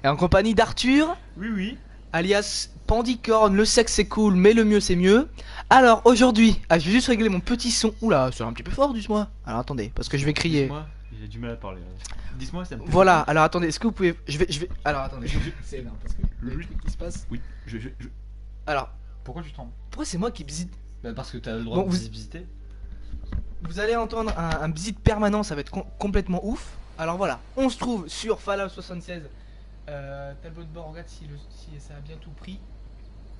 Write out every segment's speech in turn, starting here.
Et en compagnie d'Arthur, Oui, oui. alias Pandicorn, le sexe c'est cool, mais le mieux c'est mieux. Alors aujourd'hui, je vais juste régler mon petit son. Oula, c'est un petit peu fort, dis-moi. Alors attendez, parce que je vais crier. Dis-moi, j'ai du mal à parler. Dis-moi, ça me plaît. Voilà, alors attendez, est-ce que vous pouvez. Je vais. Alors attendez. C'est énorme parce que. Oui. Qu'est-ce qui se passe? Oui, Alors, Pourquoi tu trembles? pourquoi c'est moi qui visite? Bah parce que t'as le droit Bon, de vous- visiter. Vous allez entendre un bzit permanent, ça va être complètement ouf. Alors voilà, on se trouve sur Fallout 76. Tableau de bord, regarde si ça a bien tout pris.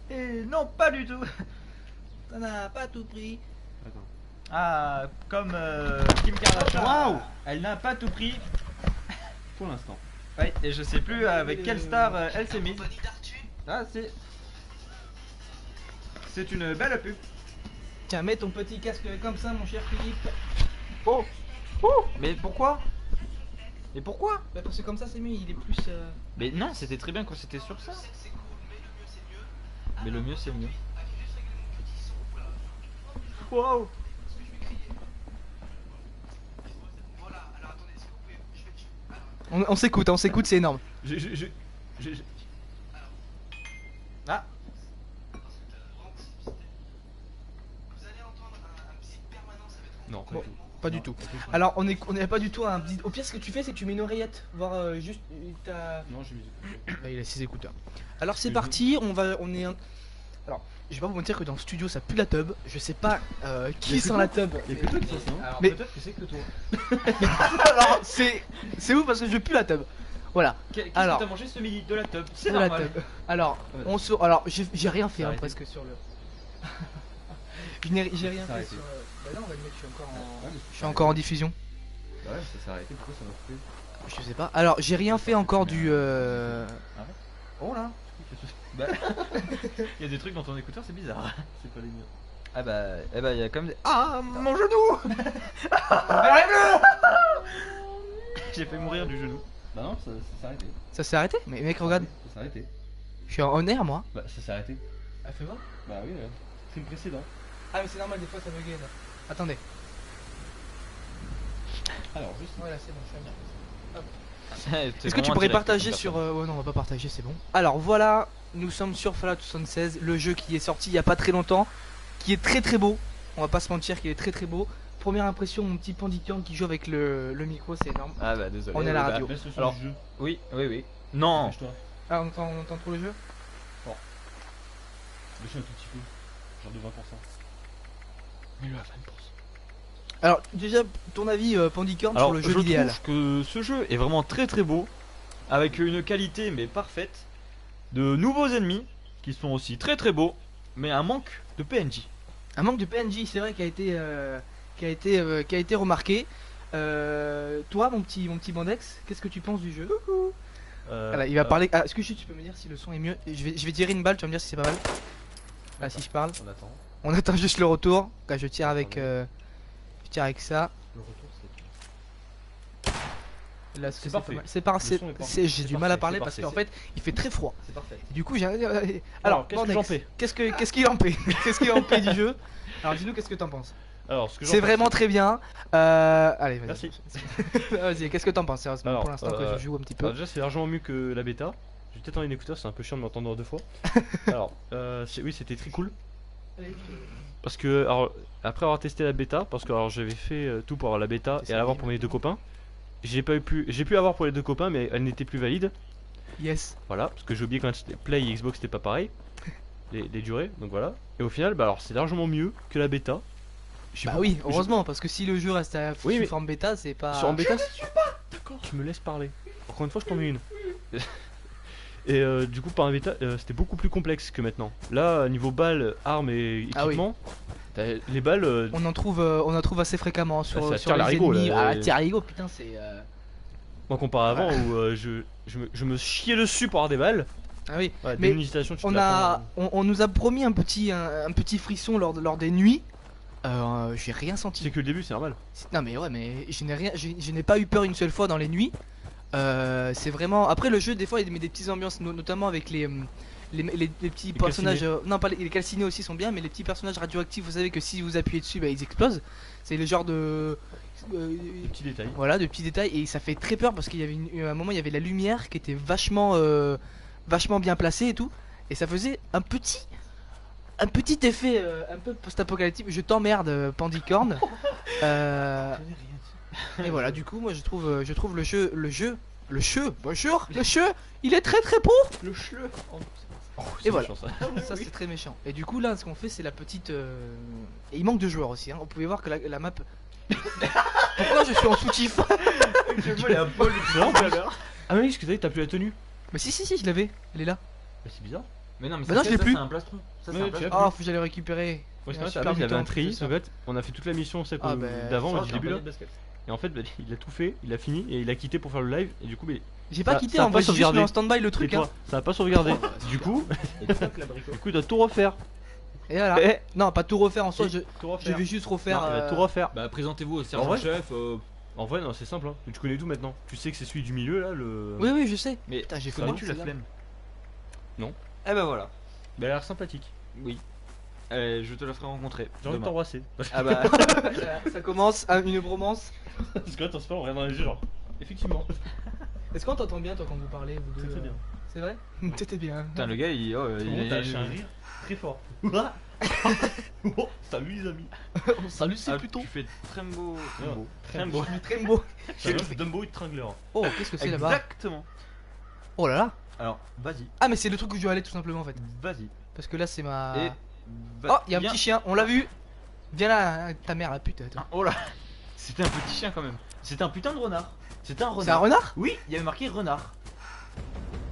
Et non, pas du tout. Ça n'a pas tout pris. Attends. Ah, comme Kim Kardashian. Waouh. Elle n'a pas tout pris. Pour l'instant. Oui, et je sais plus avec quelle star elle s'est mise. Ah, c'est une belle pub. Tiens, mets ton petit casque comme ça, mon cher Philippe. Oh, oh, mais pourquoi? Mais pourquoi? Bah parce que comme ça c'est mieux, il est plus. Mais non, c'était très bien quand c'était sur ça. Mais le mieux c'est mieux. Wow. On s'écoute, c'est énorme. Je- Ah, Non, Bon, pas du tout. pas du tout. Alors on est pas du tout à un bzit. Au pire, ce que tu fais, c'est que tu mets une oreillette, voir juste ta. Non, j'ai mis. Il a ses écouteurs. Alors c'est Je- parti, on est. Alors, je vais pas vous mentir que dans le studio ça pue la tub. Je sais pas qui Mais sent c'est la toi. tub. Il y a que toi qui sens ça, hein. alors Mais- peut-être que c'est que toi. Alors c'est ouf parce que je pue la tub. Voilà. Qu'est-ce que Alors. t'as mangé ce midi? De la tub. C'est De la normal. tub. Alors, Ouais. alors j'ai rien fait hein, Arrêtez. presque sur le. j'ai rien fait Arrêtez. sur. Bah non, on va le mettre. Ouais, mais Je suis encore en diffusion. Bah ouais, ça s'est arrêté. Pourquoi ça m'a coupé? Je sais pas. Alors j'ai rien fait encore du. Oh là. Bah, il y a des trucs dans ton écouteur, c'est bizarre. C'est pas les miens. Ah bah, eh bah, il y a comme des... Ah, mon genou. J'ai fait mourir du genou. Bah non, ça s'est arrêté. Ça s'est arrêté? Mais mec, regarde. Ça s'est arrêté. Je suis en air moi. Bah ça s'est arrêté. Ah, fais voir. Bah oui, stream précédent. Ah, mais c'est normal, des fois ça buguait là. Attendez. Alors, juste. Voilà, c'est bon, je suis à bien. Est-ce Est-ce que tu pourrais partager sur. Ouais, non, on va pas partager, c'est bon. Alors voilà, nous sommes sur Fallout 76, le jeu qui est sorti il y a pas très longtemps, qui est très très beau. On va pas se mentir qu'il est très très beau. Première impression, mon petit Pandicorn qui joue avec le micro, c'est énorme. Ah bah désolé. On est à la radio. Baisse le son Alors- du jeu. Oui, oui, oui. Non. Dépêche-toi. Ah, on entend trop le jeu? Baisse un tout petit peu. Genre de 20%. Mais là, Alors, déjà, ton avis, Pandicorn, Alors, sur le jeu je idéal? trouve que ce jeu est vraiment très très beau, avec une qualité mais parfaite, de nouveaux ennemis qui sont aussi très très beaux, mais un manque de PNJ. Un manque de PNJ, c'est vrai, qui a été remarqué. Toi, mon petit Bandex, qu'est-ce que tu penses du jeu? Voilà, il va parler. Ah, est-ce que juste tu peux me dire si le son est mieux? Je vais tirer une balle, tu vas me dire si c'est pas mal. Ah, si je parle. On attend. On attend juste le retour. Là, je tire avec ça. Le retour, c'est. Là, C'est parfait. C'est pas. Le son est parfait. J'ai C'est du mal à parfait, parler c'est parce parfait, qu'en fait, il fait très froid. C'est parfait. Et du coup, j'ai. Alors, qu'est-ce que Bandex, j'en fais? Qu'est-ce qu'il en paie? Qu'est-ce qu'il en paie du jeu? Alors, dis-nous, qu'est-ce que t'en penses? Alors, ce que j'en C'est pense, vraiment très bien. Allez, vas-y. Merci. Vas-y, qu'est-ce que t'en penses sérieusement Alors, pour l'instant que je joue un petit peu? Alors déjà c'est largement mieux que la bêta. J'ai peut-être enlevé l'écouteur, c'est un peu chiant de m'entendre deux fois. Alors, oui c'était très cool. Parce que, alors, après avoir testé la bêta, parce que alors j'avais fait tout pour avoir la bêta C'est et l'avoir ça, pour mes deux copains. J'ai pu avoir pour les deux copains mais elle n'était plus valide. Yes. Voilà, parce que j'ai oublié quand c'était Play et Xbox c'était pas pareil. Les durées, donc voilà. Et au final, bah alors c'est largement mieux que la bêta. J'ai Bah beaucoup- oui, heureusement, parce que si le jeu reste Oui, sous mais- forme bêta, c'est pas. Sur en bêta, d'accord, tu me laisses parler. Encore une fois, je t'en mets une. Et du coup, par un bêta, c'était beaucoup plus complexe que maintenant. Là, niveau balles, armes et Ah oui. équipement, les balles, On on en trouve assez fréquemment Ah, sur, ça sur tire les l'arigot, ennemis. là, Ah, tire l'arigot, putain, c'est. moi comparé à avant où je me chiais dessus pour avoir des balles. Ah oui. Ouais, Mais démonétisation, tu te On la on nous a promis un petit frisson lors des nuits. J'ai rien prends. senti. C'est que le début, c'est normal. Non mais ouais, mais je n'ai pas eu peur une seule fois dans les nuits. C'est vraiment. Après le jeu, des fois, il met des petites ambiances, notamment avec les petits Les personnages. calcinés. Non, pas les calcinés aussi sont bien, mais les petits personnages radioactifs, vous savez que si vous appuyez dessus, bah, ils explosent. C'est le genre de. Petit détail. voilà, de petits détails, et ça fait très peur parce qu'il y avait un moment, il y avait la lumière qui était vachement bien placée et tout, et ça faisait un petit effet un peu post-apocalyptique. Je t'emmerde, Pandicorn. Et voilà, du coup, moi je trouve le jeu, bonjour, le jeu, il est très très beau. Le chleu. Et voilà. Méchant, ça. Ça c'est très méchant. Et du coup là, ce qu'on fait, c'est la petite. Et il manque de joueurs aussi. Hein. Vous pouvez voir que la map. Pourquoi je suis en soutif? Il a pas le Ah mais oui, parce que t'as plus la tenue. Mais si, je l'avais. Elle est là. Bah c'est bizarre. Mais non, mais Bah non, ça, je l'ai ça, plus. c'est un plastron. Ça, c'est Ouais, un tu plastron. l'as Ah, faut que j'aille le récupérer. Ouais, Il y a un c'est super vrai, il avait mutant un qui fait tri. ça. En fait, on a fait toute la mission, c'est Ah, bah, d'avant, Ça, au j'ai un début là. panier de basket. Et en fait, bah, il a tout fait, il a fini et il a quitté pour faire le live. Et du coup, mais J'ai pas ça- quitté, ça a en pas vrai, j'ai juste sauvegardé. mis en stand-by le truc. c'est toi, ça a pas sauvegardé. Du coup, Et tac, la brico. il doit tout refaire. Et voilà. Eh, Non, pas tout refaire en soi, je tout refaire. vais juste refaire. Non, il va tout refaire. Bah, présentez-vous au En sergent vrai chef. En vrai, non, c'est simple. Hein. Tu connais tout maintenant. Tu sais que c'est celui du milieu là, le. Oui, je sais. Mais Putain, j'ai fait comment moi, tu la c'est flemme? Non. Eh ben voilà. Mais elle a l'air sympathique. Oui. Je te la ferai rencontrer. J'ai envie de demain. t'embrasser. Ah bah. Ça commence à une bromance. Parce que là, t'en sais pas, on regarde dans les yeux, genre. Effectivement. Est-ce qu'on t'entend bien toi quand vous parlez vous deux Très bien. C'est vrai? T'étais bien. Putain, le gars, il. Oh, il T'as lâché un rire très fort. Oh, salut les amis. Salut, c'est Ah, plutôt. Tu fais Trembo. Non. Trembo. Très beau. C'est un Dumbo et Trangler. Oh, qu'est-ce que c'est là-bas? Exactement. Oh là là. Alors, vas-y. Ah, mais c'est le truc où je dois aller tout simplement en fait. Vas-y. Parce que là, c'est ma. Et. Oh, il y a un viens. petit chien, on l'a vu. Viens là, ta mère, la pute. Ah, Toi. oh là. C'était un petit chien quand même. C'était un putain de renard. C'était un renard. C'est un renard? Oui, il y avait marqué renard.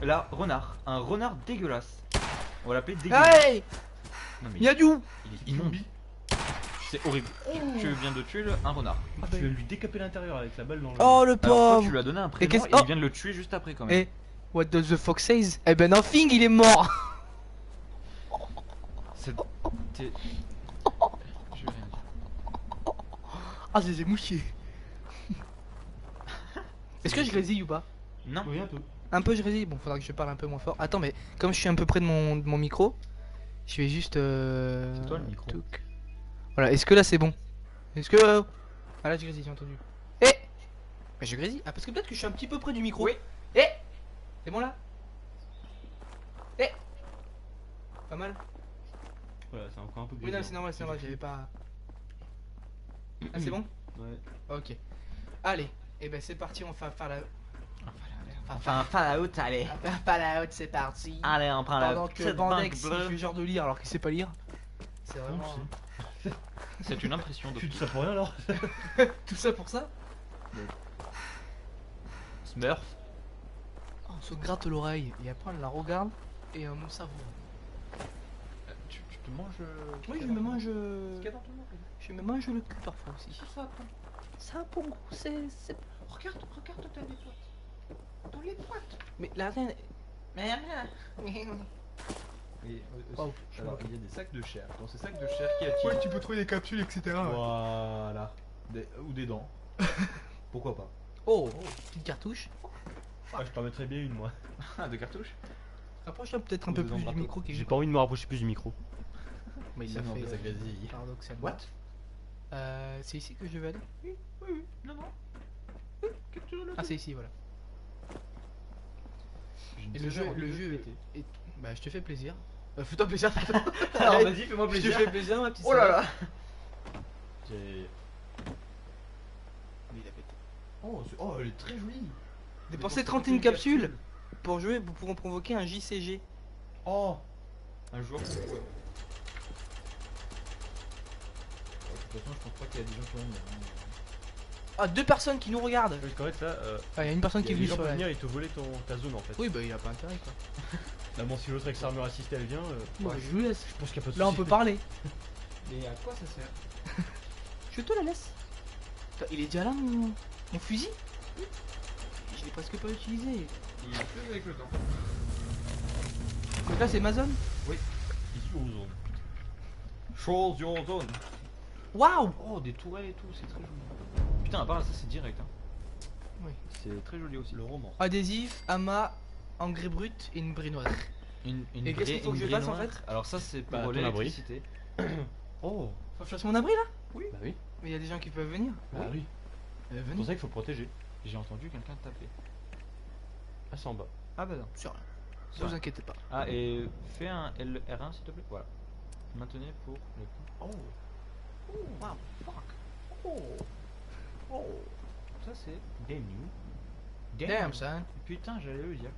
Là, renard. Un renard dégueulasse. On va l'appeler dégueulasse. Hey! Non, mais Y'a du où? il est immonde. C'est horrible. Tu viens de tuer un renard. Ah, tu vas lui décaper l'intérieur avec la balle dans le. Oh le Alors toi, tu pauvre! lui as donné un prénom et, qu'est-ce- il oh vient de le tuer juste après quand même. Eh, what does the fox says? Eh ben nothing, il est mort! C'est. t'es- Je vais rien dire. Ah, je les ai mouchés. Est-ce que je grésille ou pas? Non. Oui, un peu. Un peu je grésille? Bon, faudra que je parle un peu moins fort. Attends, mais comme je suis un peu près de mon micro, je vais juste. C'est toi le micro. touc. Voilà, est-ce que là c'est bon? Est-ce que. Ah là je grésille, j'ai entendu. Eh! Mais je grésille? Ah, parce que peut-être que je suis un petit peu près du micro. Oui. Eh! C'est bon là? Eh! Pas mal? Voilà, c'est encore un peu. Oui, non, c'est normal, j'avais pas. Ah, c'est bon? Ouais. Ok. Allez, et ben c'est parti, on va faire la. Enfin, Fallout, allez. On va faire la haute, c'est parti. Allez, on prend la Pendant que petite Bandex banque il bleue. fait genre de lire alors qu'il sait pas lire. C'est vraiment. C'est une impression de Tu dis ça pour rien alors. Tout ça pour ça? Smurf. Oh, on se gratte l'oreille et après on la regarde et on savoure. Tu te manges. Oui, je me mange. Ce qu'il y a dans ton oreille. Je me mange le cul parfois aussi. Ça, Ça a bon goût, c'est. regarde dans les boîtes. Dans les boîtes. Mais la reine. Mais Et Oh, alors, il y a des sacs de chair. Dans ces sacs de chair, qu'y a-t-il? tu peux trouver des capsules, etc. Voilà. Ou des dents. Pourquoi pas? Oh, petite cartouche. Ah, je t'en mettrais bien une moi. Ah, de cartouches. Rapproche-toi peut-être un Ou peu des plus du embrasseurs. micro qui J'ai pas envie de me rapprocher plus du micro. Mais il l'a Sinon, fait. ça grésille. Paradoxalement. What? C'est ici que je vais aller? Oui, non. Ah, c'est ici, voilà. Et le jeu est... Bah, je te fais plaisir. Fais-toi plaisir. Alors, vas-y, fais-moi Je te plaisir. fais plaisir, ma petite Oh là sœur. là. J'ai- Mais il a pété. Oh, elle est très jolie. Dépenser 31 capsules pour jouer, pour en provoquer un JCG. Oh. Un joueur. De toute façon, je pense pas qu'il y a des gens qui vont venir. Ah, 2 personnes qui nous regardent. Parce qu'en fait là, Ah, il y a une personne qui est les venue gens sur peuvent la... venir et te voler ta zone en fait. Oui, bah il a pas intérêt quoi. Là bon, si l'autre ex-armure assistée elle vient, Bon, je vous laisse. je pense qu'il y a pas de Là, on souci. peut parler. Mais à quoi ça sert? Je te la laisse. Putain, il est déjà là mon fusil? Je l'ai presque pas utilisé. Il est plus avec le temps. Donc là, c'est ma zone. Ici aux zones. Chose your zone. Waouh! Oh, des tourelles et tout, c'est très joli. Putain, à part là, ça c'est direct. Hein. Oui. C'est très joli aussi. Le roman. Adhésif, amas, engrais brut et une brinoire. Une Et qu'est-ce qu'il faut que je fasse, en noire. fait? Alors, ça c'est pour Bah, ton abri. l'électricité. Oh, Faut que je fasse mon abri là? Bah oui. Mais il y a des gens qui peuvent venir. Bah oui. C'est Venez. pour ça qu'il faut le protéger. J'ai entendu quelqu'un taper. Ah, c'est en bas. Ah bah non. Sur rien. Sur Ne vous rien. inquiétez pas. Ah et fais un R1 s'il te plaît. Voilà. Maintenez pour le coup. Oh. Wow. Fuck. Oh. Ça c'est Damn you. Damn, ça. Putain, j'allais le dire.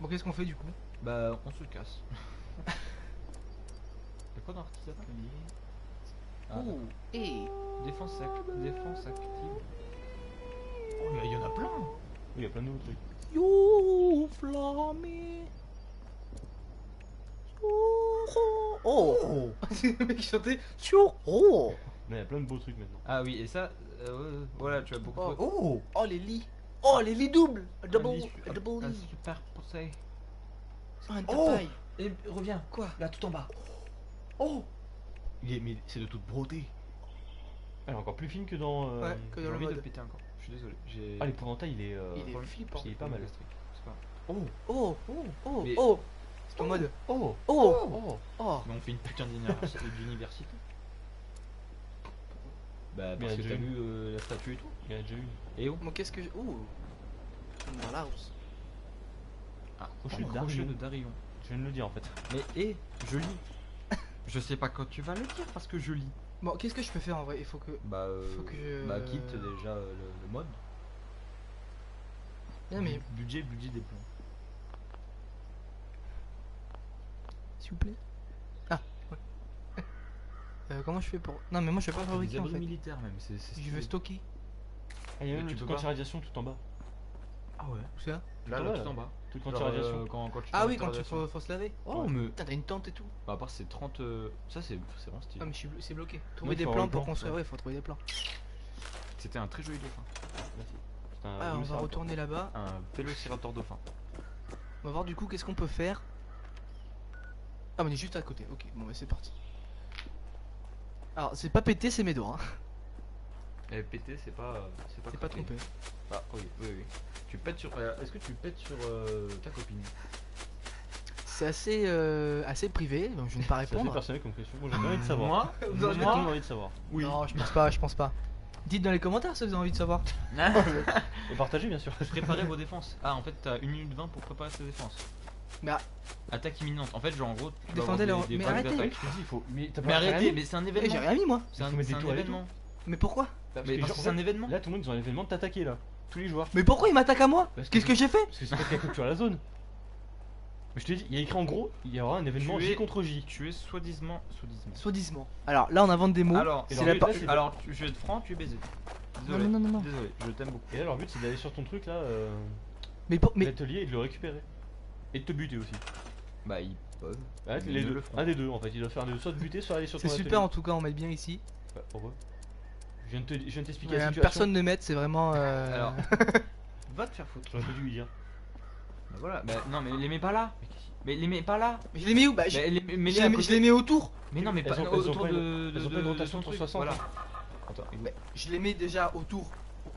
Bon, qu'est-ce qu'on fait du coup? Bah, on se casse. Y'a quoi dans l'artisanat? Ah, Oh. Et. défense active. Oh, mais il y en a plein. Oui, il y a plein de nouveaux trucs. You flamé. Oh. C'est le mec qui chantait sur. Oh. Mais il y a plein de beaux trucs maintenant. Ah oui, et ça, voilà, tu as beaucoup de... Oh. Oh les lits. Oh les lits doubles. Double. Un Double lit. super conseil. Un Oh. tapaille. Et reviens, Quoi? là tout en bas. Oh. Mais c'est de toute beauté. Elle est encore plus fine que dans. Ouais, que J'ai dans le envie de mode. péter encore. Je suis désolé. J'ai... Ah, l'épouvantail, il est. Il est problème. flippant. Il est pas mal. gastrique. C'est pas... Oh. Oh. Oh. Mais- Oh. C'est ton mode. Oh Oh. Oh Oh. Mais on fait une putain d'université. Bah Mais parce il y que a t'as déjà vu la statue et tout. Il y en a déjà eu. Et où? Moi qu'est-ce que j'ai. Oh. Dans la house. Ah, crochet de crochet Darion. de Darion. Je viens de le dire en fait. Mais je lis. Je sais pas quand tu vas le dire parce que je lis. Bon, qu'est-ce que je peux faire en vrai? Il faut que. Bah, Faut que je- bah quitte déjà le mode. Non mais. Budget des plans. S'il vous plaît. Ah. Ouais. Comment je fais pour. Non mais moi je vais pas le fabriquer Des en abris fait. militaires même. C'est Je veux stylé. stocker. Ah, il y a Mais même tu le peux truc pas. anti-radiation tout en bas. Ah ouais. Où ça? Là, Tout en là, bas, tout là. en bas. Truc Genre, anti-radiation. quand tu Ah fais oui, quand l'anti-radiation. faut se laver. Oh Ouais. mais. Putain, t'as une tente et tout. Bah à part c'est 30. Ça c'est vraiment stylé. Ah mais c'est bloqué. Ouais, Trouver des faut plans avoir le pour plan, construire. ouais. Ouais, faut trouver des plans. C'était un très joli dauphin. Merci. C'est un Ah, on va Velociraptor. retourner là-bas. Un vélociraptor dauphin. On va voir du coup qu'est-ce qu'on peut faire. Ah, mais on est juste à côté. Ok, bon, bah c'est parti. Alors, c'est pas pété, c'est mes doigts. Hein. Et péter c'est pas. C'est pas craquer. trompé. Ah oui. Tu pètes sur. Est-ce que tu pètes sur ta copine? C'est assez privé, donc je ne vais pas C'est assez répondre. personnel comme question. Moi j'ai envie de savoir. Moi Vous J'ai aurez tout envie de savoir. Oui. Non, je pense pas. Dites dans les commentaires si vous avez envie de savoir. Et partagez bien sûr. Préparez vos défenses. Ah en fait t'as 1 minute 20 pour préparer tes défenses. Mais ah, Attaque imminente. En fait genre en gros tu vas Défendez avoir leur- des mais vagues arrêtez. d'attaque. Je te dis, il faut. Mais t'as Mais pas arrêtez, rien mais c'est un eh, événement. j'ai rien mis moi. C'est un, faut mettre c'est des un toilettes et événement. Mais pourquoi? Parce Mais que parce que genre, c'est un événement. Là tout le monde ils ont un événement de t'attaquer là. Tous les joueurs. Mais pourquoi il m'attaque à moi? Parce que Qu'est-ce que j'ai fait? Parce que c'est toi qui as capturé la zone. Mais je te dis, il y a écrit en gros, il y aura un événement Tu es- J contre J. Tu es soi-disant. Soi-disant. Alors là, on invente des mots. Alors, Et c'est leur la but, par- là, c'est- alors je vais être franc, tu es baisé. Désolé. Non. Désolé, je t'aime beaucoup. Et là leur but c'est d'aller sur ton truc là, Mais l'atelier et de le récupérer. Et de te buter aussi. Bah ils peuvent. Ouais, Ils les ne deux. le feront Un des deux en fait, il doit faire un des deux, soit te buter, soit aller sur ton c'est super atelier. en tout cas, on met bien ici. Ouais, pourquoi je viens de t'expliquer Il y la a situation. personne ne met, c'est vraiment. Alors, va te faire foutre. J'aurais pas dû lui dire. Bah voilà. Bah non, mais les mets pas là. Mais les mets pas là. Mais je les mets où? Bah, Mais les mets je à les côté. mets autour. Mais non, mais Elles pas ont- elles ont autour pas une- de. elles ont de- pas une de rotation ton sur truc, 60, Voilà. hein. Attends. Mais je les mets déjà autour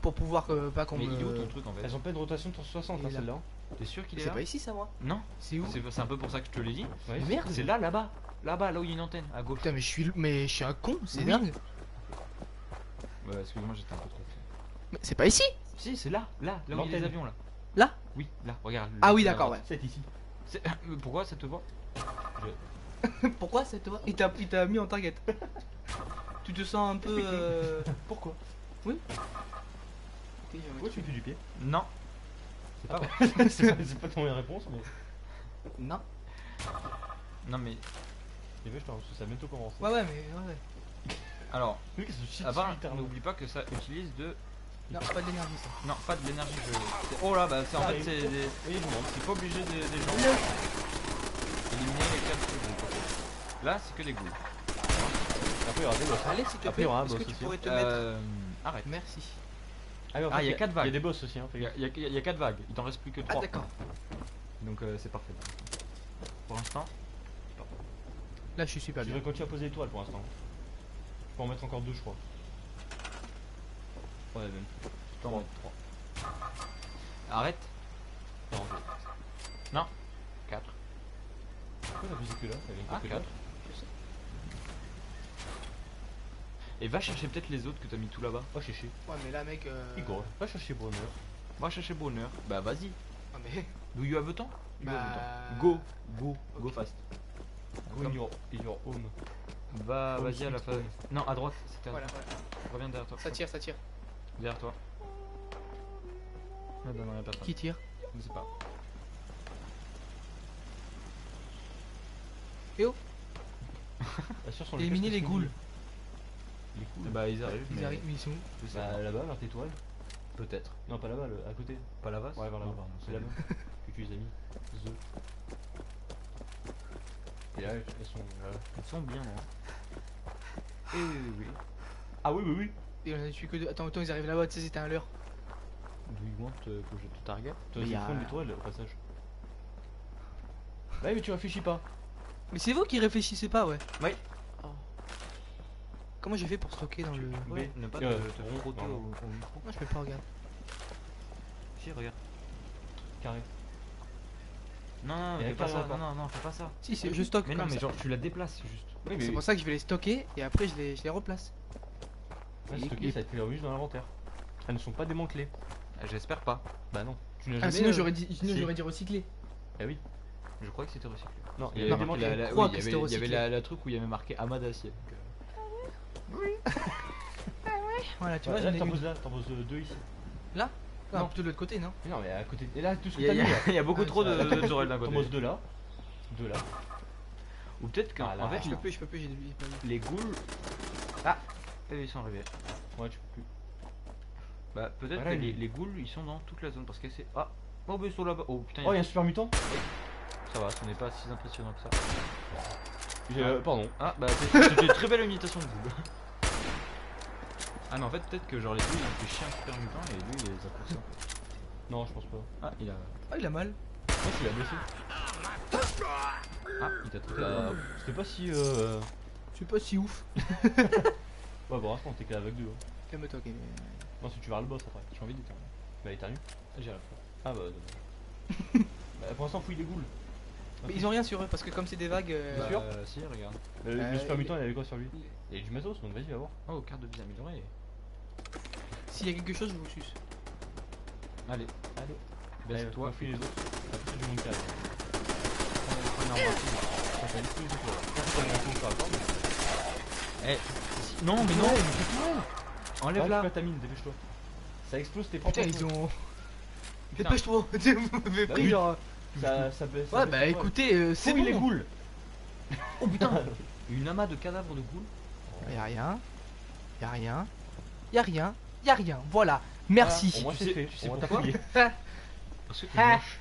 pour pouvoir pas qu'on Mais me. il est où ton truc en fait? Elles ont pas une rotation de 60 Il est hein, là. celle-là. T'es sûr qu'il est C'est là? pas ici ça, moi. Non. C'est où? C'est un peu pour ça que je te l'ai dit. Ouais, Mais merde. C'est là, là-bas. Là-bas, là où il y a une antenne, à gauche. Putain, mais je suis un con, c'est Oui. dingue. Ouais, excuse-moi, j'étais un peu trop fou. Mais c'est pas ici. Si, c'est là où il y a les L'antenne. avions là. Là? Oui, là, regarde. Ah oui, là, d'accord, là. ouais. C'est ici. Pourquoi ça te voit? Pourquoi c'est toi? Il t'a mis en target. Tu te sens un peu. Pourquoi Ok, Pourquoi tu me fais du pied Non. C'est pas vrai. C'est pas ton réponse, mais. Non. Non, mais. Et je pense que ça a bientôt commencé. Ouais, mais ouais. Alors, Oui, qu'est-ce que je à part, littéralement. n'oublie pas que ça utilise de. Non, pas de l'énergie ça. Non, pas de l'énergie. Oh là, bah, c'est en Ça fait, arrive. c'est des. Oui, je demande. C'est pas obligé des gens. Éliminer les 4 ghouls. Là, c'est que des ghouls. Après, il y aura des boss. hein. Allez, s'il te Après, il y plaît, aura un est-ce que boss tu aussi, pourrais te mettre. Arrête. Merci. oui, en Ah, fait, il y a 4 vagues. Il y a des boss aussi, hein. fais Il y gaffe. a, il y a 4 vagues, il t'en reste plus que 3. Ah, d'accord. Donc c'est parfait. Pour l'instant. Là, je suis super Je bien. vais continuer à poser étoile pour l'instant. Je peux en mettre encore 2, je crois. Ouais, même. Je peux en mettre 3. Arrête. Non, 4. pourquoi la musique est là? Elle vient Ah, que 4. là. Et va chercher peut-être les autres que t'as mis tout là-bas. Va chercher. Ouais, mais là, mec. Igor, va chercher bonheur. Va chercher bonheur. Bah vas-y. Ah, mais. Do you have a temps? You have a Bah. temps. Go, go Ok. fast. Go in your home. Va, Home vas-y à la sweet fin. home. Non, à droite, c'était à Voilà, droite. voilà. Reviens derrière toi. Ça tire, ça tire. Derrière toi. Ne donne rien à personne. Qui tire? Je sais pas. Eh oh, Assure sur éliminer les ghouls. Les ghouls. Bah ils arrivent. Ils mais- arrivent, mais ils sont où? Je sais Bah pas. là-bas, vers tes toiles. Peut-être. Non, pas là-bas, à côté. Pas la vase? Ouais, vers là-bas. Non, pardon, C'est là-bas que tu les as mis. The. Et là, elles sont là. Ils sont bien, hein. Eh oui, oui, oui. Ah oui, oui, oui. Et on a tué que deux. Attends, ils arrivent là-bas, tu sais, c'était un leurre. Do you want que je te target? Toi, Mais c'est y le a- fond des toiles au passage. Bah, mais tu réfléchis pas. Mais c'est vous qui réfléchissez pas, ouais. Oui. Oh. Comment j'ai fait pour stocker dans le. B, ne pas Euh, te frotter pardon. au micro. Moi, je peux pas, regarde. Si, regarde. Carré. Non, non, Et fais la pas caméra ça. pas. Non, non, non, fais pas ça. Si, c'est je stocke. Mais non, comme mais ça. genre tu la déplaces juste. Oui, C'est pour ça que je vais les stocker et après je les replace. Ouais, stocker, ça te fait juste dans l'inventaire. Elles ne sont pas démantelées. J'espère pas. Bah non. Tu n'as Ah, jamais. sinon j'aurais dit, si. recycler. Ah oui. Je crois que c'était recyclé. Non, Il il y y avait avait marqué démantelé. la, crois oui, que il y c'était avait, il y avait recyclé. la truc où il y avait marqué amas d'acier. Voilà, tu Tu vois, vois, j'en ai t'en une. poses là, t'en poses deux ici. Non, Non. plutôt de l'autre côté, non? Mais non, mais à côté. Et là, tout ce que Il y a, t'as mis là. il y a beaucoup Ah, trop ça- de Zorel d'un T'en côté. poses deux là. Deux là. Ou peut-être qu'en Ah, là. en fait, Je peux plus, j'ai pas vu. les ghouls. Ah, ils sont arrivés. Ouais, tu peux plus. Bah, peut-être Voilà, que il- les ghouls ils sont dans toute la zone parce que c'est. Ah, oh, bah ils sont là-bas. Oh putain, Oh, il y a un super mutant. ça va, ce n'est pas si impressionnant que ça. Pardon. Ah, bah c'était une très belle imitation de ghoul. Ah, mais en fait, peut-être que genre les ghouls ils ont fait chier un super mutant et lui il les a poussés. Non, je pense pas. Ah, il a. Ah, il a mal. Moi, tu l'as blessé. Ah, il t'a traité. C'était pas si. C'est pas si ouf. Ouais, bon, reste, t'es qu'à avec deux. Hein. Calme-toi, Kevin. Non, si tu vas le boss après. J'ai envie d'éternuer. Bah, éternue. J'ai la fois. Ah, bah, dommage. Bah, pour l'instant, fouille les ghouls. Mais ils ont rien sur eux parce que comme c'est des vagues. Bien sûr. Si, regarde. Le super mutant, il avait quoi sur lui? il- Il y a du matos, donc vas-y, va voir. Oh, carte de vie améliorée. S'il y a quelque chose, je vous suce. Allez, Allez. baisse-toi. On fouille les autres. Après, c'est du monde calme. Prends une arme rapide. Ça fait une plus de fois. Ça fait un coup, ça va pas, mais- Eh, non, mais non. Enlève Enlève-la. la. Ta mine, dépêche-toi. Ça explose tes Putain, propres. ils ont. Putain. Dépêche-toi. Vous m'avez Bah pris oui. genre. Ça baisse. Ouais, bah écoutez, c'est Fouille bon. les ghouls. Oh putain. Une amas de cadavres de ghouls. Y'a rien. Y'a rien. Y'a rien. Y'a rien. Voilà. Merci. Au moins, Tu c'est sais- fait. tu sais On va pourquoi t'affouiller. Parce que t'es Ah. moche.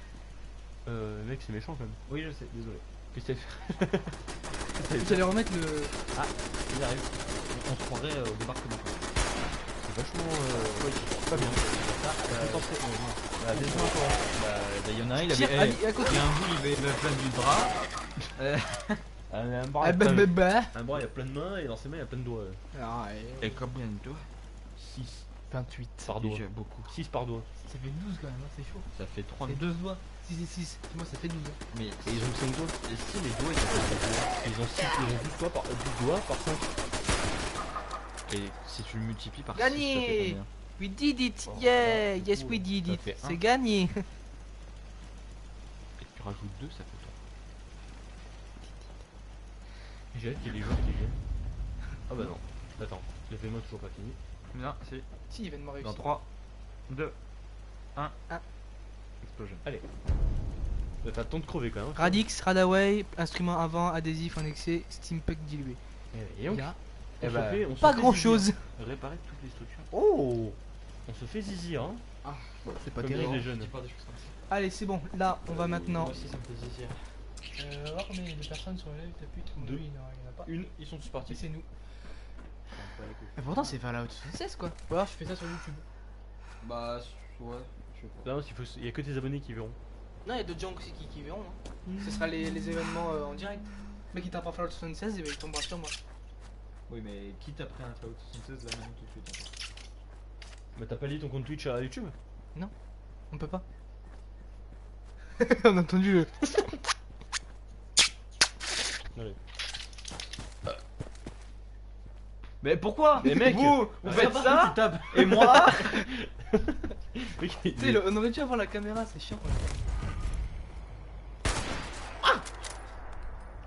Mec, c'est méchant quand même. Oui, je sais, désolé. Qu'est-ce que t'as fait? Vous allez remettre le. Il arrive. On se croirait au débarquement. C'est vachement. Pas bien. Descends toi. Bah, y en a un, il Tire, avait. allez, à côté. Il y a un bout, il avait plein du bras. Un bras, Ah bah bah bah. un bras, il y a plein de mains et dans ses mains, il y a plein de doigts. Ah, Et combien de doigts 6 28. par doigt. Déjà beaucoup. 6 par doigt. Ça fait 12 quand même, hein, c'est chaud. Ça fait 3 C'est 2 doigts. 6 et 6. Moi ça fait 12. Mais Et ils ont 5 doigts. et si les doigts ils sont Ils ont 12 doigts par 5. Et si tu le multiplies par Gagné. 6, ça fait combien We did it. Oh, Yeah. c'est Yes cool. we did Ça it. fait un. C'est gagné. Et tu rajoutes 2, ça fait J'ai hâte qu'il y ait les joueurs qui viennent. Ah bah non. Attends, l'événement est toujours pas fini. 3. Non, c'est Si, événement réussi. dans 3, 2, 1. Ah. Explosion. T'as le temps de crever quand même. Radix, Radaway, instrument avant, adhésif annexé, steampunk dilué. Et donc, Là, on Eh se bah, fait, on se pas fait grand zizir. chose. Réparer toutes les structures. Oh, on se fait zizir, hein. C'est pas Comme terrible. les jeunes. Dis pas des choses comme ça. Allez, c'est bon. Là, on va maintenant. Moi aussi, ça me fait zizir. voir combien il y a de personnes sur le live. T'as plus Deux. il y en a pas. Une, ils sont tous Et partis. c'est nous. Mais pourtant, c'est Fallout 76 quoi. Ou alors, je fais ça sur YouTube. Bah, ouais, je sais pas. Là, il y a que tes abonnés qui verront. Non, il y a d'autres gens aussi qui verront. Hein. Ce sera les événements en direct. Le mec qui tape en Fallout 76, et ben, il tombera sur moi. Oui, mais qui t'a pris un Fallout 76 là maintenant tout de suite hein. Bah, t'as pas lié ton compte Twitch à YouTube? On peut pas. On a entendu le. Allez. Mais pourquoi? Mais mec, vous faites tu ça tapes. et moi? Mec, Tu sais, on aurait dû avoir la caméra, c'est chiant.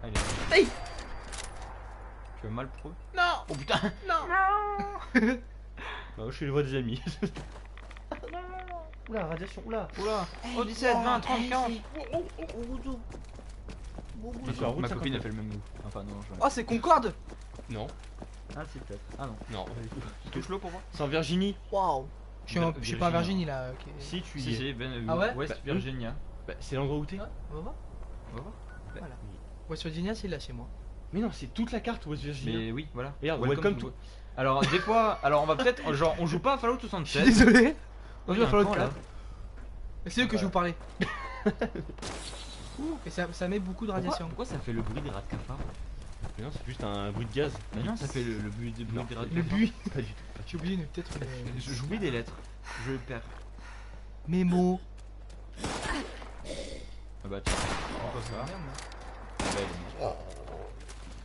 Allez. Hey. Tu veux mal pro? Non. Oh putain. Bah, je suis le voix des ennemis. Oula, radiation, oula. Oula. Oh 17, 20, 30, 40. Sur la route, Ma 50. copine a fait le même move. Enfin non, je... Oh, c'est Concorde. Non, Ah si peut-être. Ah non. non. Touche-le pour voir. C'est en Virginie. Waouh. Je suis pas à Virginie là. Ok. Si tu y Si es. si, Ah ouais West Bah, Virginia. Bah, c'est l'endroit où t'es. Ah, on va voir. On va voir. Voilà. West Virginia, c'est là chez moi. Mais non, c'est toute la carte West Virginia. Mais oui, voilà. Regarde, welcome to- Alors des fois, alors on va peut-être, genre on joue pas à Fallout Je suis 76. désolé. On Il y va a un falloir camp, le là. clap. C'est eux que je vous parlais. Et ça met beaucoup de radiation. Pourquoi ça fait le bruit des rats de cafard? Mais non, c'est juste un bruit de gaz. Mais non, ça fait le bruit des Non, rats de Le cafard. buis. Pas du tout. J'ai oublié peut-être. J'oublie des lettres. Je le perds. Mémo. Ah bah tiens. Pourquoi ça? Ah bah, il est mort.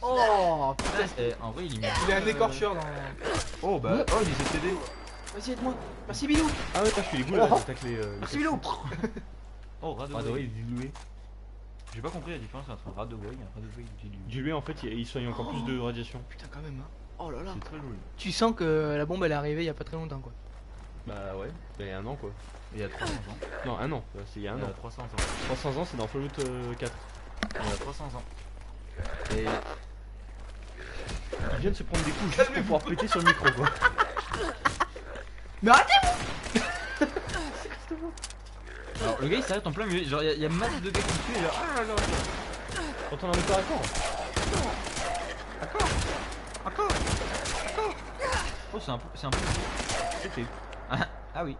Oh putain. En vrai il est Il a un écorcheur dans. Oh bah, oh il s'est aidé. Vas-y, aide-moi. Merci Bilou. Ah ouais, je suis les boules là, j'attaque les. Merci Bilou. Oh rat de Ah, ouais, Wave. il est dilué. J'ai pas compris la différence entre un rat de Wave et un rat de Wave dilué. Dilué en fait, il soigne encore plus de radiation. Putain, quand même. Hein. Oh là là. C'est très joli. Tu sens que la bombe elle est arrivée il y a pas très longtemps quoi. Bah ouais, bah, il y a un an quoi. Il y a 300 ans. Non, un an, c'est il y a un Il y a an. 300 ans. 300 ans, c'est dans Fallout 4. Il y a 300 ans. Et Il vient de se prendre des coups juste pour pouvoir péter sur le micro quoi. Mais arrêtez. alors le gars il s'arrête en plein milieu. Genre il y a masse de gars qui tuent et genre ah là là. Quand on en est pas d'accord. Oh c'est un peu. C'était. Ah oui.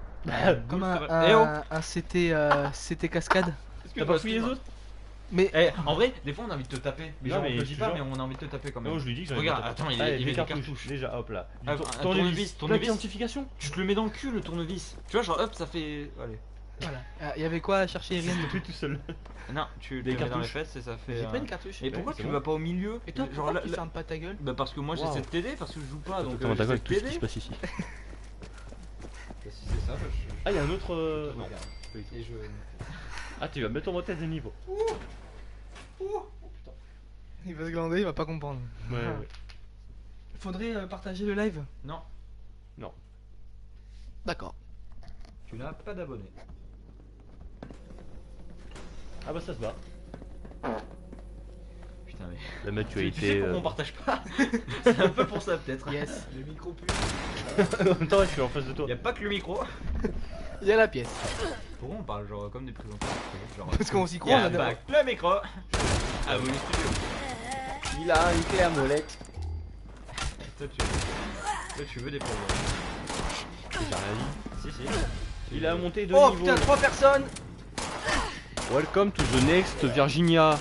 Comme Eh oh. un CT cascade. T'as pas fouillé les autres? Mais Eh, en vrai, des fois on a envie de te taper. Mais Non, genre mais on te le je dit te pas, jure. mais on a envie de te taper quand même. Non, je lui dis que j'en ai Regarde, pas. attends, il Allez, met des des cartouches. cartouches. Déjà, hop là. Ah, un tournevis, Plaque d'identification. Tu te le mets dans le cul le tournevis. Tu vois, genre hop, ça fait. Allez. voilà. Il y avait quoi à chercher Irine? Je fais tout seul. Non, tu Des le mets dans les cartouches. fesses et ça fait. J'ai pas une cartouche. Et pourquoi c'est tu bon. vas pas au milieu? Et toi, genre pourquoi là, tu fermes pas ta gueule? Bah parce que moi Wow. j'essaie de t'aider parce que je joue pas donc Comment j'essaie d'accord de avec tout ce qui t'aider. se passe ici? Si c'est ça, Ah, il y a un autre. Non. Et je. Ah, tu vas mettre en tête des niveaux. Il va se glander, il va pas comprendre. Ouais, Ah. ouais. Faudrait partager le live. Non, D'accord. tu n'as pas d'abonnés. Ah, bah ça se bat. Putain, mais. La Tu sais maturité. pourquoi on partage pas? C'est un peu pour ça peut-être. Yes. Le micro pue. En même temps, je suis en face de toi. Y a pas que le micro. Il y a la pièce. Pourquoi on parle genre comme des présentateurs? Genre. Parce qu'on s'y Y croit, on a adore. pas que le micro. Ah oui, le studio. Il a une clé à molette. Toi tu veux des problèmes. J'ai rien dit. Si, si. Il a monté de Oh niveau. putain, 3 personnes. Welcome to the next Virginia.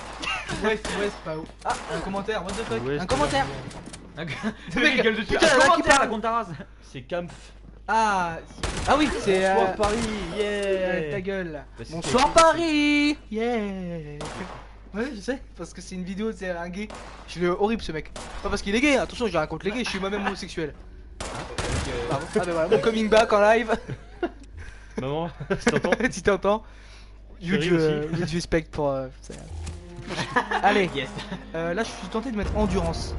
West, pas où. Ah, un commentaire, what the fuck. West Un commentaire. Le mec, mec gueule dessus. putain, Un il y en a qui commentaire, parle. la Contaras. C'est Kampf. Ah oui, c'est. Bonsoir Paris, Ta yeah. gueule. Bah, c'est Bonsoir Paris. Yeah. Ouais, je sais, parce que c'est une vidéo, c'est un gay. Je suis horrible ce mec. Pas parce qu'il est gay, attention, je raconte les gays, je suis moi-même homosexuel. Pardon. Ah bah voilà, mon coming back en live. Maman, tu t'entends? Si t'entends. Chérie Huge, aussi. huge respect pour. Allez, Yes. là je suis tenté de mettre endurance.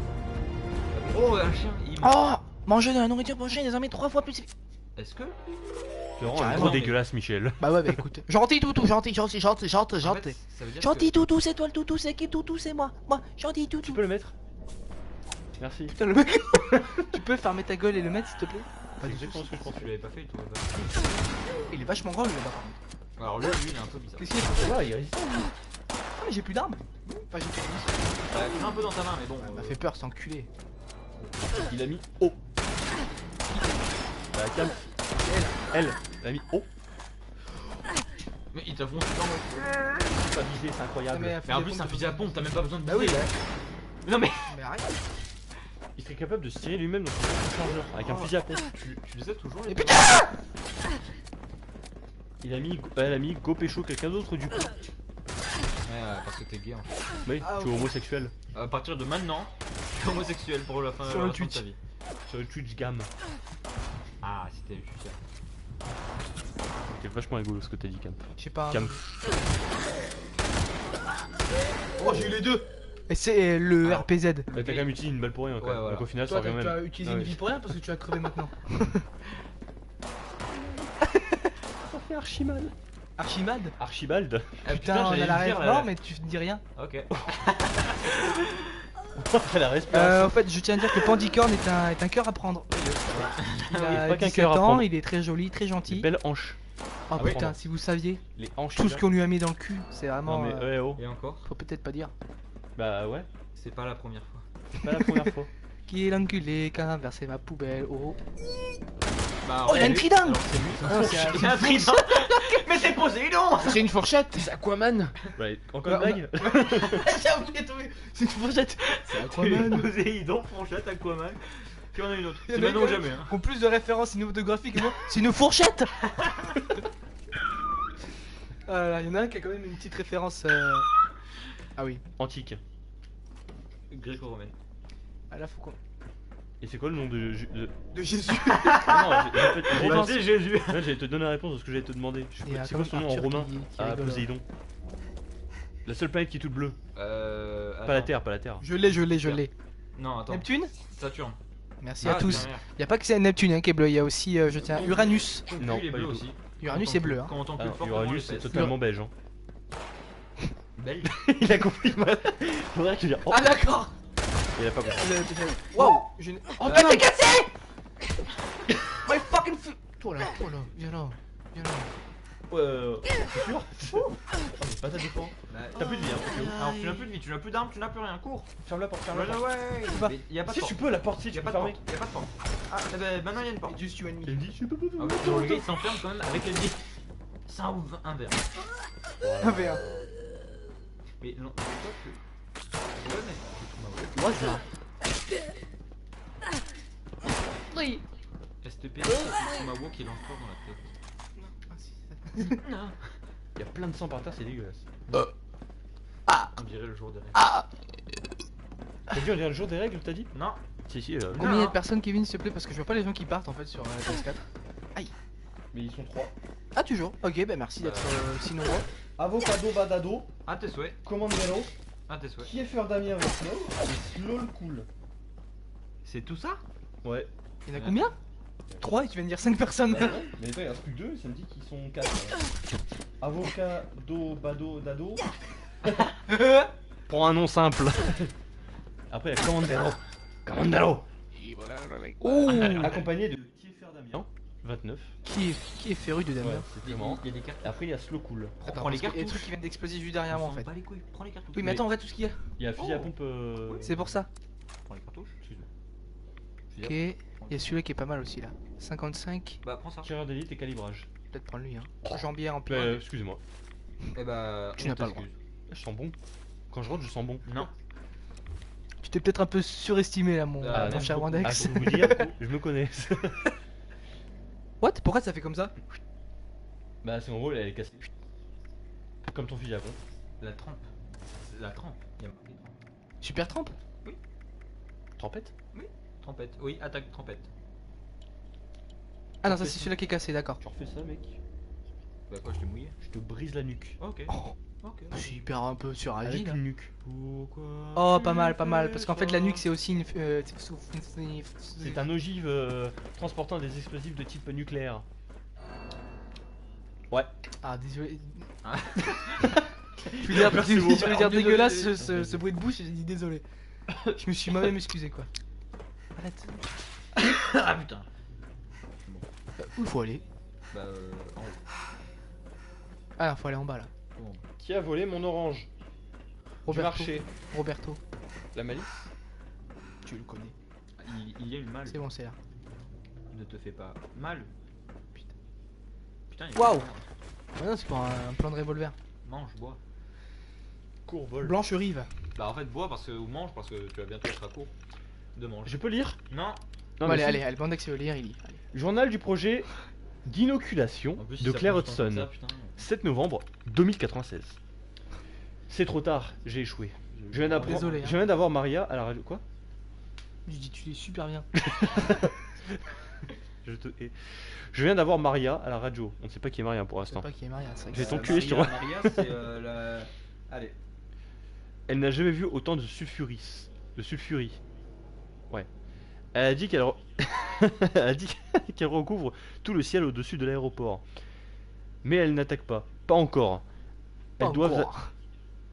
Oh, un chien. Il... Oh, manger de la nourriture prochaine désormais 3 fois plus. Est-ce que. Tu rends Carrément, trop mais- dégueulasse, Michel. Bah ouais, bah écoute. Gentil toutou, gentil, gentil, gentil, gentil, En gentil. fait, ça veut dire Gentil toutou, c'est toi le toutou, c'est qui toutou, c'est moi. Moi, gentil toutou. Tu peux le mettre? Merci. Putain, le mec. Tu peux fermer ta gueule et le mettre s'il te plaît? C'est exactement ce que je que pense. tu l'avais pas fait, il t'aurait pas fait. Il est vachement grand lui là-bas. par contre. Alors lui, il est un peu bizarre. Qu'est-ce qu'il est? Ouais, il résiste. Ah, mais j'ai plus d'armes. Enfin, j'ai plus d'armes. Il est un peu dans ta main, mais bon. Il m'a fait peur, cet enculé. Il a mis O. Bah, Kampf. Elle. Elle a mis O. Mais il t'a foncé dans le. Pas visé, c'est incroyable. Mais en plus, c'est un fusil à pompe, t'as même pas besoin de. Bah oui, viser. bah. Non mais. Mais arrête. Il serait capable de se tirer lui-même dans son chargeur avec un fusil à pompe. Tu les as toujours Mais les putain. Elle a mis Go pécho quelqu'un d'autre du coup. Ouais, parce que t'es gay en fait. Oui, Ah, tu es ok. homosexuel. À partir de maintenant, tu es homosexuel pour la fin Sur le restant de Twitch. ta vie. Sur le Twitch Gam. Ah, c'était juste ça. C'est vachement rigolo ce que t'as dit, Camp. Je sais pas. Camp. Oh, j'ai eu les deux. Et c'est le Alors, RPZ. Bah, t'as quand même utilisé une balle pour rien, quand Ouais, même. voilà. Donc au final, ça Toi, revient tu même. as utilisé Ah une oui. vie pour rien parce que tu as crevé maintenant. Ça fait archi mal. Archimald. Archibald. Ah, Putain, on j'allais a la le dire, rêve. là. Non, mais tu dis rien. Ok. La respiration. En fait, je tiens à dire que Pandicorn est un cœur à prendre. Il a pas qu'un 17 cœur à ans, prendre. il est très joli, très Des gentil. belles hanches. Oh oui. putain, si vous saviez Les hanches. tout ce là. qu'on lui a mis dans le cul, c'est vraiment. Non mais ouais, oh. Et encore, Faut peut-être pas dire. Bah ouais. c'est pas la première fois. C'est pas la première fois. Qui est l'enculé qui a inversé ma poubelle? Oh. Bah, Oh, il a une trident. alors, c'est lui. Ah, c'est Il a un trident. Mais c'est Poséidon. C'est une fourchette. C'est Aquaman. Ouais, encore une Ouais, blague. J'ai oublié de trouver. C'est une fourchette. C'est Aquaman. Poséidon, Fourchette, Aquaman. Puis on a une autre. Il y C'est en a maintenant ou quand même jamais. Hein. qui ont plus de références cinématographiques que moi. C'est une fourchette. Ah là, il y en a un qui a quand même une petite référence. Ah oui. Antique. Gréco-romaine. Ah là, faut qu'on. Et c'est quoi le nom de. De Jésus. Ah non, Romain. C'est Jésus. Ouais, j'allais te donner la réponse de ce que j'allais te demander. Il y a C'est quoi quand son même nom en Arthur romain qui Ah, rigole. Poséidon. La seule planète qui est toute bleue. Pas la Attends. Terre, pas la Terre. Je l'ai. Non, attends. Neptune. Saturne. Merci Ah, à tous. derrière. Il y a pas que c'est Neptune hein, qui est bleu, il y a aussi, je tiens, Uranus. Ton Non, cul, il est pas bleu du tout. aussi. Uranus c'est bleu. Hein. Quand on entend Ah, plus fort, Uranus, c'est totalement beige. Hein. Belle. Il a compris mal. Faudrait que je dise. Oh, Ah d'accord. il a pas compris. Waouh. Oh putain, t'es cassé. My fucking f... Toi là, viens là. C'est sûr Oh, mais pas ta défense. T'as plus de vie, hein. Alors tu n'as plus de vie, tu n'as plus d'armes, tu n'as plus rien. Cours. Ferme la porte, ferme la Ouais, porte. ouais. Mais y a pas de Si porte. tu peux, la porte, si Y tu a peux pas de fermer. porte. Y a pas de porte. Ah, eh ben, maintenant il y a une porte. Juste you and Il me dit, je peux pas. Ah oui, donc le gars il s'enferme quand même avec elle dit. Ça ouvre un verre. Un V1. Mais non, c'est quoi que. Ouais, mais. Moi ça. Oui. STP, c'est ma walk qui lance fort dans la tête. Non. Il y a plein de sang par terre, c'est dégueulasse. On dirait le jour des règles. T'as dit on dirait le jour des règles, t'as dit Non. Si, si. Combien il y a de personnes Kevin s'il te plaît parce que je vois pas les gens qui partent en fait sur PS4. Mais ils sont 3. Ah toujours. Ok bah merci d'être si nombreux. Avocado Badado, À tes souhaits. Commandero, À tes souhaits. qui est faire Damien avec Slow et Slow le cool. C'est tout ça? Ouais. Il y en a combien 3 et tu viens de dire 5 personnes. Mais attends, il reste plus que 2, ça me dit qu'ils sont 4. Avocado Bado Dado. Pour un nom simple. Après, il y a Commandero. Commandero. Oh. Accompagné de qui est faire Damien 29. Qui est féru de Ouais, Damien c'est Il y a marrant. des cartes. Après, il y a Slow Cool. Attends, Prends les parce qu'il y a des cartouches. trucs qui viennent d'exploser juste derrière moi en fait. Pas les couilles, prends les cartouches. Oui mais attends en vrai tout ce qu'il y a. Il y a fusil à pompe. C'est pour ça. Prends les cartouches. Excuse-moi. Ok. Il y a celui-là qui est pas mal aussi là. 55. Bah, prends ça. Tireur d'élite et calibrage. Peut-être prendre lui hein. Jambière en plus. Excusez-moi. Eh bah. Tu n'as pas le droit. Je sens bon. Quand je rentre, je sens bon. Non. Tu t'es peut-être un peu surestimé là mon, Ah, mon non, cher beaucoup. Ah, Wandex. pour vous dire, je me connais. What? Pourquoi ça fait comme ça? Bah, c'est en gros, elle est cassée. Comme ton fusil à pompe. La trempe. La trempe. Il y a marqué trempe. Super trempe? Trempette. Trompette. Oui, attaque trompette. Ah non ça c'est celui-là qui est cassé d'accord. Tu refais ça, mec. Bah, quoi, je t'ai mouillé? Je te brise la nuque. Ok. Oh, Ok. c'est hyper un peu suragi Avec là. une nuque. Pourquoi Oh pas mal parce qu'en fait la nuque c'est aussi une... C'est un ogive transportant des explosifs de type nucléaire. Ouais. Ah désolé. Ah. Je veux dire, Merci je beaucoup. veux dire Désolé. dégueulasse ce bruit de bouche, j'ai dit désolé. Je me suis moi-même excusé quoi. Arrête. Ah putain. Où il faut aller? Bah, en haut. Ah faut aller en bas là. Comment? Qui a volé mon orange du Roberto. marché? Roberto. La malice? Tu le connais. Il y a une malle. C'est bon c'est là. Ne te fais pas mal. Putain. Putain, il y a Waouh. une- Ah non c'est pour un plan de revolver. Mange, bois. Cours, vol. Blanche rive. Bah, en fait, bois parce que. Ou mange parce que tu vas bientôt être à court. De manger. Je peux lire? Non. Non, Bon, mais allez si. allez, Bandex et lire il lit. Allez. Journal du projet d'inoculation En plus, si de ça Claire prend du temps comme Hudson. ça, putain. 7 novembre 2096. C'est trop tard, j'ai échoué. Je viens d'apprendre. Désolé, hein. Je viens d'avoir Maria à la radio. Quoi? Je dis tu es super bien. Je te hais. Je viens d'avoir Maria à la radio. On ne sait pas qui est Maria pour Je sais l'instant. pas qui est Maria, c'est vrai que J'ai c'est- ton cul sur- Maria, c'est la. Allez. Elle n'a jamais vu autant de sulfuris. De sulfurie. Ouais. Elle a dit qu'elle elle a dit qu'elle recouvre tout le ciel au-dessus de l'aéroport. Mais elle n'attaque pas. Pas encore. Pas Elles doivent, encore.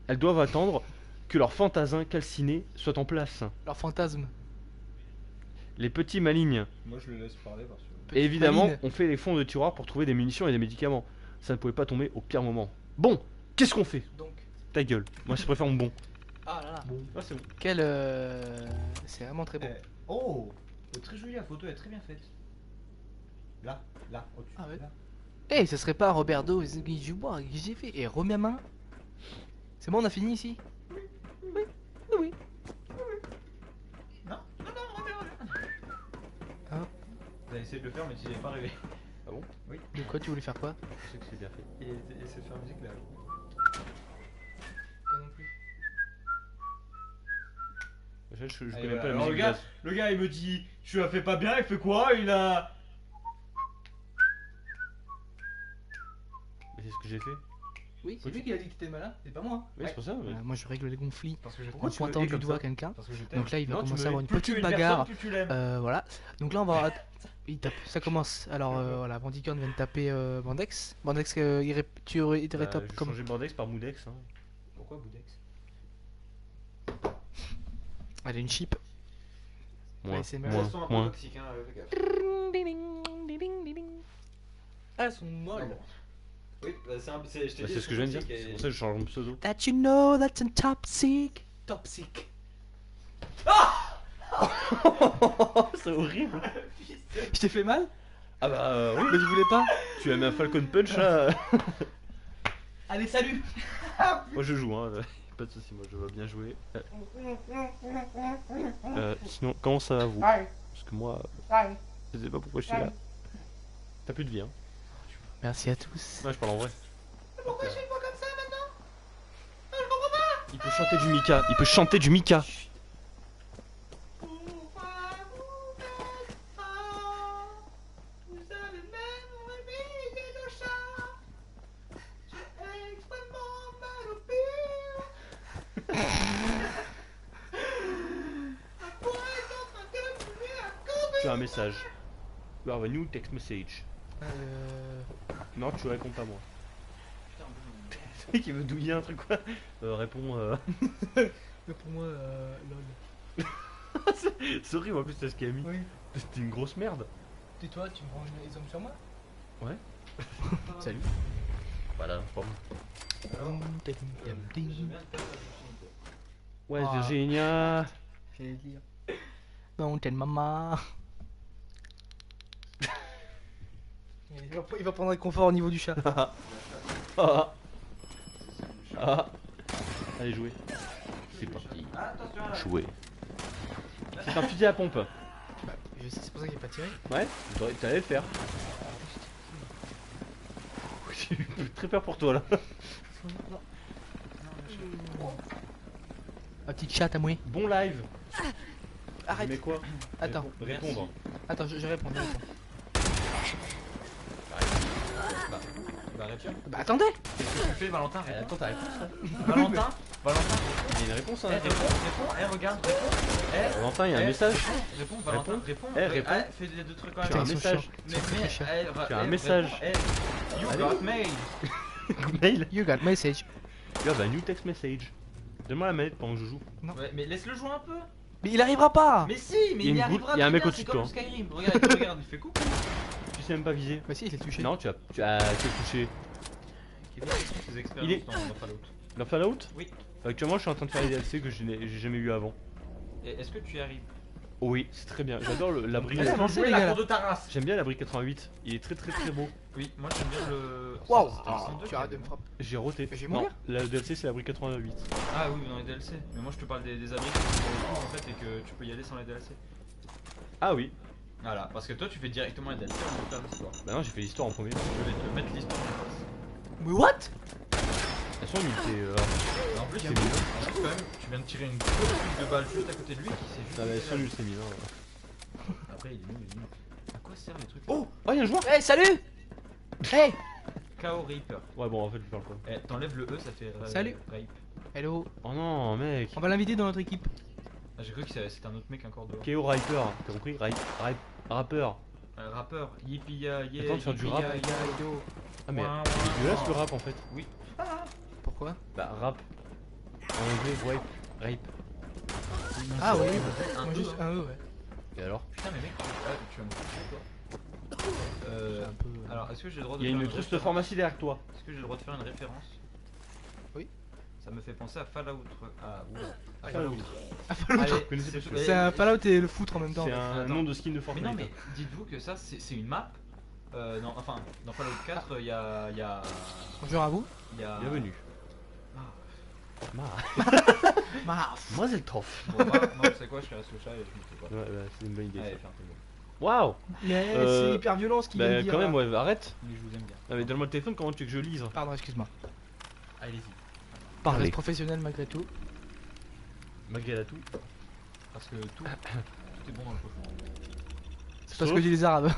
elles doivent attendre que leur fantasin calciné soit en place. Leur fantasme. Les petits malignes. Moi je le laisse parler parce que. Et évidemment, Maline. on fait les fonds de tiroir pour trouver des munitions et des médicaments. Ça ne pouvait pas tomber au pire moment. Bon, qu'est-ce qu'on fait? Donc. Ta gueule. Moi, je préfère mon bon. Ah là là. Ah, c'est bon. Quel. C'est vraiment très bon. Oh, très jolie la photo, elle est très bien faite. Là, au-dessus. Ah ouais. Là. Eh, ce serait pas Roberto Dubois que j'ai fait. Et remets ma main. C'est bon, on a fini ici? Oui. Non, reviens. Hein? Vous avez essayé de le faire, mais tu n'y avais pas rêvé. Ah bon? De quoi tu voulais faire quoi? Je sais que c'est bien fait. Et essayer de faire musique là. Pas non plus. Je Allez, connais voilà. pas la Alors, musique. le gars il me dit, tu la fais pas bien, il fait quoi? Il a. Mais c'est ce que j'ai fait. Oui, c'est lui qui a dit que t'étais malin, c'est pas moi. Oui, c'est pour ça. mais- Voilà, moi je règle les conflits Parce que je en Pourquoi tu me pointant hais du comme doigt ça quelqu'un. Parce que je t'aime. Donc là il va Non, tu commencer me à avoir hais. une Plus tu es petite une bagarre. personne, plus tu l'aimes. Voilà. Donc là on va. Il tape. Ça commence. Alors voilà, Bandicorn vient de taper Bandex. Bandex, tu aurais été Bah, top j'ai comme. changé Bordex par Moudex. Hein. Pourquoi Boudex? Elle est une chip. Moins, ASMR. moins, Ça sent un peu moins. toxique, hein, fais gaffe. Ah, elles sont molles. Oui, bah, je t'ai Bah, dit, c'est ce que je viens de dire. toxique C'est et- pour ça que je change mon pseudo. That you know that's a toxic. Toxic. C'est horrible. Je t'ai fait mal? Ah bah oui. Mais je voulais pas. Tu as mis un Falcon Punch là. Allez, salut. Moi je joue, hein. Pas de soucis, moi je veux bien jouer. Sinon, comment ça va vous? Parce que moi, je sais pas pourquoi je suis là. T'as plus de vie, hein. Merci à tous. Ouais, je parle en vrai. Pourquoi je fais pas comme ça maintenant? Il peut chanter du Mika. Il peut chanter du Mika. Tu as un message. You have a new text message. Non, tu réponds pas moi. Le mec il veut douiller un truc quoi. Réponds. Mais pour moi, lol. C'est horrible en plus, c'est ce qu'il a mis. Oui. C'était une grosse merde. Tais-toi, tu me prends un exemple sur moi? Ouais. Salut. Voilà, c'est pas bon. Ouais, Ah. Virginia. J'allais dire. Non, t'es une maman. Il va prendre un confort au niveau du chat. Ah. Ah. Allez, jouer. C'est parti. Jouer. C'est un fusil à pompe. Je sais, c'est pour ça qu'il est pas tiré. Ouais, t'allais le faire. J'ai eu très peur pour toi là. Ma petite chatte à moi. Bon live. Arrête. Mais quoi? Attends. Répondre. Attends, je réponds. je réponds. Bah réponds. Bah attendez. Qu'est-ce que tu fais, Valentin? Eh, attends ta réponse là. Valentin, Il y a une réponse hein. réponds, regarde, réponds. Valentin, il y a un message. Réponds, Valentin, réponds. Réponds. Fais les deux trucs quand Tu as même. un Ils sont message. chiants. Ils sont très chiants. Tu as un message. You Allez. got mail. Mail. You got message. Tu as un new text message. Donne-moi la manette pendant que je joue. Ouais, mais laisse-le jouer un peu. Mais il arrivera pas. Mais si, mais Il y a il une y boule- arrivera. il y a un très mec bien, au-dessus c'est de comme toi. Skyrim. Regarde, il fait coucou. Tu sais même pas viser. Bah si, il est touché. Non, tu as touché. Quelles sont tes expériences Il est- dans Fallout? Dans Fallout. Oui. Actuellement, je suis en train de faire les DLC que j'ai jamais eu avant. Et est-ce que tu y arrives? Oh oui, c'est très bien. J'adore l'abri. Laisse-moi jouer, les la gars. cour de ta race. J'aime bien l'abri 88. Il est très beau. Oui, moi j'aime bien le. Waouh. C'était le 102 Tu arrêtes de me frapper. J'ai roté. Mais j'ai Non, mourir. la DLC c'est l'abri 88. Ah oui, dans les DLC. Mais moi je te parle des abris qui sont pour le coup, en fait et que tu peux y aller sans les DLC. Ah oui. Voilà, parce que toi tu fais directement les DLC en même temps l'histoire. Bah non, j'ai fait l'histoire en premier. De Je vais te mettre l'histoire en face. Mais what? toute façon, il était. En plus, Il y c'est a mignon. quand même, tu viens de tirer une grosse prise de balle juste à côté de lui qui s'est juste. Ça va fait être la- nul, c'est mis. Après, il est nul, il est nul. À quoi servent les trucs? Oh! Oh, y'a un joueur. Hey, salut. Hey. KO Reaper. Ouais, bon, en fait, je parle pas. Eh, t'enlèves le E, ça fait. Salut. Rape. Hello. Oh non, mec. On va l'inviter dans notre équipe. Ah, j'ai cru que c'était un autre mec encore dehors. KO Riper, t'as compris? Rappeur. Rappeur, yippee ya, yeah. Attends, de faire du rap. yippee ya, ya. Ah, mais Ouin, c'est ouin, dégueulasse ouin. le rap en fait. Oui. Pourquoi? Bah, rap. En anglais, wipe, rape. Ah oui. Un Moi E, juste hein. un E, ouais. Et alors? Putain, mais mec, tu vas me foutre toi. Un peu. Alors, est-ce que j'ai le droit de Il y a faire une une trousse de référence? pharmacie derrière toi. Est-ce que j'ai le droit de faire une référence? Oui. Ça me fait penser à Fallout. Ah, oula. À Fallout. Allez, Vous connaissez pas celui-là. C'est un Fallout et le foutre en même temps. C'est un Attends. nom de skin de Mais Fortnite. non, mais dites-vous que ça, c'est une map. Non, enfin, dans Fallout 4, il y a. Bonjour à vous. Il y a. Bienvenue. Mars. Moi, c'est le trof. Bon, moi, tu sais quoi, je reste au chat et je me fais pas. Ouais, ouais, c'est une bonne idée. Allez, ça. fais un peu bon. Waouh! Mais Euh, c'est hyper violent ce qu'il vient de Bah, dire. quand même, là. ouais, arrête. Mais je vous aime bien. Ah, mais donne-moi le téléphone, comment tu veux que je lise? Pardon, excuse-moi. Allez-y. On reste professionnel malgré tout. Malgré la tout. Parce que tout est bon dans le cochon. C'est parce que je dis les arabes.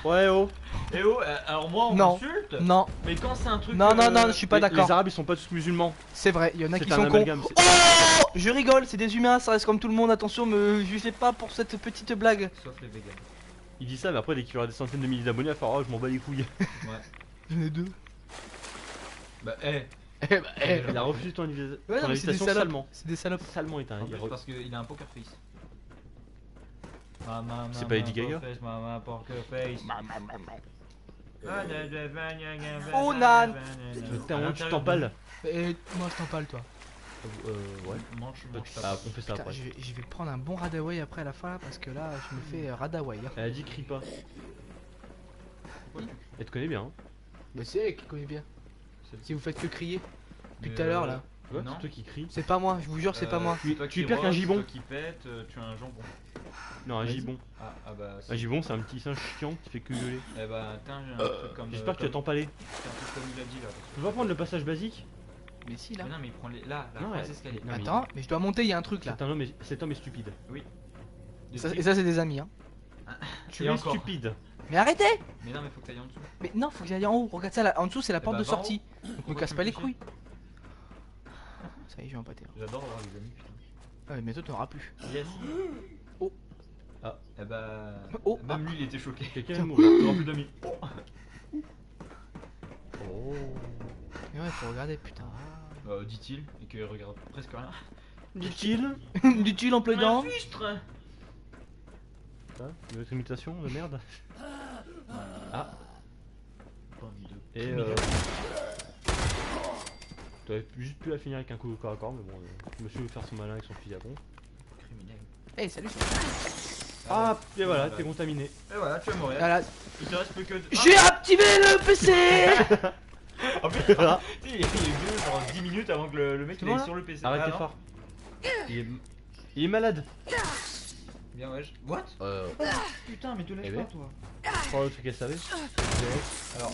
Ouais, oh. Eh oh, alors moi on Non. m'insulte, Non, mais quand c'est un truc. non, non, non, je suis pas Les d'accord. arabes, ils sont pas tous musulmans. C'est vrai, il y en a C'est qui un sont cons. amalgame. Oh, je rigole, c'est des humains, ça reste comme tout le monde. Attention, me jugez pas pour cette petite blague. Sauf les véganes. Il dit ça, mais après, dès qu'il aura des centaines de milliers d'abonnés, il va faire oh, je m'en bats les couilles. Ouais. J'en ai deux. Bah, Eh bah, Il a refusé ton, Ouais, ton non, mais c'est des invitation salopes. salement. C'est des salopes. Salement est un. en plus parce qu'il a un poker face. C'est pas Lady Gaga? Poker face. Oh, nan. Tu t'empales. Et moi je t'en parle, toi. Ouais. Mange Ah, on fait ça Putain, après. je vais prendre un bon radaway après à la fin là, parce que là je me fais radaway. Hein. Elle a dit crie pas. Elle te connaît bien. Hein. Mais c'est elle qui connaît bien. Si vous faites que crier depuis Mais, tout à l'heure là. Tu vois, Non. c'est toi qui crie. C'est pas moi, je vous jure, c'est pas moi. Tu es pire qu'un gibon. Toi qui pète, tu as un jambon. Non, un Vas-y. gibon. Ah bah. Un gibon, c'est un petit singe chiant qui fait que gueuler. Eh bah, attends, j'ai un truc comme. J'espère que tu vas t'empaler. C'est un truc comme il a dit là. Tu peux pas prendre le passage basique? Mais si là. Mais non, mais il prend les. Là, Non, prends ouais. les escaliers. Non, mais- Attends, mais je dois monter, il y a un truc là. Cet homme est stupide. Des Ça- petits- et ça c'est des amis hein. Tu Et es encore. stupide. Mais arrêtez. Mais non, mais faut que t'ailles en dessous. Mais non, faut que j'aille en haut. Regarde ça là, en dessous c'est la porte bah, de va en sortie. Donc me Pourquoi casse tu pas me les fais couilles. Ça y est, je vais en pâter. J'adore avoir des amis, putain. Ah mais bientôt t'en auras plus. Yes. Oh. Ah. Eh bah. Oh. Même lui il était choqué. Quelqu'un est mourir. T'auras plus d'amis. Oh. Mais ouais, faut regarder putain. Dit-il, et qu'il regarde presque rien. Dit-il. Du-tu en plaidant. Frustre. Ça, votre imitation de merde. Ah. Bande de Et criminels. T'aurais juste pu la finir avec un coup de corps à corps, mais bon, monsieur veut faire son malin avec son fusil à pompe. Criminel. Eh salut. Ah, et voilà, t'es contaminé. Et voilà, tu vas mourir. Voilà. Il te reste plus que. J'ai activé le PC. En plus, Voilà. il est vieux, genre 10 minutes avant que le mec C'est il bon, aille là sur le PC. Arrête Ah, tes non. phares. Il est malade. Bien, wesh. What Putain, mais te lèche Eh pas ben. toi. Oh, le truc qu'elle savait. Alors.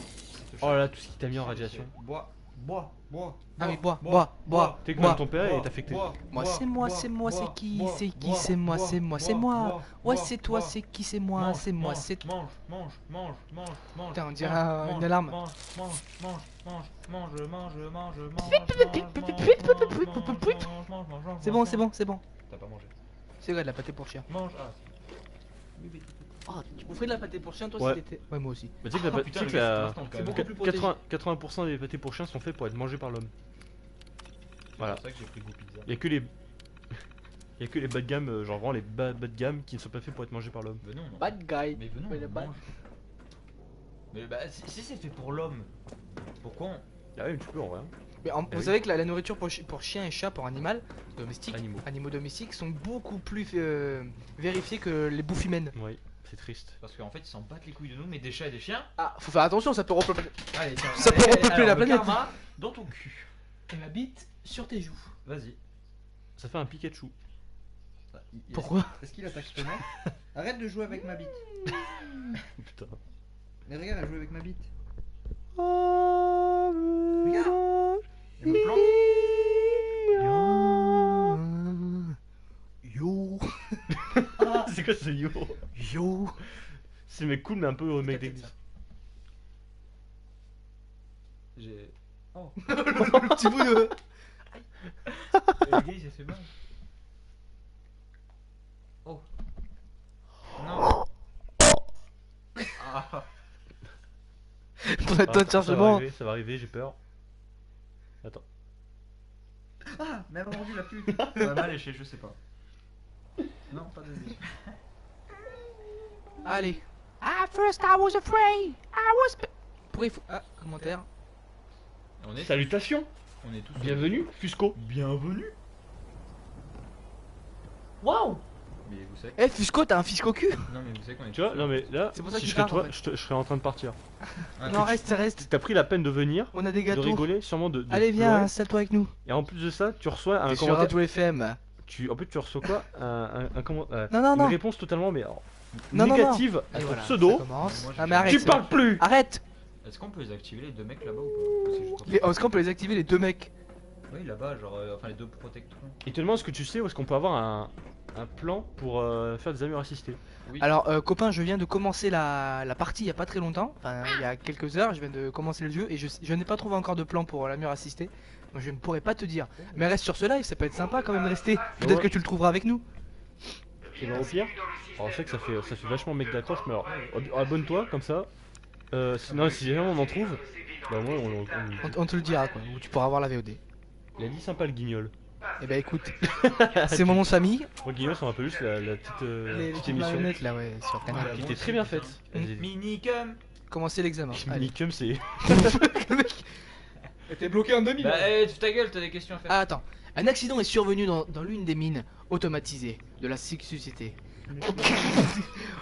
Oh là là, tout ce qui t'a mis en radiation. Bois. Ah oui, bois. T'es comme ton père et t'as affecté. Moi c'est moi, c'est moi, c'est qui, c'est moi, c'est moi, c'est moi. Ouais c'est toi, c'est qui, c'est moi, c'est moi, c'est toi. Mange. Putain, on dirait une alarme. C'est bon, c'est bon, c'est bon. T'as pas mangé. C'est vrai de la pâté pour chien. Mange. Ah. Oh, tu ferais de la pâté pour chien toi Ouais. si t'étais. Ouais moi aussi. Mais tu sais que Oh, la, putain, tu sais que le la- mec, c'est C'est instant, beaucoup plus protégé. 80% des pâtés pour chiens sont faits pour être mangés par l'homme. Voilà. C'est pour ça que j'ai pris goût pizza. Il y a que les. Il y a que les bas de gamme, genre vraiment les bas de gamme qui ne sont pas faits pour être mangés par l'homme. Venons. non. Bad guy. Mais venons, Ouais, le on bad. mange. Mais bah, si c'est fait pour l'homme, pourquoi on. Ah ouais, mais tu peux en vrai. Hein. Mais vous oui. savez que la nourriture pour chien et chat, pour animal domestique, Animaux. domestiques sont beaucoup plus vérifiées que les bouffes humaines. Oui, c'est triste. Parce qu'en fait, ils s'en battent les couilles de nous, mais des chats et des chiens. Ah, faut faire attention, ça peut repeupler. Allez, tiens. Ça peut repeupler la planète. Karma dans ton cul. Et ma bite sur tes joues. Vas-y. Ça fait un Pikachu. Pourquoi? Est-ce qu'il attaque ce mec? Arrête de jouer avec ma bite. Putain. Mais regarde, elle joue avec ma bite. Il me plante. quoi ce yo? Yo. C'est mec cool mais un peu mec Peut-être d'église. ça. J'ai. Oh, Le petit bout de. l'église, j'ai fait mal. Oh. Non. Ah. Pour la taux de chargement. Ça va arriver, j'ai peur. Attends. Ah, mais elle m'a mordu la pute. Ça va mal lécher, je sais pas. Non, pas de vie. Allez. Ah, first I was afraid. I was. Pourquoi il faut. Ah, commentaire. On est, Salutations. on est tous. Bienvenue, Fusco. Bienvenue. Waouh. Mais vous savez. Eh, Fusco, t'as un fisco cul? Non, mais vous savez qu'on est. Tu vois, non mais là, C'est pour ça si qu'il je serais part, toi, en fait. je serais en train de partir. Ah, Non, reste, reste. T'as pris la peine de venir, On a des de gâteaux. rigoler, sûrement de Allez, viens, pleurer. installe-toi avec nous. Et en plus de ça, tu reçois un T'es sur commentaire. Radio FM. En plus, tu reçois quoi? Non, non, Une non. réponse totalement mais Non, non, négative à Allez, ton voilà, pseudo. ça commence. Moi, Ah, je- mais arrête. Tu c'est parles bon. plus. Arrête. Est-ce qu'on peut les activer les deux mecs là-bas ou pas? C'est juste Est-ce qu'on peut les activer les deux mecs? Oui, là-bas, genre, enfin les deux protecteurs. Il te demande est-ce que tu sais où est-ce qu'on peut avoir un plan pour faire des armures assistées. Oui. Alors, copain, je viens de commencer la partie il y a pas très longtemps. Enfin, il y a quelques heures, je viens de commencer le jeu et je n'ai pas trouvé encore de plan pour la mur assistée. Donc, je ne pourrais pas te dire. Mais reste sur ce live, ça peut être sympa quand même de rester. Peut-être Ouais. que tu le trouveras avec nous. Et ben au pire, alors je sais que ça fait vachement mec d'accroche, mais alors abonne-toi comme ça. Sinon, si jamais on en trouve, bah moi On te le dira quoi. Ou tu pourras avoir la VOD. il a dit sympa le guignol. Eh ben écoute, c'est mon nom de famille. Le guignol, c'est un peu juste la petite, Les petite petites émission marionnettes là, ouais, sur Ah, Canal. qui était très bien faite. Minicum. Commencez l'examen. Allez. Minicum, c'est. T'es bloqué en 2000. Bah, hey, ta gueule, t'as des questions à faire. Ah, attends. Un accident est survenu dans l'une des mines automatisées de la société.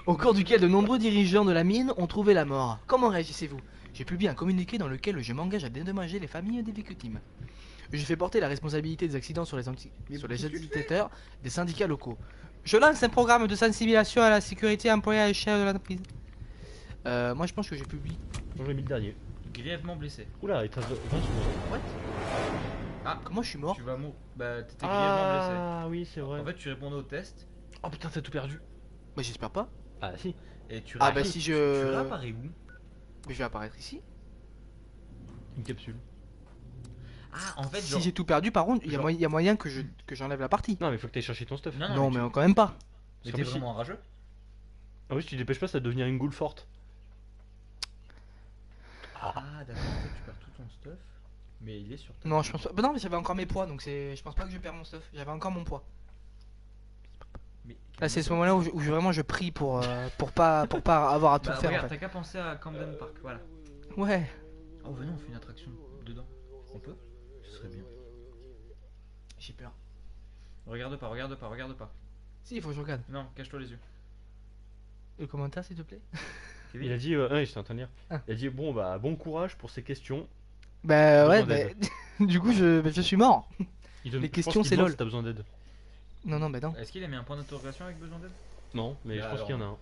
Au cours duquel de nombreux dirigeants de la mine ont trouvé la mort. Comment réagissez-vous? J'ai publié un communiqué dans lequel je m'engage à dédommager les familles des victimes. Je fais porter la responsabilité des accidents sur les utilisateurs des syndicats locaux. Je lance un programme de sensibilisation à la sécurité employée à l'échelle de l'entreprise. Moi je pense que j'ai publié. Moi j'ai mis le dernier. Grièvement blessé. Oula, il te reste 20 secondes. Comment je suis mort? Tu vas mourir. Bah, t'étais grièvement blessé. Ah oui, c'est vrai. En fait, tu répondais au test Oh putain, t'as tout perdu. Bah j'espère pas. Ah si. et tu Ah bah réapparais- si Tu je... réapparais où? Mais je vais apparaître ici. Une capsule. Ah, en fait, Si genre. j'ai tout perdu par contre, il genre- y a moyen que j'enlève la partie. Non, mais faut que t'ailles chercher ton stuff. Non, Non, mais mais quand même pas. Mais C'est t'es impossible. vraiment rageux? Ah oui, si tu te dépêches pas, ça va devenir une goule forte. Ah, d'accord, en fait, tu perds tout ton stuff. Mais il est sur ta. Non, je pense pas. Bah non, mais j'avais encore mes poids, donc je pense pas que je perds mon stuff. J'avais encore mon poids. Mais Là, c'est ce moment-là où, vraiment je prie pour pas avoir à tout Bah, faire. regarde, En fait. t'as qu'à penser à Camden Park, voilà. Ouais. Oh, venez, on fait une attraction dedans. On peut? Ce serait bien. J'ai peur. Regarde pas, regarde pas, regarde pas. Si, il faut que je regarde. Non, cache-toi les yeux. Le commentaire, s'il te plaît. Il a dit, ouais, j'étais en train de lire. Ah. Il a dit, bon bah, bon courage pour ces questions. Bah ouais, Besoin bah, du coup, je suis mort. Il Les je pense questions, qu'il c'est demande lol. si t'as besoin d'aide. Non, non, bah non. Est-ce qu'il a mis un point d'interrogation avec besoin d'aide? Non, mais Bah, je pense qu'il y en a un.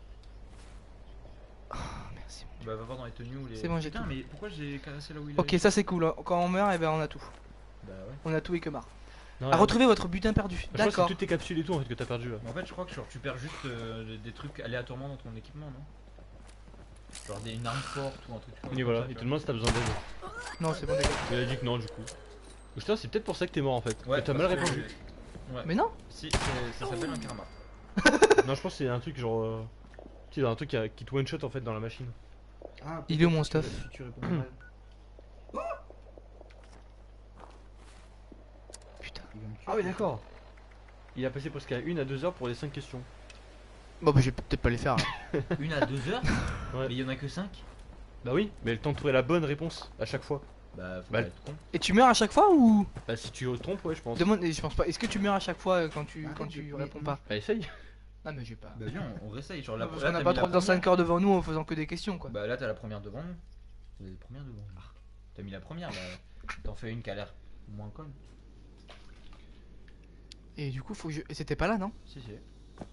Oh, merci. Bah, va voir dans les tenues ou les. C'est bon, j'ai Putain, tout. mais pourquoi j'ai caressé là où il Ok, est ça c'est cool. Quand on meurt, eh ben on a tout. Bah, ouais. On a tout et que marre. Non, À retrouver votre butin perdu. je crois que c'est D'accord. toutes tes capsules et tout en fait que t'as perdu là. Mais en fait, je crois que genre, tu perds juste des trucs aléatoirement dans ton équipement, non? Genre une arme forte ou un truc Et comme voilà, ça, il tu te demande si t'as besoin d'aide. Non, c'est bon, d'accord. Il a dit que non du coup. Putain, c'est peut-être pour ça que t'es mort en fait. vois. Et t'as mal parce que- répondu. Ouais. Mais non. Si, ça s'appelle un karma. Non, je pense que c'est un truc genre. Tu sais, un truc qui te one shot en fait dans la machine. Il est où mon stuff? Si tu réponds mal. Putain. Ah oui, d'accord. Il a passé presque à 1 à 2 heures pour les 5 questions. Bon, bah je vais peut-être pas les faire. Là. Une à 2 heures? Ouais. Mais il y en a que 5? Bah oui, mais le temps de trouver la bonne réponse à chaque fois. Bah, faut Bah, pas être con. Et tu meurs à chaque fois ou? Bah si tu te trompes, ouais, je pense. Demande, je pense pas. Est-ce que tu meurs à chaque fois quand tu réponds pas? Bah essaye. Non, mais je vais pas. Bah, viens, on réessaye. Genre, la Parce là, qu'on a t'as pas mis la trop dans première. 5 heures devant nous en faisant que des questions quoi. Bah, là, t'as la première devant nous. Vous avez la première devant nous. T'as mis la première, bah. T'en fais une qui a l'air moins conne. Et du coup, faut que je. Et c'était pas là, non? Si, si.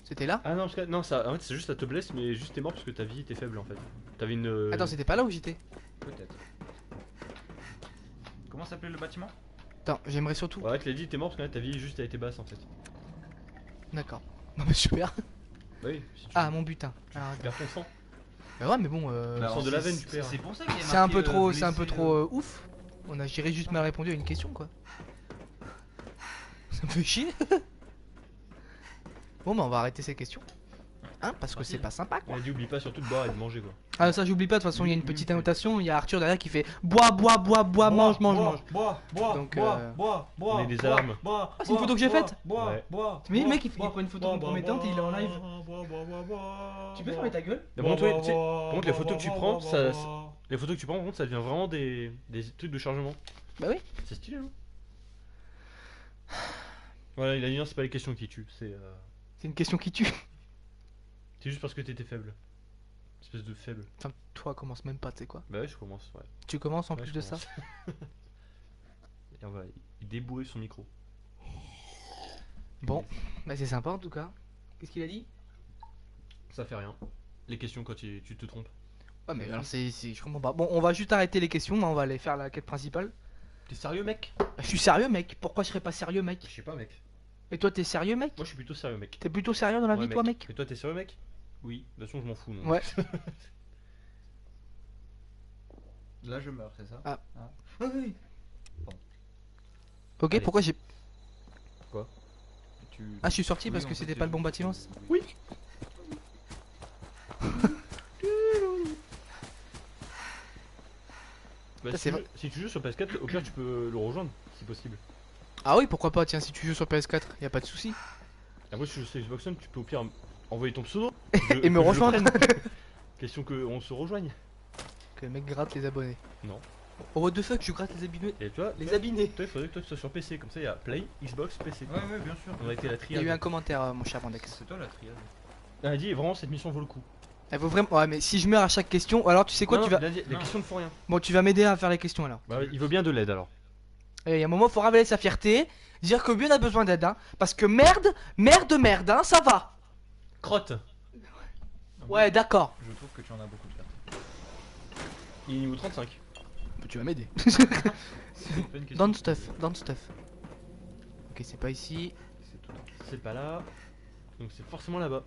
C'était là? Ah non, parce que, non, ça, en fait, c'est juste ça te blesse, mais juste t'es mort parce que ta vie était faible en fait. T'avais une. Attends, c'était pas là où j'étais? Peut-être. Comment s'appelait le bâtiment? Attends, j'aimerais surtout. Ouais, tu l'as dit, t'es mort parce que là, ta vie juste a été basse en fait. D'accord. Non, mais super. Bah oui, si tu Ah, mon butin. Alors, perds ton sang. bah ouais, mais bon, Bah, sang de la veine, tu perds. C'est pour ça qu'il y a c'est un marqué, peu trop, blessé, c'est un peu trop ouf. J'irais juste mal répondu à une question, quoi. Ça me fait chier. Bon, bah on va arrêter ces questions. Hein, parce que c'est pas sympa, On quoi. a dit oublie pas surtout de boire et de manger quoi. Ah, ça j'oublie pas, de toute façon, il y a une petite annotation. Il y a Arthur derrière qui fait bois, bois, bois, bois, mange, mange, mange. Donc, On est des armes. Ah, c'est une photo que j'ai faite. Ouais. Mais le mec il prend une photo compromettante et il est en live. Tu peux fermer ta gueule? Mais par contre, ouais, tu sais, par contre, les photos que tu prends, les photos que tu prends, par contre, ça devient vraiment des trucs de chargement. Bah oui. C'est stylé, non? Voilà, il a dit non, c'est pas les questions qui tuent, C'est une question qui tue. c'est juste parce que t'étais faible. Espèce de faible. Enfin, toi commence même pas, tu sais quoi. Bah ouais, je commence, ouais. Tu commences en Ouais, plus je de ça. commence. Et voilà, il débourrait son micro. Bon, bah c'est sympa en tout cas. Qu'est-ce qu'il a dit? Ça fait rien. Les questions quand tu te trompes. Ouais, mais alors je comprends pas. Bon, on va juste arrêter les questions, on va aller faire la quête principale. T'es sérieux, mec? Bah, je suis sérieux, mec. Pourquoi je serais pas sérieux, mec? Je sais pas, mec. Et toi, t'es sérieux, mec? Moi, je suis plutôt sérieux, mec. T'es plutôt sérieux dans la Ouais, vie, toi, mec? Et toi, t'es sérieux, mec? Oui. De toute façon, je m'en fous. Non. Ouais. Là, je meurs, c'est ça? Ah. Oui. Ok, Allez. pourquoi j'ai. Tu... Ah, je suis sorti Oui, parce en que fait, c'était c'est pas le bon juste- bâtiment. c'est ça Oui. Bah, Ça, si, c'est tu vrai. joues, si tu joues sur PS4, au pire, tu peux le rejoindre si possible. Ah oui, pourquoi pas? Tiens, si tu joues sur PS4, y a pas de souci. Après, si tu joues sur Xbox One, tu peux au pire envoyer ton pseudo Et me rejoindre. Question qu'on se rejoigne. Que le mec gratte les abonnés. Non. Oh, what the fuck, je gratte les abonnés. Et toi, Les abonnés. toi, il faudrait que toi tu sois sur PC. Comme ça, il y a Play, Xbox, PC. Ouais, ouais, bien sûr. On a été la Il y a triade. eu un commentaire, mon cher Vandex. C'est toi la triade. Elle a dit vraiment cette mission vaut le coup. Elle vaut vraiment. Ouais, mais si je meurs à chaque question, alors tu sais quoi, Non, tu non, vas. il a dit, les Non. questions ne font rien. Bon, tu vas m'aider à faire les questions alors. Bah, il veut bien de l'aide alors. Et il y a un moment, faut révéler sa fierté, dire que lui on a besoin d'aide, hein. Parce que merde, hein, ça va. Crotte. Ouais, d'accord. Je trouve que tu en as beaucoup de fierté. Il est niveau 35. Tu vas m'aider. C'est pas une question. Don't stuff. Ok, c'est pas ici. C'est tout. C'est pas là. Donc c'est forcément là-bas.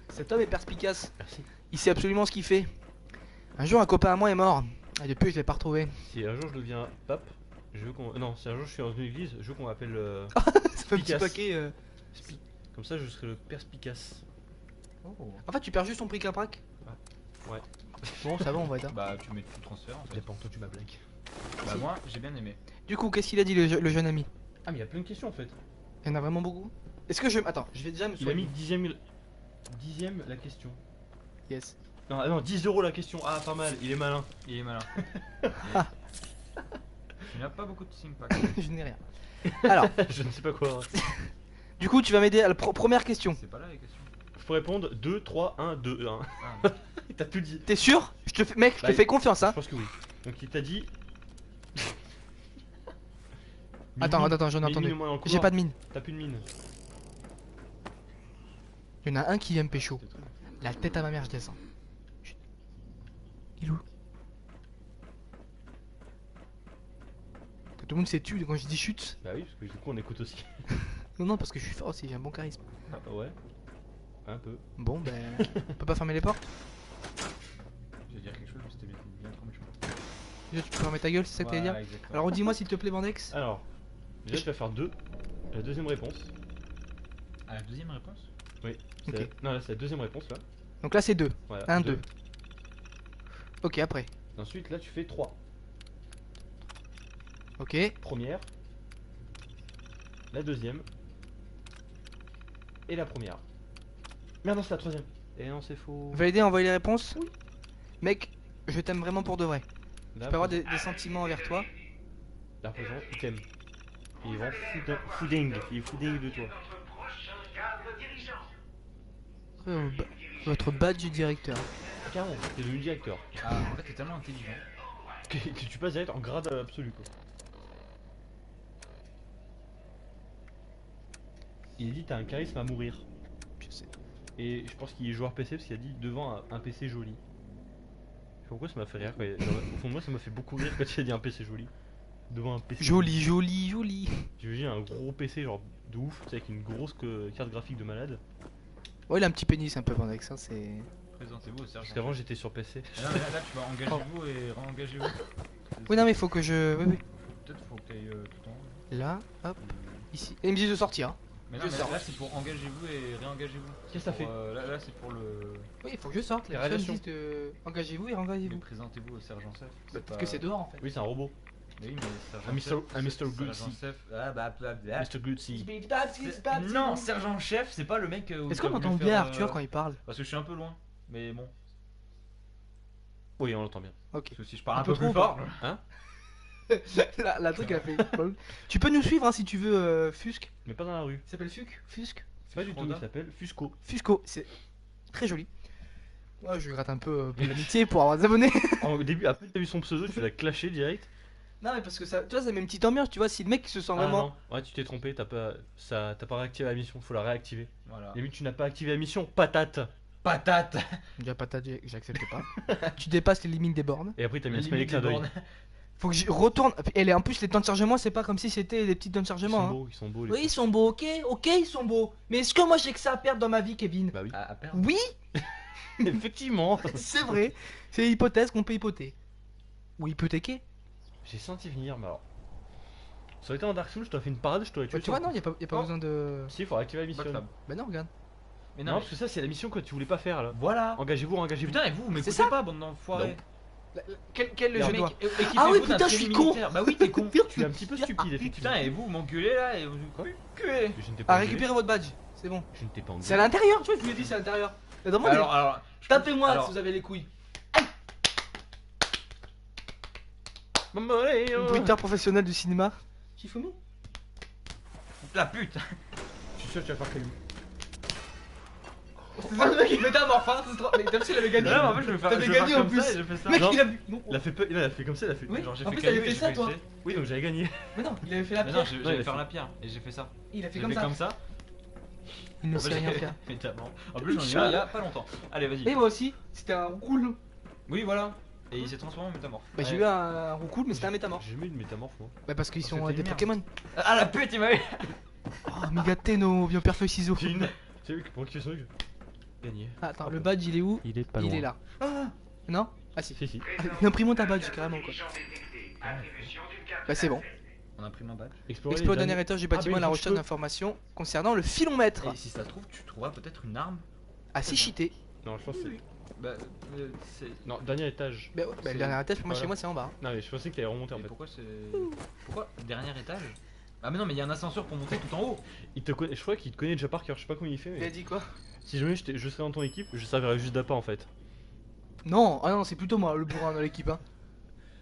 Cet homme est perspicace. Merci. Il sait absolument ce qu'il fait. Un jour, un copain à moi est mort. Et depuis, je l'ai pas retrouvé. Si un jour je deviens pape, je veux qu'on. Non, si un jour je suis dans une église, je veux qu'on m'appelle. Ça fait un petit Spicace. paquet. Comme ça, je serai le perspicace. Oh. En fait, tu perds juste ton prix caprac. Ouais. Bon, ça va, on va être. Bah, tu mets tout le transfert en fait. Dépend, toi tu m'as blague. Bah, moi, j'ai bien aimé. Du coup, qu'est-ce qu'il a dit le jeune ami? Ah, mais il y a plein de questions en fait. Il y en a vraiment beaucoup. Est-ce que je. Attends, je vais déjà me Il a mis soigner. dixième la question. Yes. Non, ah non, 10 € la question. Ah, pas mal, il est malin. Il est malin. Tu n'as pas beaucoup de sync pack. Je n'ai rien. Alors, Je ne sais pas quoi. du coup, tu vas m'aider à la première question. C'est pas là les questions. Je peux répondre 2, 3, 1, 2, 1. Ah, T'as tout dit. T'es sûr? Je te fais, mec, je te Bah, fais confiance, Je hein. pense que oui. Donc il t'a dit. Attends, j'en ai Mets une entendu. mine au moins dans le J'ai couloir. pas de mine. T'as plus de mine. Il y en a un qui vient me pécho. La tête à ma mère, je descends. Chut. Il est où? Que tout le monde s'est tué quand je dis chute. Bah oui, parce que du coup on écoute aussi. Non, parce que je suis fort aussi, j'ai un bon charisme. Ah, ouais. Un peu. Bon, ben. On peut pas fermer les portes? je vais dire quelque chose, mais c'était bien trop méchant. Déjà, tu peux fermer ta gueule, c'est ça que t'allais dire? Exactement. Alors, dis-moi s'il te plaît, Bandex. Alors, déjà tu vas faire 2. La deuxième réponse. À la deuxième réponse. C'est Ok. Non, là c'est la deuxième réponse là. Donc là, c'est 2. Voilà. 1, deux. 2. Ok, après. Ensuite là tu fais 3. Ok. Première. La deuxième. Et la première. Merde, non, c'est la troisième. Et non, c'est faux. Validé, envoyer les réponses? Oui. Mec, je t'aime vraiment pour de vrai. Là, Je peux avoir des sentiments envers toi. La présente, il t'aime. Il est vraiment fouding. Il est fouding de toi. Votre badge du directeur. Carrément, t'es devenu directeur. Ah, en fait, t'es tellement intelligent. Que tu passes direct en grade absolu quoi. Il a dit t'as un charisme à mourir. Je sais. Et je pense qu'il est joueur PC parce qu'il a dit devant un PC joli. Je sais pas pourquoi ça m'a fait rire. Au fond de moi ça m'a fait beaucoup rire quand il a dit un PC joli. Devant un PC. Joli, joli, joli. J'imagine un gros PC genre de ouf, tu sais, avec une grosse carte graphique de malade. Ouais, il a un petit pénis un peu pendant ça, c'est. Présentez-vous au sergent. Parce qu'avant j'étais sur PC. Non, mais là, tu vas engagez-vous et réengagez-vous. Oui, non, mais il faut que je. Oui, oui. Peut-être faut que tu ailles tout en haut. Là, hop, ici. Et il me dit de sortir. Hein. Mais Je non, mais sors. là c'est pour engagez-vous et réengagez-vous. Qu'est-ce que ça Pour, là c'est pour le. Oui, il faut que je sorte. Les Les personnes radiations. disent de. Engagez-vous et Mais engagez-vous. présentez-vous au sergent chef. Parce que c'est dehors en fait. Oui, c'est un robot. Mais oui, mais sergent Un Mr. chef, un Mr. sergent Goosey. chef. Ah bah. Mr. Glutzy. Non, sergent chef, c'est pas le mec. Est-ce qu'on entend bien Arthur quand il parle? Parce que je suis un peu loin. Mais bon. Oui, on l'entend bien. Ok. Parce que si je parle Un un peu peu plus trop, fort. Hein? La truc a fait. Tu peux nous suivre hein, si tu veux, Fusc. Mais pas dans la rue. Il s'appelle Fusc. Pas du tout, Froda. il s'appelle Fusco. Fusco, c'est très joli. Ouais, je gratte un peu pour l'amitié pour avoir des abonnés. Au début, après t'as vu son pseudo, tu l'as clashé direct. Non, mais parce que ça, tu vois, ça met une petite ambiance, tu vois. Si le mec se sent Ah vraiment. non, ouais, tu t'es trompé, t'as pas réactivé la mission, faut la réactiver. Voilà. Limite, tu n'as pas activé la mission, patate. Patate. Déjà patate, j'accepte pas. Tu dépasses les limites des bornes. Et après, t'as mis un Limite smiley des clin d'œil. bornes. Faut que je retourne. Et en plus, les temps de chargement, c'est pas comme si c'était des petits temps de Ils chargement. sont Hein. beaux, ils sont beaux. Les Oui, ils sont beaux, ok, ils sont beaux. Mais est-ce que moi j'ai que ça à perdre dans ma vie, Kevin? Bah oui. À perdre. Oui, Effectivement. c'est vrai. C'est l'hypothèse qu'on peut hypothéquer. Ou hypothéquer. J'ai senti venir, mais alors. Ça aurait été en Dark Souls, je t'aurais fait une parade, je t'aurais tué. Tu vois, non, y a pas Oh. besoin de. Si, il faut réactiver la mission. Backstab. Bah non, regarde. Mais Non, non, parce que ça, c'est la mission que tu voulais pas faire là. voilà. Engagez-vous, engagez-vous. Putain, et vous m'écoutez ça pas, bande d'enfoirés. Quel Non, je mec, dois équipez-vous Ah oui, d'un putain, je training suis con. militaire. Bah oui, t'es con. Tu es un petit peu stupide, effectivement. Putain, et vous m'engueulez là et vous Quoi cuez. Je ne t'ai pas Ah, engueulé. récupérez votre badge, c'est bon. Je ne t'ai pas C'est à engueulé. l'intérieur, tu vois, je vous l'ai dit, c'est à l'intérieur. Demandez. Alors, Tapez-moi alors- si vous avez les couilles. Maman, allez, Le bruiteur professionnel du cinéma. Shifumi. la pute. Je suis sûr que tu vas faire Caillou. C'est ça le mec, il métamorphe, hein, c'est trop. Mais t'as vu, il avait gagné. Non, en fait, je vais faire T'avais je vais gagné faire en comme plus. ça et je fais ça. Le mec, Non. il a vu. Non. Il a fait peu... il a fait comme ça, il a fait. Oui. Genre, j'ai En fait plus, Caillou t'avais et fait j'ai ça, toi. essai. Oui, donc j'avais gagné. Mais non, il avait fait la Mais non, pierre. je il vais a faire fait- la pierre et j'ai fait ça. Il a fait J'ai comme fait ça. comme ça. Il ne En fait, sait rien j'ai- faire. Mais tellement. En plus, j'en ai eu un il y a pas longtemps. Allez, vas-y. Et moi aussi, c'était un roucoule. Oui, voilà. Et il s'est transformé en métamorphe. Bah, j'ai eu un roucoule, mais c'était un métamorphe. J'ai mis une métamorphe, moi. Bah, parce qu'ils Parce sont que t'es des une merde. Pokémon. Ah, la pute, il m'a eu. Oh, Migaté, nos bien père feuille ciseaux. J'ai une. Tu sais, pour qui truc gagné. Attends, le badge, il est où? Il est pas Il est là. Ah non? Ah si. Si, si. Imprimons ta badge carrément quoi. Bah c'est bon. On imprime un badge. Explorez Explore le les dernier années- étage du Ah, bâtiment bah, à la je recherche peux. d'informations concernant le filomètre. Et si ça se trouve, tu trouveras peut-être une arme. Assez cheaté. Non, je pense que c'est. Bah, c'est. Non, dernier étage. Bah, ouais, bah, le dernier étage pour moi Voilà. chez moi c'est en bas. Non, mais je pensais que t'allais remonter en Mais fait. pourquoi c'est. Pourquoi Dernier étage Ah, mais non, mais il y a un ascenseur pour monter tout en haut. Il te connaît, je crois qu'il te connaît déjà par cœur, je sais pas comment il fait, Il a mais dit quoi? si jamais je serais dans ton équipe, je servirais juste d'appât en fait. Non, ah non, c'est plutôt moi le bourrin dans l'équipe hein.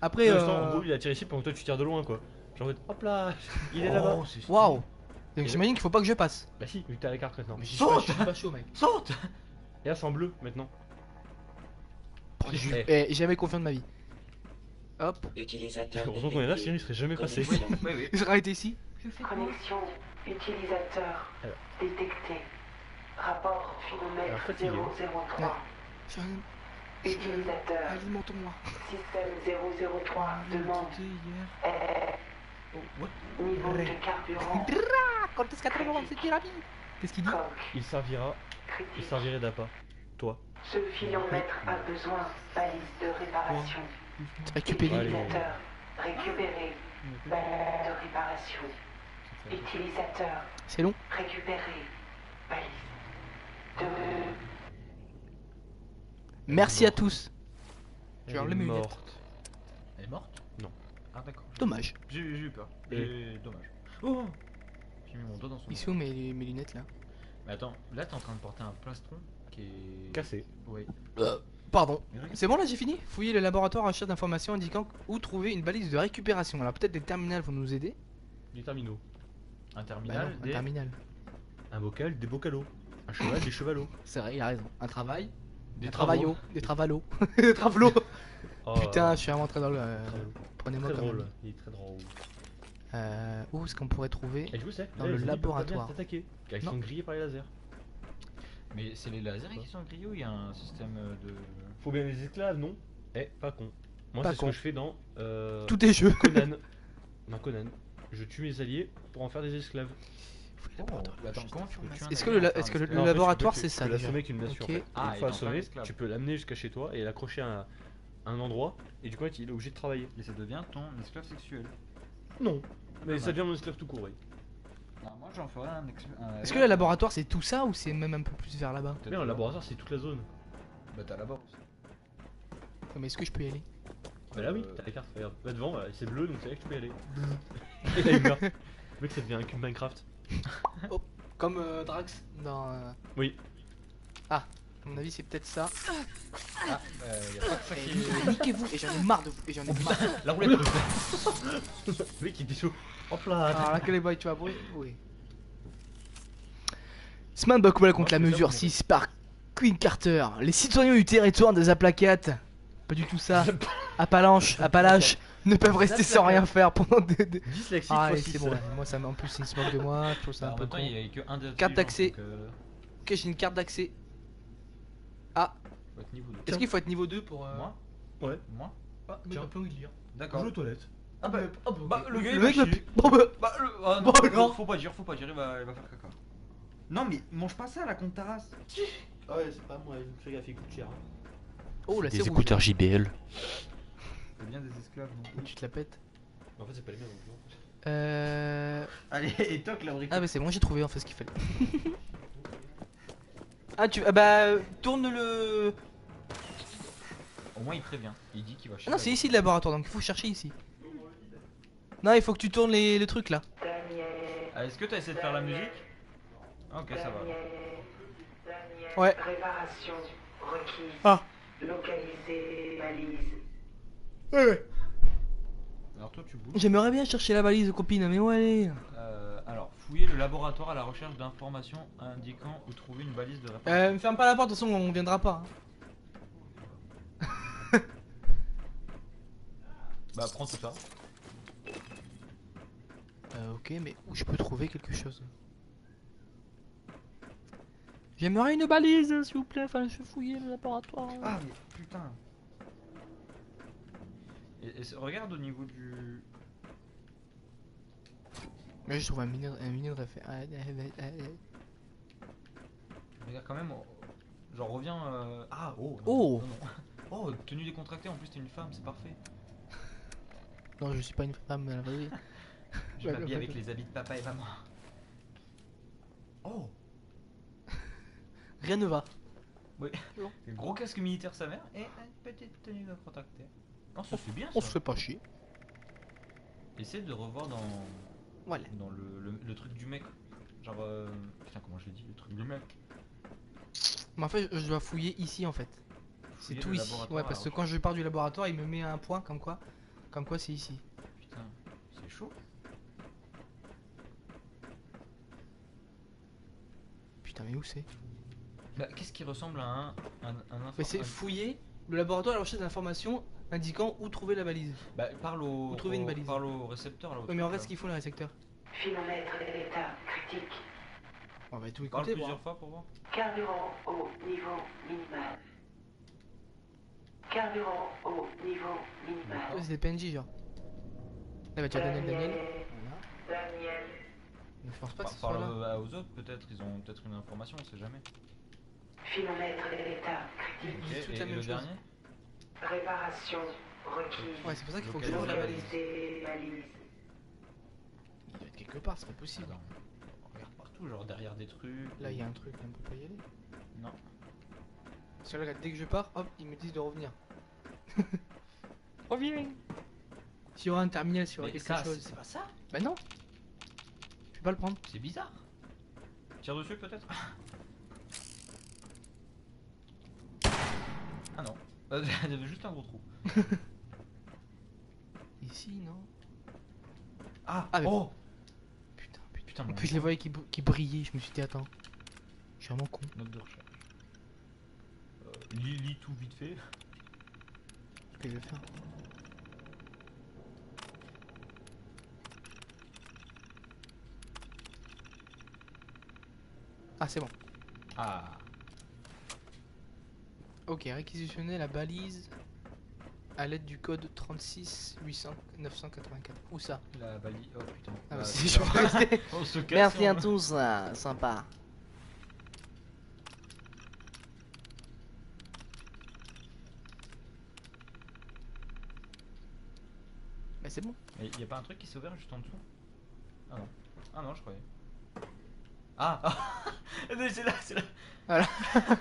Après Non, en gros, il a tiré ici pendant que toi tu tires de loin quoi. Genre, en mode, hop là, il est là-bas. Oh, c'est stylé. Waouh. Donc j'imagine qu'il faut pas que je passe. Bah si, vu que t'as la carte maintenant. Mais j'y Saute. suis pas chaud mec. Saute. Et là, c'est en bleu maintenant. Eh, jamais confiant de ma vie. Hop. Utilisateur. Heureusement qu'on est là, sinon il serait jamais passé. Connexion. Oui, oui. Je serais arrêté ici. Connexion utilisateur Alors. détecté. Rapport Alors, philomètre fatigué. 003. J'ai rien- Utilisateur Alimente-moi. système 003 demande niveau de carburant Quand est-ce qu'à c'est pyramide? Qu'est-ce qu'il dit? coque Il critique. servirait d'appât. Toi. Ce filomètre a besoin balise de réparation. Récupérer. Allez. Utilisateur récupéré balise de réparation. Utilisateur C'est long. récupéré balise de Merci à tous. Je vais Elle enlever est mes lunettes. morte. Elle est morte Non. Ah, d'accord. Dommage. J'ai eu peur. Et- Dommage. Oh. J'ai mis mon doigt dans son. Ils sont où mes lunettes là? Mais attends, là t'es en train de porter un plastron qui est. Cassé. Oui. Pardon. Mais regarde. C'est bon là j'ai fini. Fouiller le laboratoire à recherche d'informations indiquant où trouver une balise de récupération. Alors peut-être des terminales vont nous aider. Des terminaux. Un Bah terminal, non, un des. terminal. Un bocal, des bocalos. Un cheval, des chevalos. C'est vrai, il a raison. Un travail. Des Des travaux. travaillos. Des travalos. Des travelots. Oh, Putain, je suis vraiment très drôle. Travelot. Prenez-moi Très comme drôle. ami. Il est très drôle. Où est-ce qu'on pourrait trouver? Et du coup, c'est Dans là, le les ennemis peuvent pas laboratoire. bien t'attaquer, car ils Non. sont grillés par les lasers. Mais c'est les lasers qui sont grillés ou il y a un système de. Faut bien les esclaves, non? Eh, pas con. Moi, Pas c'est ce con. que je fais dans Tous tes jeux. Conan. Dans Conan. Je tue mes alliés pour en faire des esclaves. Attends, comment tu peux tuer un Est-ce que navire le, en faire est-ce que un le esclave laboratoire tu c'est ça peux déjà? l'assommer avec une nation Ok. en fait. Ah, Une et fois t'en fais un assommé, esclave. tu peux l'amener jusqu'à chez toi et l'accrocher à un endroit et du coup il est obligé de travailler. Et ça devient ton esclave sexuel. Non, mais Dommage. ça devient mon esclave tout court. Oui. Non, moi j'en ferais un Est-ce que le laboratoire c'est tout ça ou c'est même un peu plus vers là-bas? Mais un laboratoire c'est toute la zone. Bah t'as là-bas aussi. Mais est-ce que je peux y aller? Bah là oui, t'as la carte, regarde. Là devant, voilà, c'est bleu donc c'est là que tu peux y aller. Et là il meurt. Le mec ça devient un cube Minecraft. Comme Drax dans. Oui. À mon avis c'est peut-être ça. Ah, y'a pas que ça qui est. Niquez-vous et j'en ai marre de vous et j'en ai marre. La roulette Le mec il était chaud. Hop là. Alors là, quel boy tu vas brûler? Oui. Sman Bakumal contre la mesure 6 par Queen Carter. Les citoyens du territoire des Aplacates. Pas du tout ça. Appalaches ne peuvent rester sans rien faire pendant des. Dyslexique Ah, fois allez, 6. c'est bon. Ouais. Moi, ça, en plus, il se moque de moi. Je trouve ça un En peu même temps, con. il y a que un des Carte d'accès. donc, Ok, j'ai une carte d'accès. Ah, votre niveau 2. est-ce qu'il faut être niveau 2 pour. Moi Ouais. Moi Ah, mais Tiens. j'ai pas envie de lire. D'accord. aux toilettes. Ah bah, bah, le gars Le il mec va le chier. pu. Bon, bah, Bah, ah non, Bon, alors. faut pas dire, il va faire caca. Non mais mange pas ça la compte ta race. Ah ouais, c'est pas moi, fais gaffe, il coûte cher. Oh là, c'est rouge. JBL. C'est bien des esclaves non. Tu te la pètes. En fait, c'est pas les mêmes donc non. Allez, et toc la brique. Ah, bah c'est bon, j'ai trouvé en fait ce qu'il fallait. Ah, tu. Ah, bah, tourne le. Au moins il prévient. Il dit qu'il va chier. Ah non, c'est ici le laboratoire donc il faut chercher ici. Non, il faut que tu tournes les trucs là. Daniel, Ah, est-ce que t'as essayé de faire la musique? Ah, ok, ça va. Daniel, Ouais. Réparation requise. Ah. Localiser balise. Ouais. Alors toi tu bouges. J'aimerais bien chercher la valise, copine, mais où elle est? Alors, fouiller le laboratoire à la recherche d'informations indiquant où trouver une balise de réparation. Me ferme pas la porte, de toute façon on viendra pas. Hein. Bah prends tout ça. Ok, mais où je peux trouver quelque chose? J'aimerais une balise, s'il vous plaît, enfin je vais fouiller le laboratoire. Ah mais putain. Regarde au niveau du... Mais je trouve un mini de référence. Regarde quand même... Genre reviens... Ah oh, non, Oh. non, non. Oh, tenue décontractée, en plus t'es une femme, c'est parfait. Non, je suis pas une femme, la vraie vie. Je m'habille avec les habits de papa et maman. Oh. Rien ne va. Oui. Le gros casque militaire sa mère et une petite tenue décontractée. Non, ça c'est bien ça. On se fait pas chier. Essaie de revoir dans... Voilà. Dans le truc du mec. Genre... Putain comment je l'ai dit, le truc du mec. Mais en fait, je dois fouiller ici en fait. C'est Fouiller tout le ici. laboratoire, Ouais, parce que alors. quand je pars du laboratoire, il me met un point comme quoi c'est ici. Putain, c'est chaud. Putain, mais où c'est? Bah, qu'est-ce qui ressemble à un Mais c'est fouiller le laboratoire à la recherche d'informations indiquant où trouver la balise. Bah, parle au... Ou trouver une balise. Parle au récepteur là. au Ouais, mais en truc, fait, ce qu'il faut, le récepteur. Philomètre d'état critique. On va tout Parle écouter, plusieurs voir. fois pour voir. Carburant au niveau minimal. Carburant au niveau minimal. Ouais, c'est des PNJ, genre. Là, bah, tu as Daniel. Voilà. Daniel, Mais je pense pas que ce Parle soit là. aux autres peut-être, ils ont peut-être une information, on sait jamais. philomètre d'état critique. Ils disent toutes la et même le chose. dernier? Réparation requise. Ouais, c'est pour ça qu'il faut que je trouve la balise. Localiser balise. Il doit être quelque part, c'est pas possible. Attends, on regarde partout, genre derrière des trucs. Là, il y a un truc, on peut pas y aller. Non. Parce que là, dès que je pars, hop, ils me disent de revenir. Reviens. S'il y aura un terminal, s'il y aura Mais quelque ça, chose. c'est pas ça. Bah non. Je vais pas le prendre. C'est bizarre. Tire dessus peut-être. Ah non. Il y avait juste un gros trou. Ici, non. Ah, Ah, mais- oh. Putain. Putain, En mon plus, je les voyais qui brillaient. Je me suis dit, attends. Je suis vraiment con. note de recherche. Lis tout vite fait. Ce que je vais faire. Ah, c'est bon. Ah. Ok, réquisitionner la balise. à l'aide du code 36 800 984. Où ça? La balise. Oh putain. Ah, Bah, c'est c'est je pas- peux rester. On se casse. Merci à hein. tous, sympa. Bah c'est bon. Mais y a pas un truc qui s'est ouvert juste en dessous? Ah non. Ah non, je croyais. Ah, ah mais c'est là.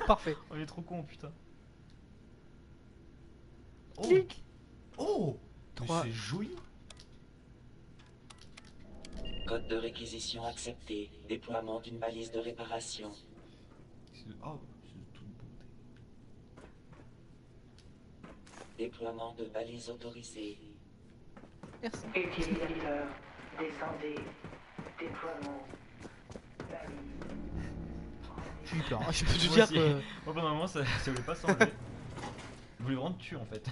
Parfait. On est trop con, putain. Oh. Clic. Oh. Mais 3. c'est joli. Code de réquisition accepté. Déploiement d'une balise de réparation. Oh, c'est de toute beauté. Déploiement de balise autorisée. Merci. Utilisateur, descendez, déploiement, balise. J'ai eu peur. hein. Je peux te Moi dire aussi. que. Moi pendant un moment ça voulait pas s'enlever. Je voulais vraiment te tuer en fait.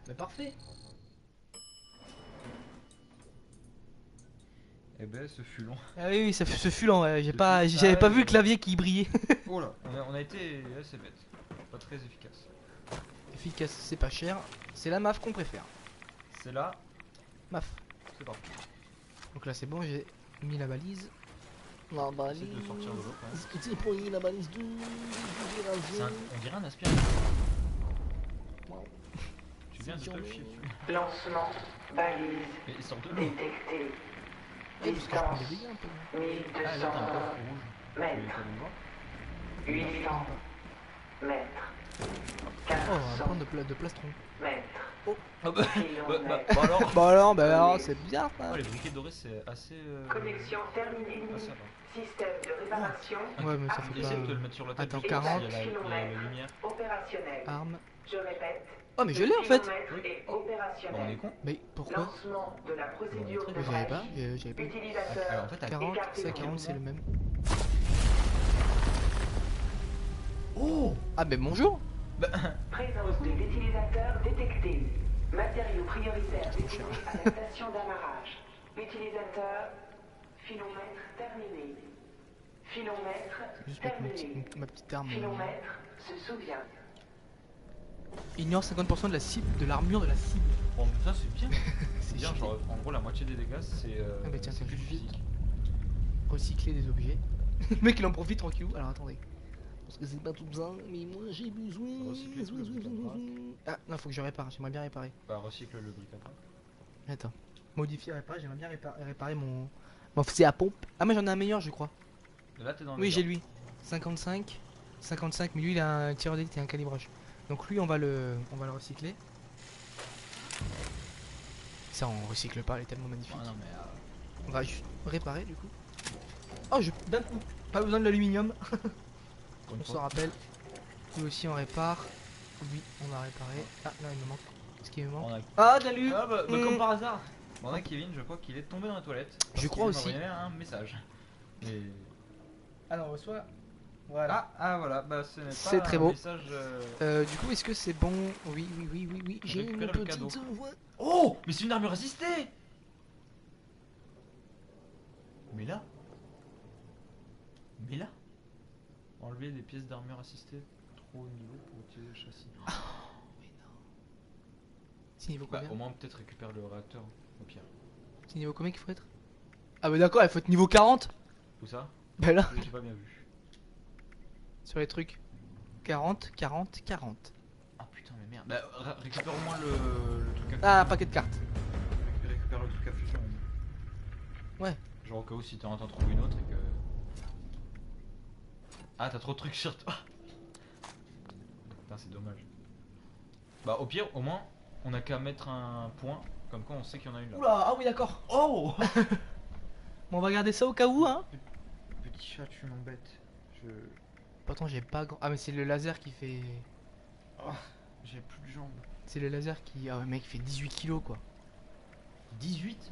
Bah parfait. Eh ben ce fut long. Ah oui, oui, ce fut lent. Ouais. Ce J'avais fut- pas Ah, vu ouais. le clavier qui brillait. Oh là, on a été assez bête. Pas très efficace. Efficace, c'est pas cher. C'est la MAF qu'on préfère. C'est là, MAF. c'est parti. Donc là c'est bon, j'ai mis la balise. La balise. Essaye de sortir de l'eau quand même. C'est pour la balise de. On dirait un aspirateur. Tu viens de te le chier dessus. Lancement, balise, Mais il sort de l'eau. détecté. Ouais, parce que je prends Distance, des dégâts un peu. 1200 Ah là t'as un coffre rouge. Tu mètres, veux le voir? 800 mètres, Oh, un 400 point de plastron. mètres, Ah bah, kilomètres. bah alors. Bah alors, c'est bien ça. Oh, les briquets dorés c'est assez. Connexion terminée. Ah, ça va. Système de réparation Ouais, mais ça fait Essaye de te le pas. mettre sur la tête. Attends, juste pour 40. s'il y a la lumière. opérationnel. Arme. Je répète. Oh, mais je l'ai en fait. Kilomètre est Bah, on est opérationnel. con. Mais pourquoi? Lancement de la procédure de Vous savez pas? brèche. J'avais pas. Alors en Utilisateur, fait, à 40, écartez ça le 40 c'est le même. Oh. Ah, mais bonjour. présence de l'utilisateur détectée. Matériaux prioritaires dédiés à la station d'amarrage. Utilisateur, philomètre terminé. Philomètre Juste mettre terminé. ma petite arme. Philomètre se souvient. Ignore 50% de la cible, de l'armure de la cible. Bon, ça c'est bien. C'est Bien, cheaté. genre en gros la moitié des dégâts c'est Ah, bah tiens, c'est ça que du fait vite. physique. Recycler des objets. Le mec il en profite tranquillou. Alors attendez. Parce que c'est pas tout besoin, mais moi j'ai besoin. Recycler tout le bric-à-brac. Ah non, faut que je répare. J'aimerais bien réparer. Bah recycle le bric-à-brac. Attends. Modifier, réparer. J'aimerais bien réparer mon fusil à pompe. Ah, mais j'en ai un meilleur, je crois. Et là t'es dans le Oui, j'ai mur. lui. 55. 55, mais lui il a un tir d'élite et un calibrage. Donc lui on va le recycler. Ça on recycle pas, il est tellement magnifique. Ah non mais On va juste réparer du coup. Oh je d'un coup, pas besoin de l'aluminium. pour une On se fois. rappelle. Lui aussi on répare. Lui on a réparé. Ah là il me manque. Qu'est-ce qui me manque? On a... Ah salut. Ah bah, Mm. comme par hasard. On a Kevin, je crois qu'il est tombé dans la toilette. Je parce crois qu'il m'a aussi. envoyé un message. Et... Alors soit. Voilà. Voilà, bah ce n'est pas C'est très un beau. message. Du coup est-ce que c'est bon? Oui. J'ai une récupère le petite cadeau. voix. Oh, mais c'est une armure assistée. Mais là. Enlever des pièces d'armure assistée trop haut niveau pour utiliser le châssis. C'est niveau Bah combien? au moins peut-être récupère le réacteur au pire. C'est niveau combien qu'il faut être? Ah bah d'accord, il faut être niveau 40. Où ça? Bah là, J'ai pas bien vu. sur les trucs. 40, 40, 40. Ah putain mais merde. Bah récupère au moins le truc à fusion. Ah, un paquet de cartes. Récupère le truc à fusion. Ouais. Genre au cas où si t'es en train de trouver une autre et que... Ah t'as trop de trucs sur toi. Putain c'est dommage. Bah au pire au moins on a qu'à mettre un point comme quoi on sait qu'il y en a une là. Oula, ah oui d'accord. Oh. Bon, on va garder ça au cas où, hein. Petit chat tu m'embêtes. Pourtant, j'ai pas grand. Ah, mais c'est le laser qui fait. J'ai plus de jambes. C'est le laser qui. Ah, ouais, mec, il fait 18 kilos quoi. 18.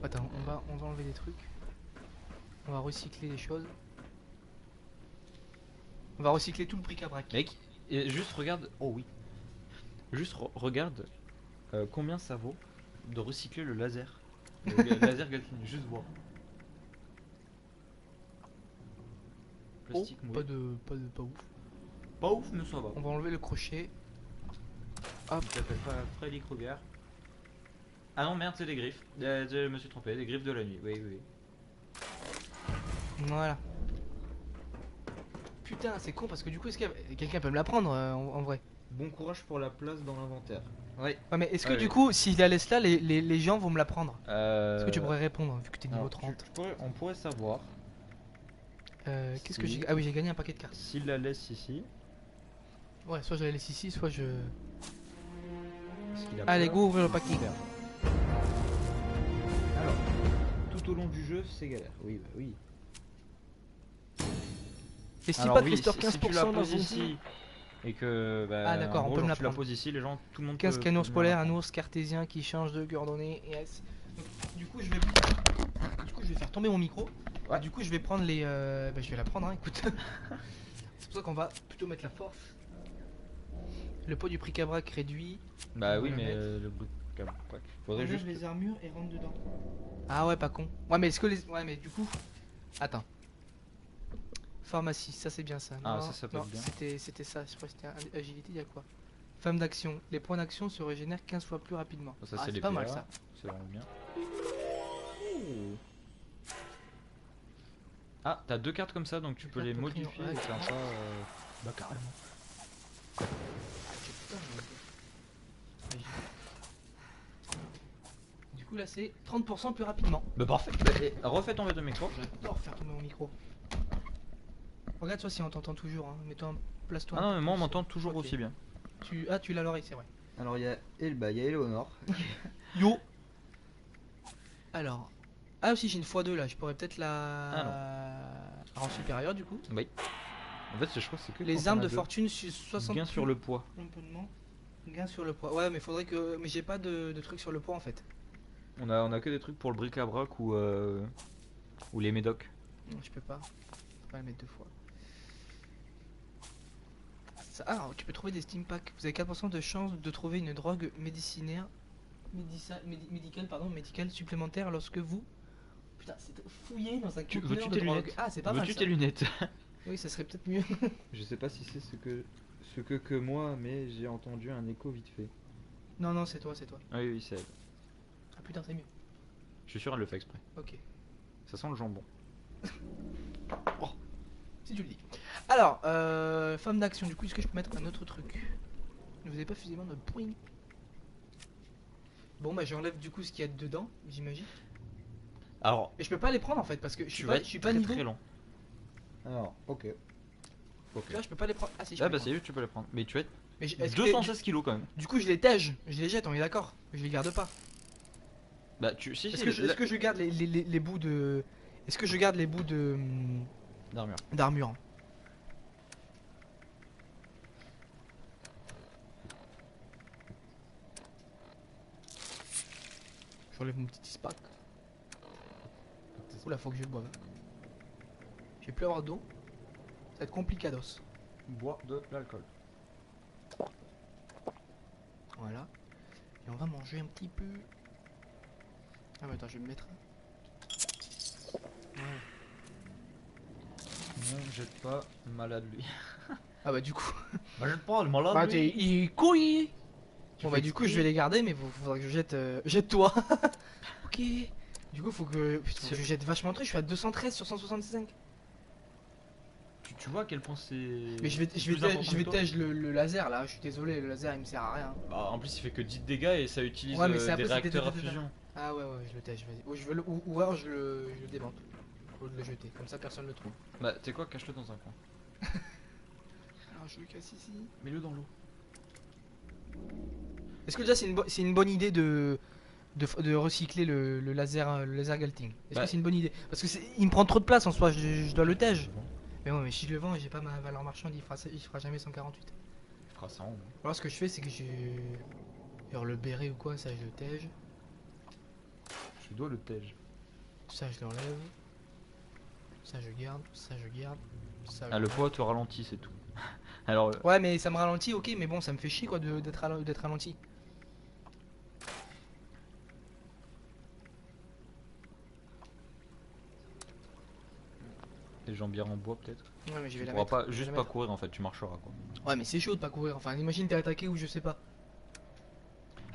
Attends, on va enlever des trucs. On va recycler des choses. On va recycler tout le bric-à-brac. Mec, et juste regarde. Oh oui. Juste regarde combien ça vaut de recycler le laser. Le laser Gatling, juste voir. Plastique Oh, mouillé. pas ouf. Pas ouf, mais ça va. On va enlever le crochet. Hop. Il s'appelle pas Freddy Krueger. Ah non, merde, c'est des griffes. Je me suis trompé, des griffes de la nuit. Oui, oui. Voilà. Putain, c'est con parce que du coup, est-ce que quelqu'un peut me la prendre en vrai? Bon courage pour la place dans l'inventaire. Oui. Ouais, mais est-ce que Ouais, du oui. coup, si je la laisse là, les gens vont me la prendre? Est-ce que tu pourrais répondre vu que t'es niveau alors, 30? on pourrait savoir Qu'est-ce que si- j'ai. Ah oui, j'ai gagné un paquet de cartes. s'il la laisse ici. Ouais, soit je la laisse ici, soit je. Parce qu'il a Allez, peur go ouvrir le de paquet. perdre. Alors, tout au long du jeu, c'est galère. Oui, bah oui. Et si Alors pas oui, Christor si 15% tu la dans poses son ici et que bah, Ah, d'accord, en on gros, peut me genre, la tu la prendre. poses ici, les gens, tout le monde 15 peut qu'un ours venir polaire, la un prendre. ours cartésien qui change de coordonnées. Yes. Donc, du coup, je vais faire tomber mon micro. Ouais. Du coup, je vais prendre les. Bah, je vais la prendre, hein, écoute. C'est pour ça qu'on va plutôt mettre la force. Le poids du bric-à-brac réduit. Bah On oui, va le mais mettre. le bout de faudrait Enlève juste. les armures et rentre dedans. Ah ouais, pas con. Ouais, mais est-ce que les. Ouais, mais du coup. Attends. Pharmacie, ça c'est bien ça. Ah, Non, ça peut non, être bien. C'était ça. Je crois que c'était agilité, il y a quoi? Femme d'action. Les points d'action se régénèrent 15 fois plus rapidement. Ça, Ah, c'est les pas mal PA, ça. c'est vraiment bien. Ah, t'as deux cartes comme ça, donc tu peux les cartes au crayon, modifier ouais, et faire ça. Bah, carrément. Du coup, là c'est 30% plus rapidement. Bah parfait. Bah, et refais tomber ton micro. J'adore faire tomber mon micro. Regarde toi si on t'entend toujours, hein. Mets-toi, place-toi. Ah un non, peu mais moi on plus. m'entend toujours Ok. aussi bien. Ah, tu l'as à l'oreille, c'est vrai. Alors il y a Eleonore. Yo. Alors. Ah aussi j'ai une x2 là, je pourrais peut-être la rang supérieur du coup. Oui. En fait, je crois que c'est que Les quand armes on a de deux. fortune sur 60 Gain sur le poids. Componnement. Gain sur le poids. Ouais mais faudrait que. Mais j'ai pas de truc sur le poids en fait. On a que des trucs pour le bric-à-brac ou les médocs. Non, je peux pas. Faut pas la mettre deux fois. Ah, tu peux trouver des steam packs. Vous avez 4% de chance de trouver une drogue médicale supplémentaire lorsque vous. Putain, c'est fouillé dans un conteneur veux-tu de tes drogue. lunettes Ah, c'est pas mal Veux-tu ça. tes lunettes? Oui, ça serait peut-être mieux. Je sais pas si c'est ce que moi, mais j'ai entendu un écho vite fait. Non, non, c'est toi, c'est toi. Oui, oui, c'est elle. Ah putain, c'est mieux. Je suis sûr, elle le fait exprès. Ok. Ça sent le jambon. Si tu le dis. Alors, femme d'action, du coup, est-ce que je peux mettre un autre truc? Ne vous avez pas suffisamment de points. Bon, bah j'enlève du coup ce qu'il y a dedans, j'imagine. Alors, Et je peux pas les prendre en fait parce que je tu vas je être suis pas très, niveau. très long. Alors, ok. Tu vois, je peux pas les prendre. Ah si, je Ah peux bah les c'est juste, tu peux les prendre. Mais tu vas être prendre. Mais est-ce que 216 kilos quand même. du coup, je les tège, je les jette, on est d'accord? Je les garde pas. Bah tu si Est-ce si. que, est-ce que je garde les bouts de. Est-ce que je garde les bouts de. D'armure. D'armure hein? J'enlève mon petit ispac. Oula, faut que je le boive. Je vais plus avoir d'eau. Ça va être complicados. Bois de l'alcool. Voilà. Et on va manger un petit peu. Ah mais attends, je vais me mettre. Voilà. Ne jette pas malade lui. Ah bah du coup. Bah jette pas le malade Bah lui. il couille. Bon bah fais du coup je exprès. vais les garder mais faudra que je jette jette toi. Ok. Du coup faut que putain, je jette vachement de trucs, je suis à 213 sur 165. Tu vois à quel point c'est. Mais je vais plus important que toi. tège le laser là, je suis désolé, le laser il me sert à rien. Bah en plus il fait que 10 dégâts et ça utilise Ouais, mais c'est des après, c'était réacteurs à des- fusion. Ah ouais je le tège, vas-y. Ou je veux ou alors je le démonte. Ou de le jeter, comme ça personne le trouve. Bah tu sais quoi, cache-le dans un coin. Alors je le casse ici. Mets-le dans l'eau. Est-ce que déjà c'est une bonne idée de recycler le laser Galting? Est-ce Bah. que c'est une bonne idée? Parce que il me prend trop de place en soi, je dois le tège. Mais ouais, mais si je le vends et j'ai pas ma valeur marchande, il fera jamais 148. Tu feras ça en haut. Alors ce que je fais c'est que genre le béret ou quoi, ça je le tège. Je dois le tège. Ça je l'enlève. Ça je garde, ça je garde. Ça Ah je- le poids te ralentit c'est tout. Alors Ouais mais ça me ralentit, ok, mais bon ça me fait chier quoi d'être ralenti. les jambières en bois peut-être. Ouais mais je vais Tu la pourras mettre. pas je vais juste la pas mettre. courir en fait, tu marcheras quoi. Ouais mais c'est chaud de pas courir, enfin imagine t'es attaqué ou je sais pas.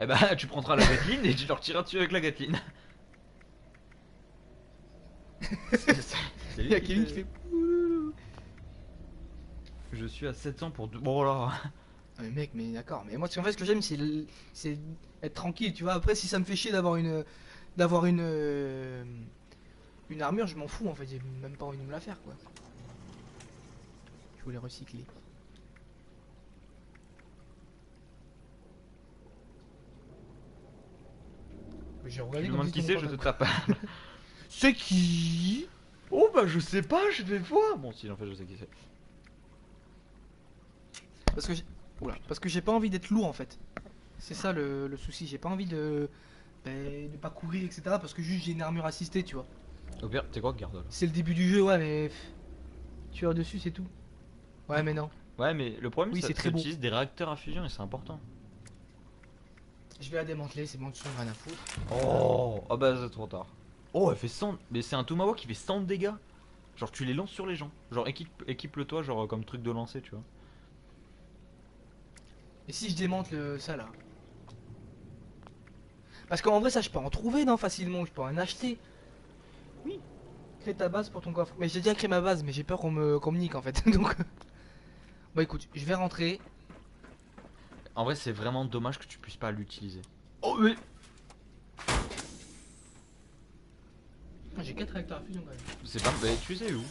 Eh bah, tu prendras la Gatling et tu leur tireras dessus avec la Gatling. Il y a Kevin qui fait. Je suis à 700 pour deux. Bon là. Ah, mais mec, mais d'accord. Mais moi, en fait, ce que j'aime, c'est être tranquille, tu vois. Après, si ça me fait chier d'avoir une armure, je m'en fous en fait. J'ai même pas envie de me la faire, quoi. Je voulais recycler. J'ai Tu regardé me comme demandes si qui c'était c'est, je mon te portable. tape. C'est qui? Oh bah je sais pas, je vais voir. Bon si en fait je sais qui c'est. Parce que oula, parce que j'ai pas envie d'être lourd en fait. C'est ça le souci. J'ai pas envie de pas courir, etc. Parce que juste j'ai une armure assistée, tu vois. Au pire, t'es quoi, garde là. C'est le début du jeu, ouais, mais tu es dessus, c'est tout. Ouais, mais non. Ouais mais le problème Oui, c'est c'est que très ça beau. utilise des réacteurs à fusion et c'est important. Je vais la démanteler, c'est bon, tu s'en rien à foutre. Oh, ah bah c'est trop tard. Oh, elle fait 100. Mais c'est un Tomahawk qui fait 100 de dégâts. Genre tu les lances sur les gens. Genre équipe-le toi, genre comme truc de lancer, tu vois. Et si je démonte ça là? Parce qu'en vrai, ça je peux en trouver, non, facilement, je peux en acheter. Oui. Crée ta base pour ton coffre. Mais j'ai déjà créé ma base, mais j'ai peur qu'on me nique en fait. Donc. Bon, écoute, je vais rentrer. En vrai, c'est vraiment dommage que tu puisses pas l'utiliser. Oh, mais. J'ai 4 réacteurs à fusion quand même. C'est pas. Bah, tu sais où?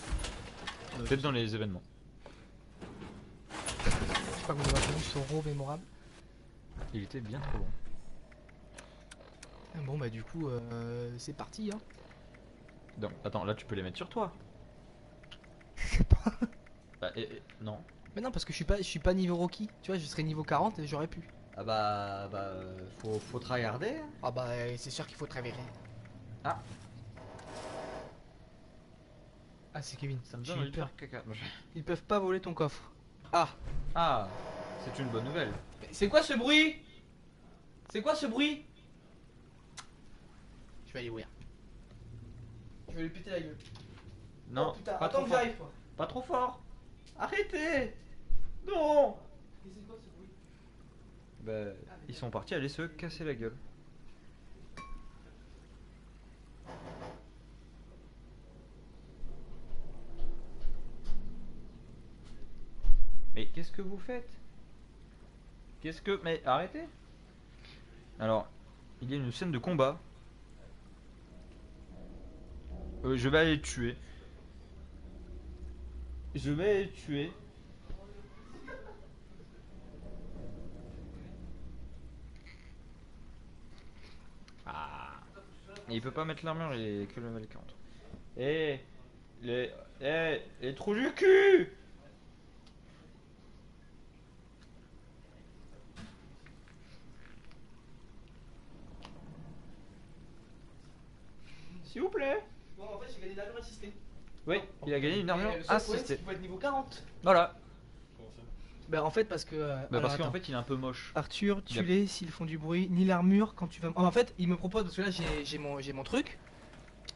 Peut-être dans les événements. Je sais pas comment les attributs sont mémorables. Il était bien trop long. Bon, bah, du coup, c'est parti, hein. Donc, attends, là tu peux les mettre sur toi. Je sais pas. Bah, non. Mais non, parce que je suis pas niveau Rocky. Tu vois, je serais niveau 40 et j'aurais pu. Ah bah, faut tryharder. Ah bah, c'est sûr qu'il faut traverser. Ah. Ah, c'est Kevin. Ça me J'ai donne eu envie de peur. faire caca. Ils peuvent pas voler ton coffre. Ah. Ah, c'est une bonne nouvelle. Mais c'est quoi ce bruit? C'est quoi ce bruit? Je vais aller ouvrir. Je vais lui péter la gueule. Non, Oh, putain, pas attends trop que fort. j'arrive, quoi. Pas trop fort. Arrêtez. Non. Et c'est quoi ce bruit? Bah, ils sont partis aller se casser la gueule. Mais qu'est-ce que vous faites? Qu'est-ce que... Mais arrêtez. Alors, il y a une scène de combat. Je vais aller les tuer. Je vais les tuer. Ah. Il peut pas mettre l'armure, il est que level 40. Les trous du cul. S'il vous plaît. Bon, en fait, j'ai gagné une armure assistée. Oui, il a gagné une armure Et le seul problème, c'est assistée. qu'il faut être niveau 40. Voilà. Bah, en fait, parce que. Bah alors, parce qu'en attends. fait il est un peu moche. Arthur, Il a- tue-les s'ils font du bruit, ni l'armure quand tu vas. En fait, il me propose, parce que là j'ai mon truc.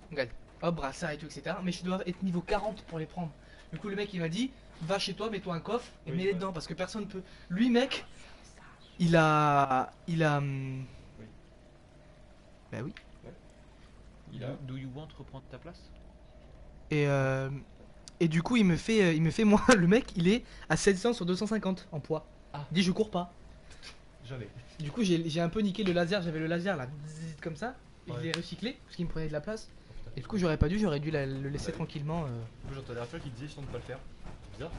Regarde, hop, brassard et tout, etc. Mais je dois être niveau 40 pour les prendre. Du coup, le mec il m'a dit va chez toi, mets-toi un coffre et Oui, mets-les ouais. dedans parce que personne peut. Lui, mec, il a. Oui. Bah oui. Il a... Do you want reprendre ta place? Et du coup, il me fait moi, le mec il est à 700 sur 250 en poids. Ah. Il dit je cours pas. J'avais. Du coup, j'ai un peu niqué le laser, j'avais le laser là, zzzz, comme ça, et je Ouais. l'ai recyclé parce qu'il me prenait de la place. Oh, putain. Et du coup, j'aurais pas dû, j'aurais dû le laisser Ouais. tranquillement. Du coup, j'entendais Arthur qui disait je tente de pas le faire. C'est bizarre.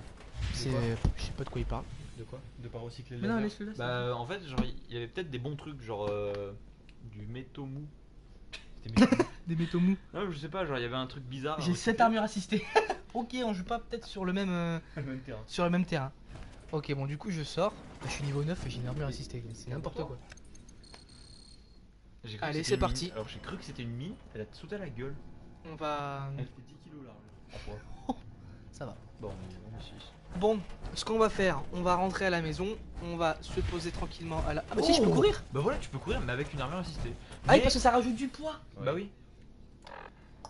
C'est. quoi Je sais pas de quoi il parle. De quoi? De pas recycler le Mais non, laser. laisse-le là. Bah en fait genre il y avait peut-être des bons trucs genre du métaux mou. C'était méchant. Des métaux mous. Non je sais pas, genre il y avait un truc bizarre. à J'ai 7 recycler. armures assistées. Ok, on joue pas peut-être sur le même Le même terrain. sur le même terrain. Ok, bon, du coup, je sors. Je suis niveau 9 et j'ai une armure assistée. C'est n'importe quoi. J'ai cru que Allez, c'était c'est une parti. mine. Alors j'ai cru que c'était une mine, elle a sauté à la gueule. On va. Elle fait 10 kilos là. En poids. Ça va. Bon on est 6. Bon, ce qu'on va faire, on va rentrer à la maison. On va se poser tranquillement à la. Ah, bah si, je peux Oh courir. Bah voilà tu peux courir mais avec une armure assistée. Ah, oui, Mais- parce que ça rajoute du poids. Bah oui.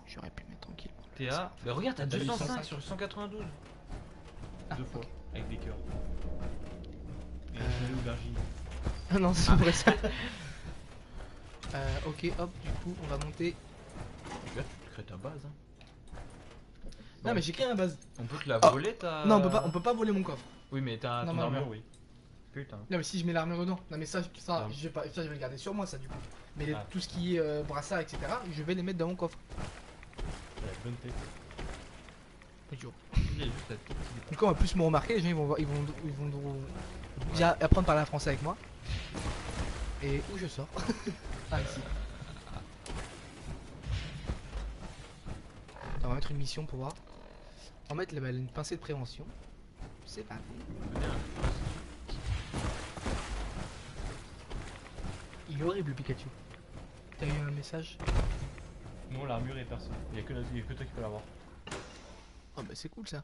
J'aurais pu mettre tranquille. T'es à... Bah regarde t'as T'as 205 205 sur 192. Ah, 2 fois. ok. Avec des cœurs. Et un filet aubergine. Ah non, c'est vrai ça. Ok, hop, du coup, on va monter. Là, tu te crées ta base. Hein. Non, Bon. mais j'ai créé un base. On peut te la Ah. voler ta. Non, on peut pas voler mon coffre. Oui, mais t'as ton Normalement. armure, oui. Putain. Non, mais si je mets l'armure dedans. Non, mais ça, Ah. je vais pas, ça, je vais le garder sur moi, ça, du coup. Mais Ah. tout ce qui est brassard, etc., je vais les mettre dans mon coffre. Ouais, bonne tête. Il y a juste la petite- Donc, on va plus me remarquer. Les gens, ils vont déjà apprendre à parler français avec moi. Et où je sors? Ah, ici. On va mettre une mission pour voir. On va mettre une pincée de prévention. C'est parti. Il est horrible le Pikachu. T'as eu un message? Non, l'armure est perso. Il y a que toi qui peux l'avoir. Oh bah c'est cool ça.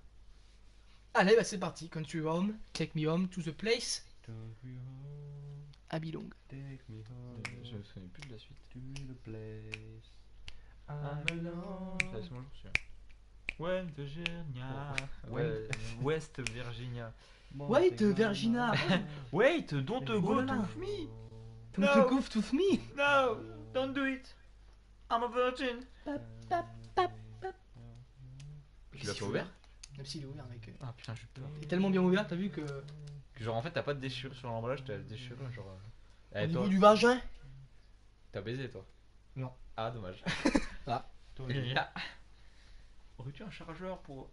Allez bah c'est parti. Country home, take me home to the place I belong. Take me home Je me souviens plus de la suite. to the place I Ça, belong. c'est mon jour, celui-là. West Virginia. Oh. Ouais, West Virginia. Wait, Virginia. Wait, don't Oh go là là. to me. Don't No. you goof to me. No, don't do it. I'm a virgin. Tu l'as pas ouvert? Même s'il est ouvert mec. Ah putain, je suis peur. Il est tellement bien ouvert, t'as vu que. Genre en fait t'as pas de déchirure sur l'emballage, t'as la déchirure genre. Au Eh, niveau toi, du vagin. t'as baisé toi? Non. Ah dommage. Ah. Toi, Il y a. Aurais-tu un chargeur pour.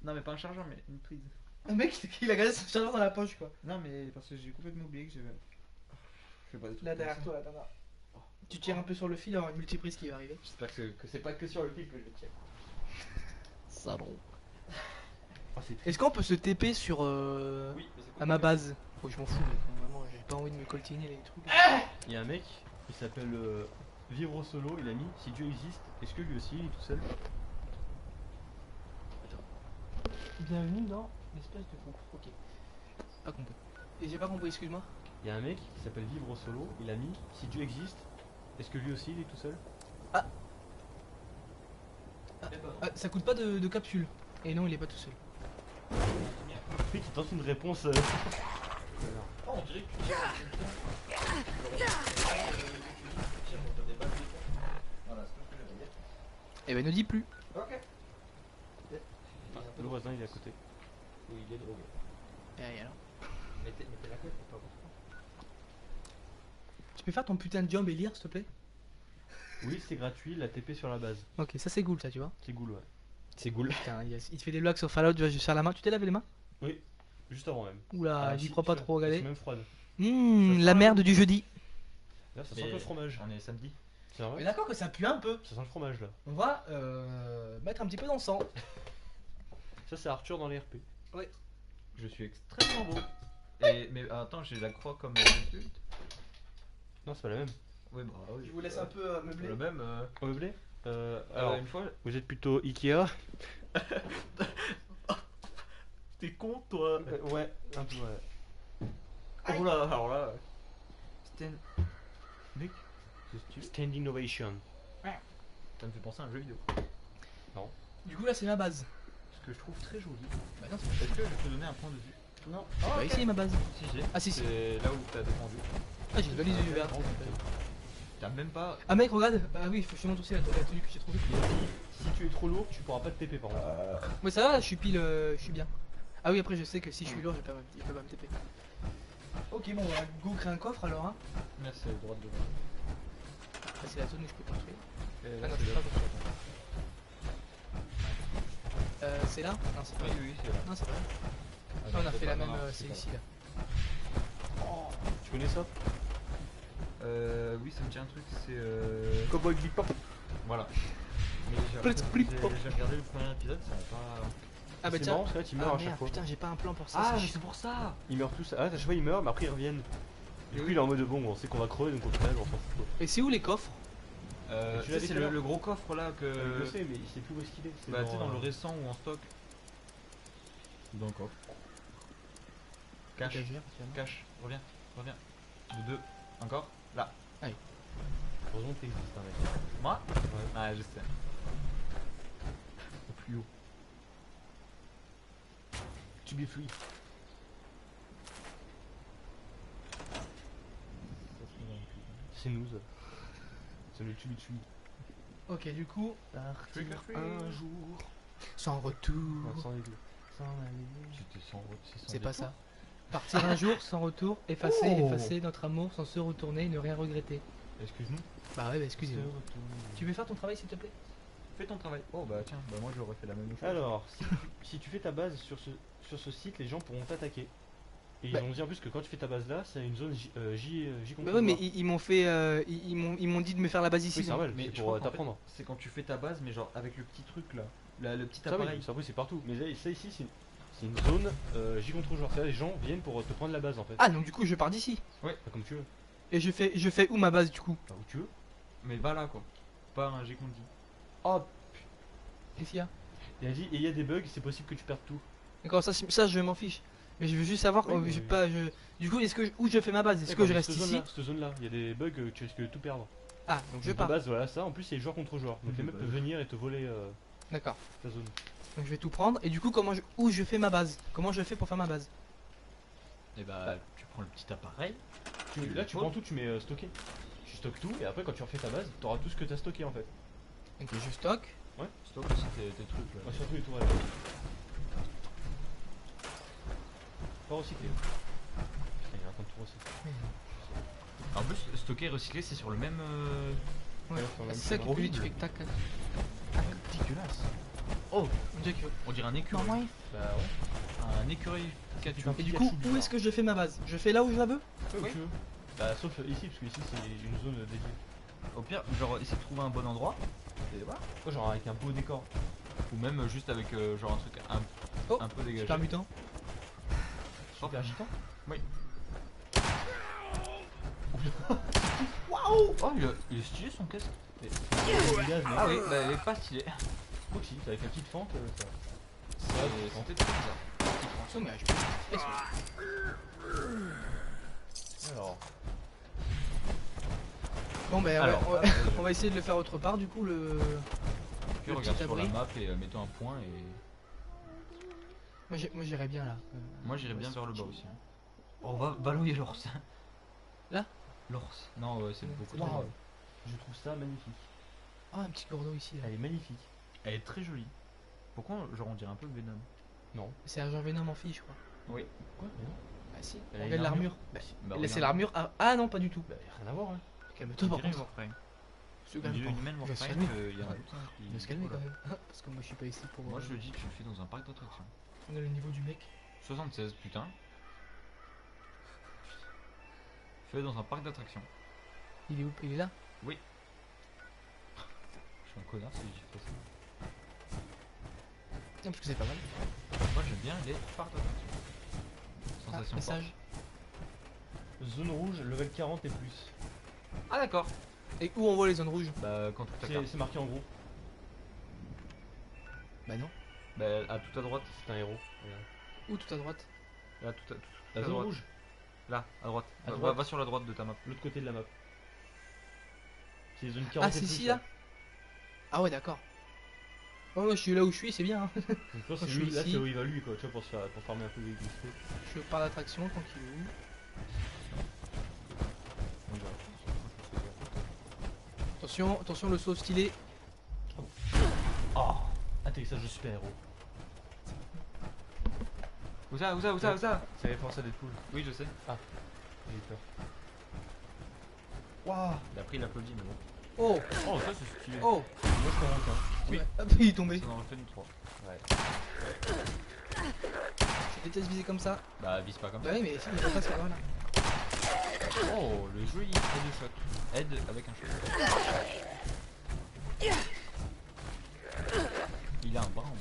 Non mais pas un chargeur mais une prise. Un mec il a gardé son chargeur dans la poche quoi. Non, mais parce que j'ai complètement oublié que j'avais. Je fais pas des trucs Là comme derrière ça. toi là, t'en as. Tu tires un peu sur le fil, il y aura une multiprise qui va arriver. J'espère que c'est pas que sur le fil que je le tiens. Salon. Oh, c'est Est-ce qu'on peut se TP sur Oui, mais c'est à ma base? Oh je m'en fous mec, vraiment j'ai pas envie de me coltiner les trucs. Il y a un mec, il s'appelle Vivre au solo, il a mis si Dieu existe, est-ce que lui aussi il est tout seul? Bienvenue dans l'espèce de groupe. Ok. Pas compris. Et j'ai pas compris, excuse-moi. Il y a un mec qui s'appelle Vivre au solo, il a mis si Dieu existe, est-ce que lui aussi il est tout seul? Ah, ça coûte pas de capsule. Et non, il est pas tout seul. Le mec il tente une réponse. Oh, on dirait que tu tires. Voilà, c'est tout ce que j'avais dire. Eh ben ne dis plus. Ok. Le voisin il est à côté. Oui, il est drogué. Et alors. Mettez la couette pour pas voir. Tu peux faire ton putain de job et lire s'il te plaît? Oui c'est gratuit, la TP sur la base. Ok, ça c'est cool ça, tu vois. C'est cool ouais. C'est cool. Putain, il te fait des blagues sur Fallout, tu vas juste faire la main. Tu t'es lavé les mains? Oui, juste avant même. Oula, Ah, j'y si, crois pas tu trop, vois, C'est regardez. même froide. La merde du jeudi. Là ça sent un peu le fromage. On est samedi. C'est Mais vrai? d'accord que ça pue un peu. Ça sent le fromage là. On va mettre un petit peu d'encens. Ça c'est Arthur dans les RP. Je suis extrêmement beau. Et, mais attends, j'ai la croix comme insulte. Non c'est pas la même. Oui, bah oui. Je vous laisse un peu meubler. Le même. Au meublé Alors, Alors, une fois. vous êtes plutôt Ikea? T'es con, toi. Ouais, un peu ouais. Oh là, alors là. C'était. Mec, Standing Ovation. Ça me fait penser à un jeu vidéo. Du coup là c'est ma base. Ce que je trouve très joli. Bah non, Est-ce que je peux donner un point dessus? non. C'est pas ici ma base. Si, j'ai. Ah si si. C'est là où t'as défendu. Ah j'ai une valise du verre. T'as même pas. Ah mec regarde. Ah oui, faut que je te montre aussi la tenue que j'ai trouvée. Si tu es trop lourd, tu pourras pas te TP par contre. Ouais ça va, je suis pile, je suis bien. Ah oui après je sais que si je suis lourd, il peut pas me TP. Ok bon, on va go créer un coffre alors hein. Merci, le droit de devant. Là c'est la zone où je peux construire. Et Ah là, non, c'est je peux là. pas construire. C'est là? Non c'est pas Oui, là. oui, c'est là. Non c'est pas là. Ah, Ah, on a c'est fait pas- la même, non, c'est pas ici là. Tu connais ça? Oui, ça me tient un truc, c'est. Cowboy Bebop. Voilà. Mais Blitz, blitz, pop. j'ai regardé le premier épisode, ça va pas. Ah bah C'est tiens. marrant, ça, il meurt Ah à chaque merde, fois. putain j'ai pas un plan pour ça. Ah, c'est mais chiant. c'est pour ça! Ils meurent tous. Ah, à chaque fois ils meurent, mais après ils reviennent. Du coup, il est en mode bon, on sait qu'on va crever donc au final on s'en fout quoi. Et c'est où les coffres? tu Tu sais, l'avais c'est tout à l'heure. le gros coffre là que. Je sais, mais il sait plus où est-ce qu'il est. C'est Bah, tu sais, dans le euh, récent ou en stock. Dans le coffre. Cache, Étagère, tiens. cache, reviens, reviens. De deux, encore, là. Heureusement que t'existes, hein, mec. Moi? Ouais. Ah, je sais. Au plus haut. To be free. C'est nous. Ça. C'est le Chimichurri. Ok, du coup, Partir Trigger un jour. sans retour. Non, sans les deux. Sans aller. C'était sans C'est pas ça. Partir un jour sans retour, effacer, Oh. effacer notre amour sans se retourner, ne rien regretter. Excuse-nous. Bah ouais, bah excusez-moi. Se retourner. Tu veux faire ton travail s'il te plaît? Fais ton travail. Oh bah tiens, bah moi j'aurais fait la même chose. Alors, si tu fais ta base sur ce site, les gens pourront t'attaquer. Et ils Bah. ont dit en plus que quand tu fais ta base là, c'est une zone J Bah ouais, mais ils m'ont fait. Ils m'ont dit de me faire la base ici. Oui, c'est donc. normal, Mais c'est je pour crois qu'en t'apprendre. fait, c'est quand tu fais ta base, mais genre avec le petit truc là, le petit Ça, oui, appareil. ça, oui, c'est partout. Mais là, ça ici, c'est une zone J contre joueur. C'est-à-dire les gens viennent pour te prendre la base en fait. Ah, donc du coup, je pars d'ici. Enfin, comme tu veux. Et je fais où ma base du coup? Enfin, où tu veux. Mais va là quoi. Pas un G qu'on dit. Oh, Qu'est-ce qu'il y a? il a dit, et il y a des bugs, c'est possible que tu perdes tout. D'accord, ça je m'en fiche. Mais je veux juste savoir. Oui, mais- j'ai pas, du coup, où je fais ma base? Est-ce que je reste ici? Cette zone-là, il y a des bugs, tu risques de tout perdre. Ah, donc je Donc ta pars. base, voilà ça. En plus, c'est joueur contre joueur. Donc les mecs Bah, peuvent venir et te voler D'accord. ta zone. Donc je vais tout prendre. Et du coup, où je fais ma base? Comment je fais pour faire ma base? Et bah tu prends le petit appareil. Là, tu prends tout, tu mets stocké. Tu stockes tout, et après, quand tu refais ta base, t'auras tout ce que t'as stocké en fait. Donc je stocke. Stop aussi tes trucs là. Ouais, surtout les tourelles. Pas recyclé. Putain, il est en train de tout recycler. En plus, stocker et recycler c'est sur le même. Ouais. c'est C'est ça qui horrible. plus vite, tu fais que tac. Dégueulasse. Oh, on dirait que. On dirait un écureuil. Non, ouais. Bah ouais. Un écureuil catu. Et du coup, où est-ce que je fais ma base? Je fais là où je la veux? Où tu veux. Bah, sauf ici, parce que ici, c'est une zone dédiée. Au pire, genre essayer de trouver un bon endroit. Et voilà. Oh, genre avec un beau décor. Ou même juste avec genre un truc Oh, un peu dégagé. super mutant. Super gitan. Waouh. Oh il est stylé son casque. Ah oui, bah il est pas stylé. Faut que si, avec la petite fente, ça. C'est très bizarre. Attention, mais je peux. Alors, Bon, ben Alors, on va essayer de le faire autre part. Du coup, le. Puis Le regarde petit sur la abri. map et mettons un point et. Moi j'irais bien là. Moi j'irais bien vers le bas aussi. On va baloyer l'ours. Là L'ours. Non ouais c'est beaucoup trop. waouh, je trouve ça magnifique. Oh, un petit cours d'eau ici. Là. Elle est magnifique. Elle est très jolie. Pourquoi genre on dirait un peu Venom? Non. C'est un genre Venom en fille, je crois. Oui. Quoi? Non. Bah si, Elle a regarde une l'armure. Bah, Là, regarde. c'est l'armure. Ah non, pas du tout. Bah, rien à voir, hein. Calme-toi On par dirait contre. Warframe. Se On calme dirait pas. une humaine Il va se Warframe, calmer. il y en a Ouais. d'autres, hein, qui- Il va se calmer Oula. quand même. Parce que moi je suis pas ici pour. Moi je dis que je suis dans un parc d'attractions. On a le niveau du mec. 76 putain. Fais dans un parc d'attractions. Il est où? Il est là? Je suis un connard si j'ai fait ça. Non, parce que c'est pas mal. Moi j'aime bien les parcs d'attractions. Ah, Sensation message. Zone rouge, level 40 et plus. Ah d'accord. Et où on voit les zones rouges? Bah quand tout à carte. C'est marqué en gros. Bah non. Bah à tout à droite. C'est un héros. Regarde. Où tout à droite? Là tout à La à zone droite. rouge, Là à droite. À Va- droite. Va sur la droite de ta map. l'autre côté de la map. C'est les zones 40 Ah, et c'est plus. ici là? Ah ouais, d'accord. Oh, moi je suis là où je suis, c'est bien. Hein. Donc là, je suis là, ici. c'est où il va lui, quoi, tu vois, pour farmer un peu les trucs. Je suis au parc d'attraction, tranquillou. Attention, attention, le saut stylé. Oh, atterrissage de super héros. Où ça où ça où ça où ça? C'est référence à Deadpool. Oui je sais. J'ai eu peur. Waouh. Il a pris l'applaudit mais bon. Oh, Oh ça c'est stylé. oh. Moi, je t'en manque, hein. Oui. Ouais. Hop, il est tombé. Ça en refait une 3. Je déteste viser comme ça. Bah vise pas comme Bah ça. oui, mais si, il faut pas se faire. Voilà. Oh le joli headshot. Head avec un shot. Il a un bras en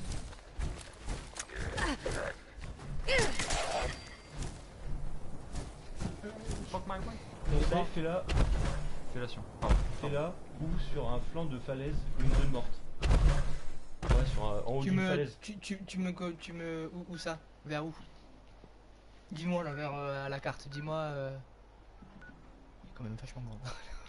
Fuck my wife. Donc ça, il fait là, Fellation. ou sur un flanc de falaise ou une zone morte. Ouais, en haut Tu d'une me, falaise. tu me, où ça? Vers où? Dis-moi là, vers à la carte. Dis-moi. Il est quand même vachement grand.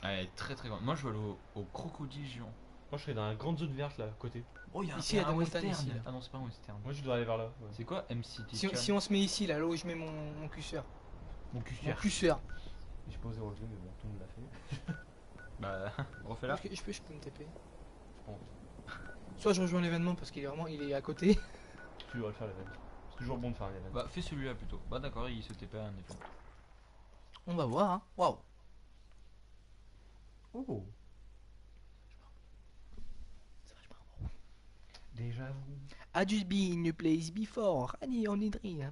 Elle est très très grande. Moi je veux aller au crocodile géant. Moi, je serais dans la grande zone verte là, à côté. Oh y'a Ici, il y a des montagnes, ici, là. Ah non c'est pas un western. Moi, je dois aller vers là. Ouais. C'est quoi MCT Si on se met ici, là où je mets mon curseur. Mon Mon curseur. curseur. J'ai pas osé relever, mais bon, tout le monde l'a fait. Bah, refais-la. Je peux me taper. Soit je rejoins l'événement parce qu'il est vraiment il est à côté. Tu devrais le faire l'événement. C'est toujours bon de faire un événement. Bah, fais celui-là plutôt. Bah, d'accord, il se TP à un effet. On va voir, hein. Waouh. Oh. C'est vachement bon. Déjà vous. I just be in the place before. Ani on est dream.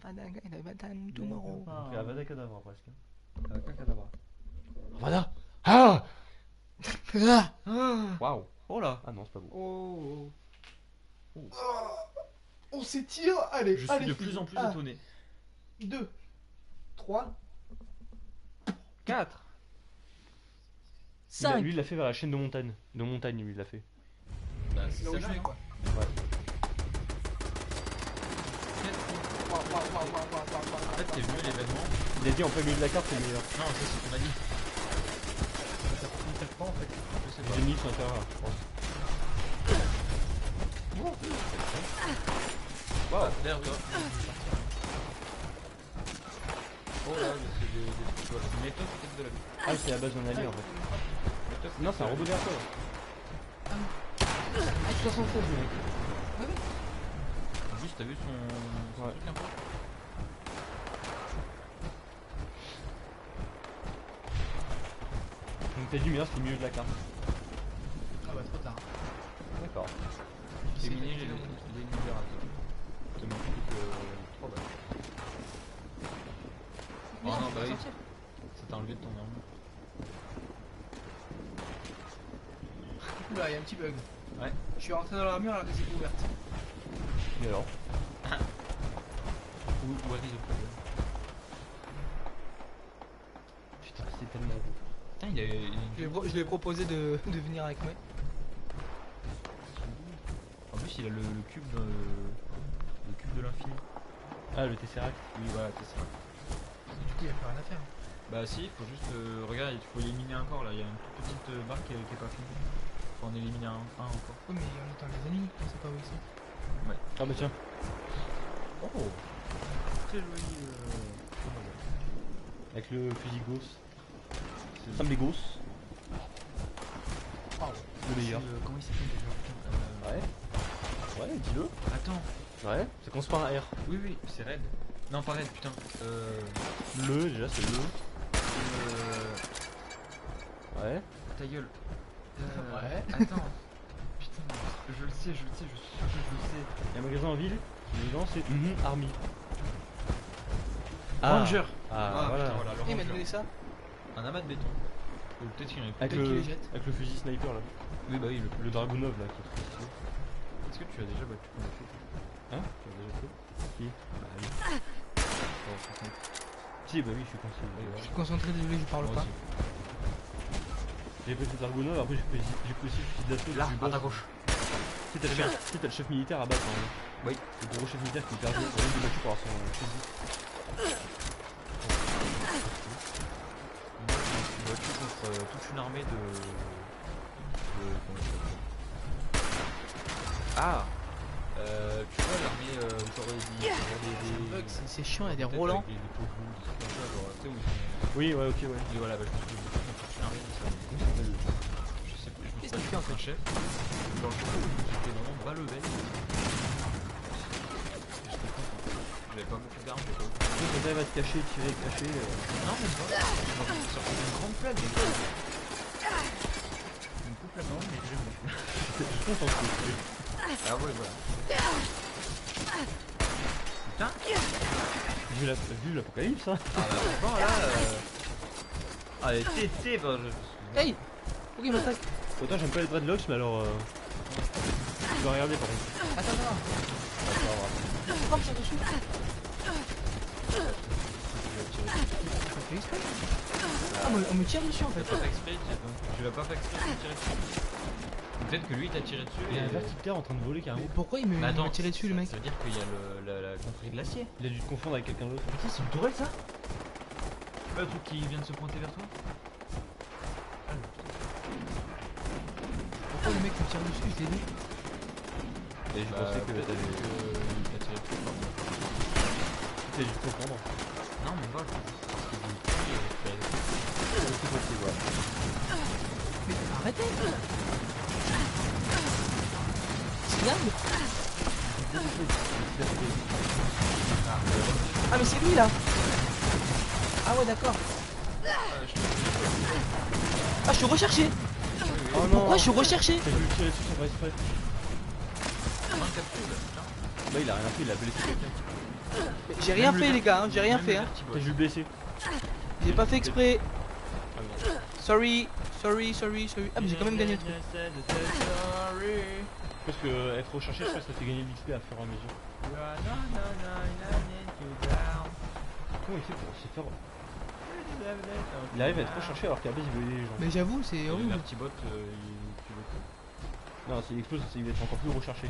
Tomorrow. On fait Avada Kedavra presque. Avec un cadavre. Avada. Ah. Ah. Waouh. Oh là. Ah non, c'est pas beau. Oh. On s'étire. Allez, Je suis de plus en plus étonné. 2, 3, 4. 5. Lui, il l'a fait vers la chaîne de montagne. De montagne, lui, il l'a fait. Bah, c'est ça que je fais, quoi. Ouais. En fait, t'es venu à l'événement. Il a dit en plein milieu de la carte, c'est le meilleur. Non, ça, c'est ce qu'on a dit. Ça peut-être pas, en fait. Je sais Les pas. ennemis sont intérieurs, je pense. Waouh, derrière toi. Oh là, mais c'est des trucs, voilà. Mais toi, peut-être de la vie. Ah, c'est la base d'un allié en fait. Non, c'est un robot derrière toi. Ah, 76 mec. En plus, t'as vu son Ouais. truc un peu. Donc t'as dit meilleur, c'est le milieu de la carte. Ah bah trop tard. D'accord. Éliminer les libérateurs. T'as mis plus que 3 balles. Oh non, bah oui. Ça t'a enlevé de ton arme. Oula, il y a un petit bug. Ouais. Je suis rentré dans l'armure alors que c'est ouverte. Et alors? Où arrive le problème? Putain, c'est tellement beau. Putain, il a une... Je lui ai proposé de venir avec moi. En plus, il a le cube de l'infini. Ah, le Tesseract. Oui, voilà, c'est ça. Du coup, il n'y a plus rien à faire. Bah si, il faut juste... regarde, il faut éliminer un corps là, il y a une toute petite barre qui est pas finie. Faut en éliminer un encore. Oui, mais on attend les ennemis, on sait pas où ils sont. Ah bah tiens. Oh, très joli. Avec le fusil Gauss. Ça me les Gauss. Le meilleur. Comment il s'appelle déjà? Putain, Ouais. Ouais, dis-le. Attends. Ouais. Ça commence par un R. Oui, oui, c'est Red. Non, pas Red, putain. Le, déjà, c'est le. Ouais. Ta gueule. Ouais. Attends. Putain, je le sais, je suis sûr que je le sais. Il y a un magasin en ville. Dedans, c'est Army. Ranger. Ah, voilà. Putain, voilà, le Il m'a Ranger. donné ça. Un amas de béton. Ou peut-être qu'il y en a plus. Avec Peut-être qu'il le, les jette. avec le fusil sniper là. Oui, bah oui, Le Dragunov là qui est trop stylé. Est-ce que tu as déjà battu ton effet? Hein? Tu as déjà fait? Qui? Bah oui. Bon, c'est con. Si, bah oui, je suis conscient. Je suis concentré, désolé, je parle Moi pas. aussi. J'ai pris le Dragunov, après j'ai pris aussi le fusil d'assaut. Là, du à boss. ta gauche. Tu sais, t'as le chef militaire à battre. Hein. Oui. Le gros chef militaire qui est perdu. Il est battu par son fusil. Moi, je me suis battu contre toute une armée de... comment ça s'appelle? Ah tu vois l'armée où t'aurais des... Bug, c'est chiant, il y a des peut-être Roland. avec des pots de trucs comme ça, genre, tu sais, où ils sont... Oui, ouais, ok, ouais. Et voilà, bah, je me suis battu contre toute une armée de ça. Comment ça s'appelle? Je sais plus, je me suis Qu'est-ce que tu battu fais, en contre un chef. Dans le jeu, j'étais vraiment bas level. J'étais content. J'avais pas beaucoup d'armes, j'ai pas beaucoup d'armes. Quand t'arrives à te cacher, tirer, cracher. Non, mais pas. Ils m'ont sorti une grande plaque. Une coupe la main, mais j'ai vu. Je pense en plus. Ah ouais, voilà. Putain. Vu l'apocalypse, hein. Ah bah franchement là... Ah les tétés, bah je... Hey! Pourquoi il m'attaque? Autant j'aime pas les dreadlocks, mais alors. Tu dois regarder par contre. Attends, attends. Pourquoi me tire dessus? On fait exprès? Ah, mais on me tire dessus en fait. T'as pas fait exprès, tu l'as pas fait exprès de tirer dessus. Peut-être que lui t'a tiré dessus Il y a un et... vertiptère en train de voler carrément. Mais pourquoi il me Mais tiré dessus le mec? Ça veut dire qu'il y a la confrérie de l'acier. Il a dû te confondre avec quelqu'un d'autre. Putain, c'est une tourelle ça? Pas le truc qui vient de se pointer vers toi? Pourquoi le mec me tire dessus? Je l'ai dit. Et je Bah, pensais que peut-être t'avais qu'il t'a tiré dessus, pardon. dû te confondre. Non mais voilà. C'est possible, ouais. Mais C'est dingue. Ah mais c'est lui là. Ah ouais d'accord. Ah je suis recherché. Oh non. Pourquoi je suis recherché? T'as dû le tirer dessus sans faire exprès. Bah il a rien fait, il a blessé quelqu'un. J'ai rien fait les gars, hein, j'ai rien fait hein. T'as dû le blesser. J'ai pas fait exprès. Ah, bon. Sorry. Ah mais j'ai quand même gagné le truc. Parce que être recherché, je pense que ça fait gagner de l'XP à fur et à mesure. Comment il fait pour se faire... Il arrive à être recherché alors qu'à la base il veut aider les gens. Mais j'avoue c'est horrible. Le petit bot, il Non, s'il explose, c'est qu'il va être encore plus recherché.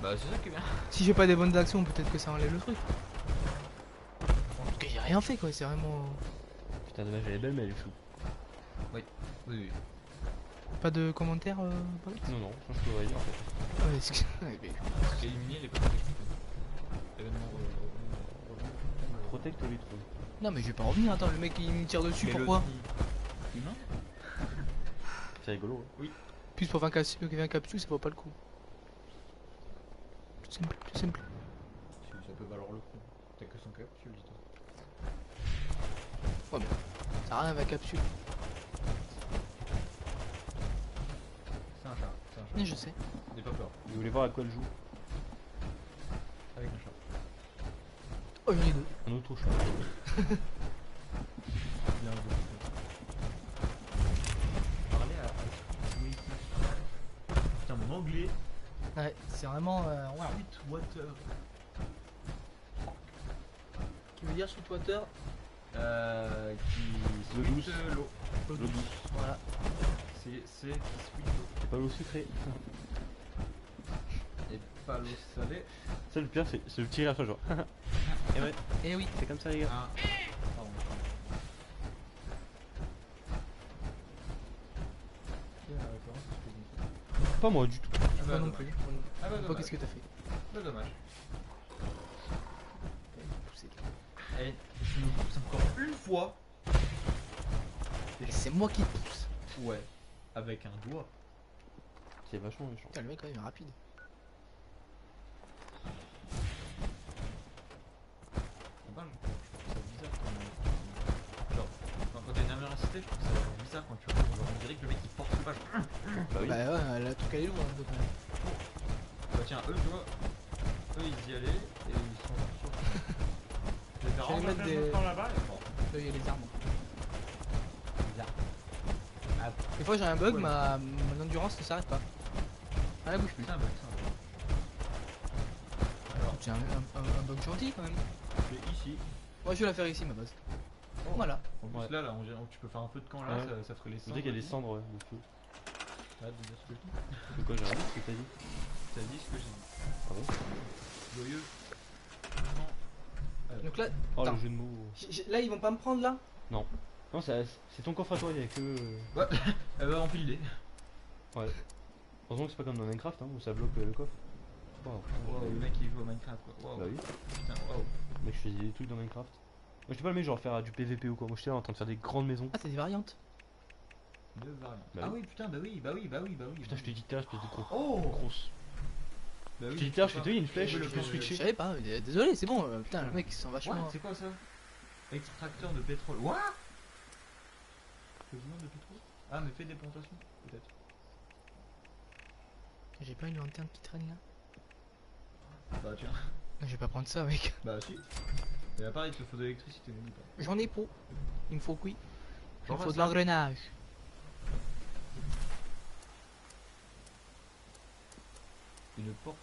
Bah, c'est ça qui est bien. Si j'ai pas des bonnes actions peut-être que ça enlève le truc. En tout cas j'ai rien fait quoi, c'est vraiment... Putain, dommage, elle est belle, mais elle est floue. Oui. Pas de commentaires Paul Non, non, je pense que rien dire en fait. Ouais, ouais, mais- Éliminer les protections. Événement. Protect les trous. Non mais je vais pas revenir, attends le mec il me tire dessus, pourquoi? Humain. C'est rigolo. Hein. Plus pour 20 capsules ça vaut pas le coup. Tout simple, tout simple. Ça peut valoir le coup. T'as que 100 capsules, dis-toi. Ça a rien 20 capsules. C'est un chat. C'est un chat. Mais je sais. N'aie pas peur. Vous voulez voir à quoi elle joue? Avec un chat. Oh j'en ai deux. Un autre chat. Bien joué. Parler à oui. Putain, mon anglais. Ouais, c'est vraiment... wow. Sweetwater. Qui veut dire Sweetwater? Qui L'eau douce. l'eau. L'eau douce. Voilà. C'est qui sweet l'eau. C'est pas l'eau sucrée. Et pas l'eau salée. Ça le pire, c'est le tirer à toi genre. Et ouais, Eh oui. c'est comme ça les gars. Ah. Pardon. Quelle est la référence que je te dis? Pas moi du tout. Ah Moi bah, non dommage. plus. Ah bah, Toi dommage. qu'est-ce que t'as fait? Bah, dommage. Poussé. Et tu me pousses encore une fois. Et c'est moi qui te pousse. Ouais. Avec un doigt. C'est vachement méchant. Putain le mec quand même est rapide. C'est pas mal. Je trouve ça bizarre quand genre, quand t'es une adversité, je trouve ça bizarre quand tu vois. Genre, on dirait que le mec il porte le pas. Bah oui. Bah ouais, le truc elle est loin un peu quand même. Bah tiens, eux, tu vois, eux ils y allaient et ils sont sur. Je vais Je vais mettre des... là-bas et bon. Là il y a les arbres. Bizarre. Des fois j'ai un bug, mon endurance ne s'arrête pas. Ah la bouge plus. C'est un bug, c'est un bug. Alors, C'est un bug gentil quand même. je vais ici. Moi je vais la faire ici ma base. Oh. Voilà. En plus Ouais. là, tu peux faire un peu de camp là, Ouais. ça ferait les Vous cendres. savez qu'il y a des cendres de feu. T'as hâte de dire ce que je dis. De quoi j'ai rien dit ce que t'as dit? T'as dit ce que j'ai dit. Ah bon? Joyeux. Donc là, Oh Attends. le jeu de mots. là ils vont pas me prendre là. Non, c'est ton coffre à toi, il y a que... Eh bah, empile-les. Heureusement que c'est pas comme dans Minecraft hein, où ça bloque le coffre. Wow. Wow, le mec il joue au Minecraft quoi. Wow. Bah oui, Putain, wow. mec je faisais des trucs dans Minecraft. Moi j'étais pas le mec genre faire du PVP ou quoi, moi j'étais là en train de faire des grandes maisons. Ah t'as des variantes. Deux variantes. Bah Ah oui. oui, putain, bah oui. Putain je te dis tout à l'heure, espèce de gros. Oh. Grosse. Bah Je te dis tout à l'heure, je te dis, il y a une flèche, Le je peux plan- Je switcher. savais pas, désolé c'est bon, putain le mec ils sont vachement... What? C'est quoi ça? Extracteur de pétrole. What? Besoin de pétrole? Ah, mais fais des plantations, peut-être. J'ai pas une lanterne qui traîne là. Bah tiens. Je vais pas prendre ça mec. Bah si. Et à part il te faut de l'électricité, n'oublie pas. J'en ai pas. Il me faut quoi? Il me Genre faut de ça. l'engrenage. Une porte.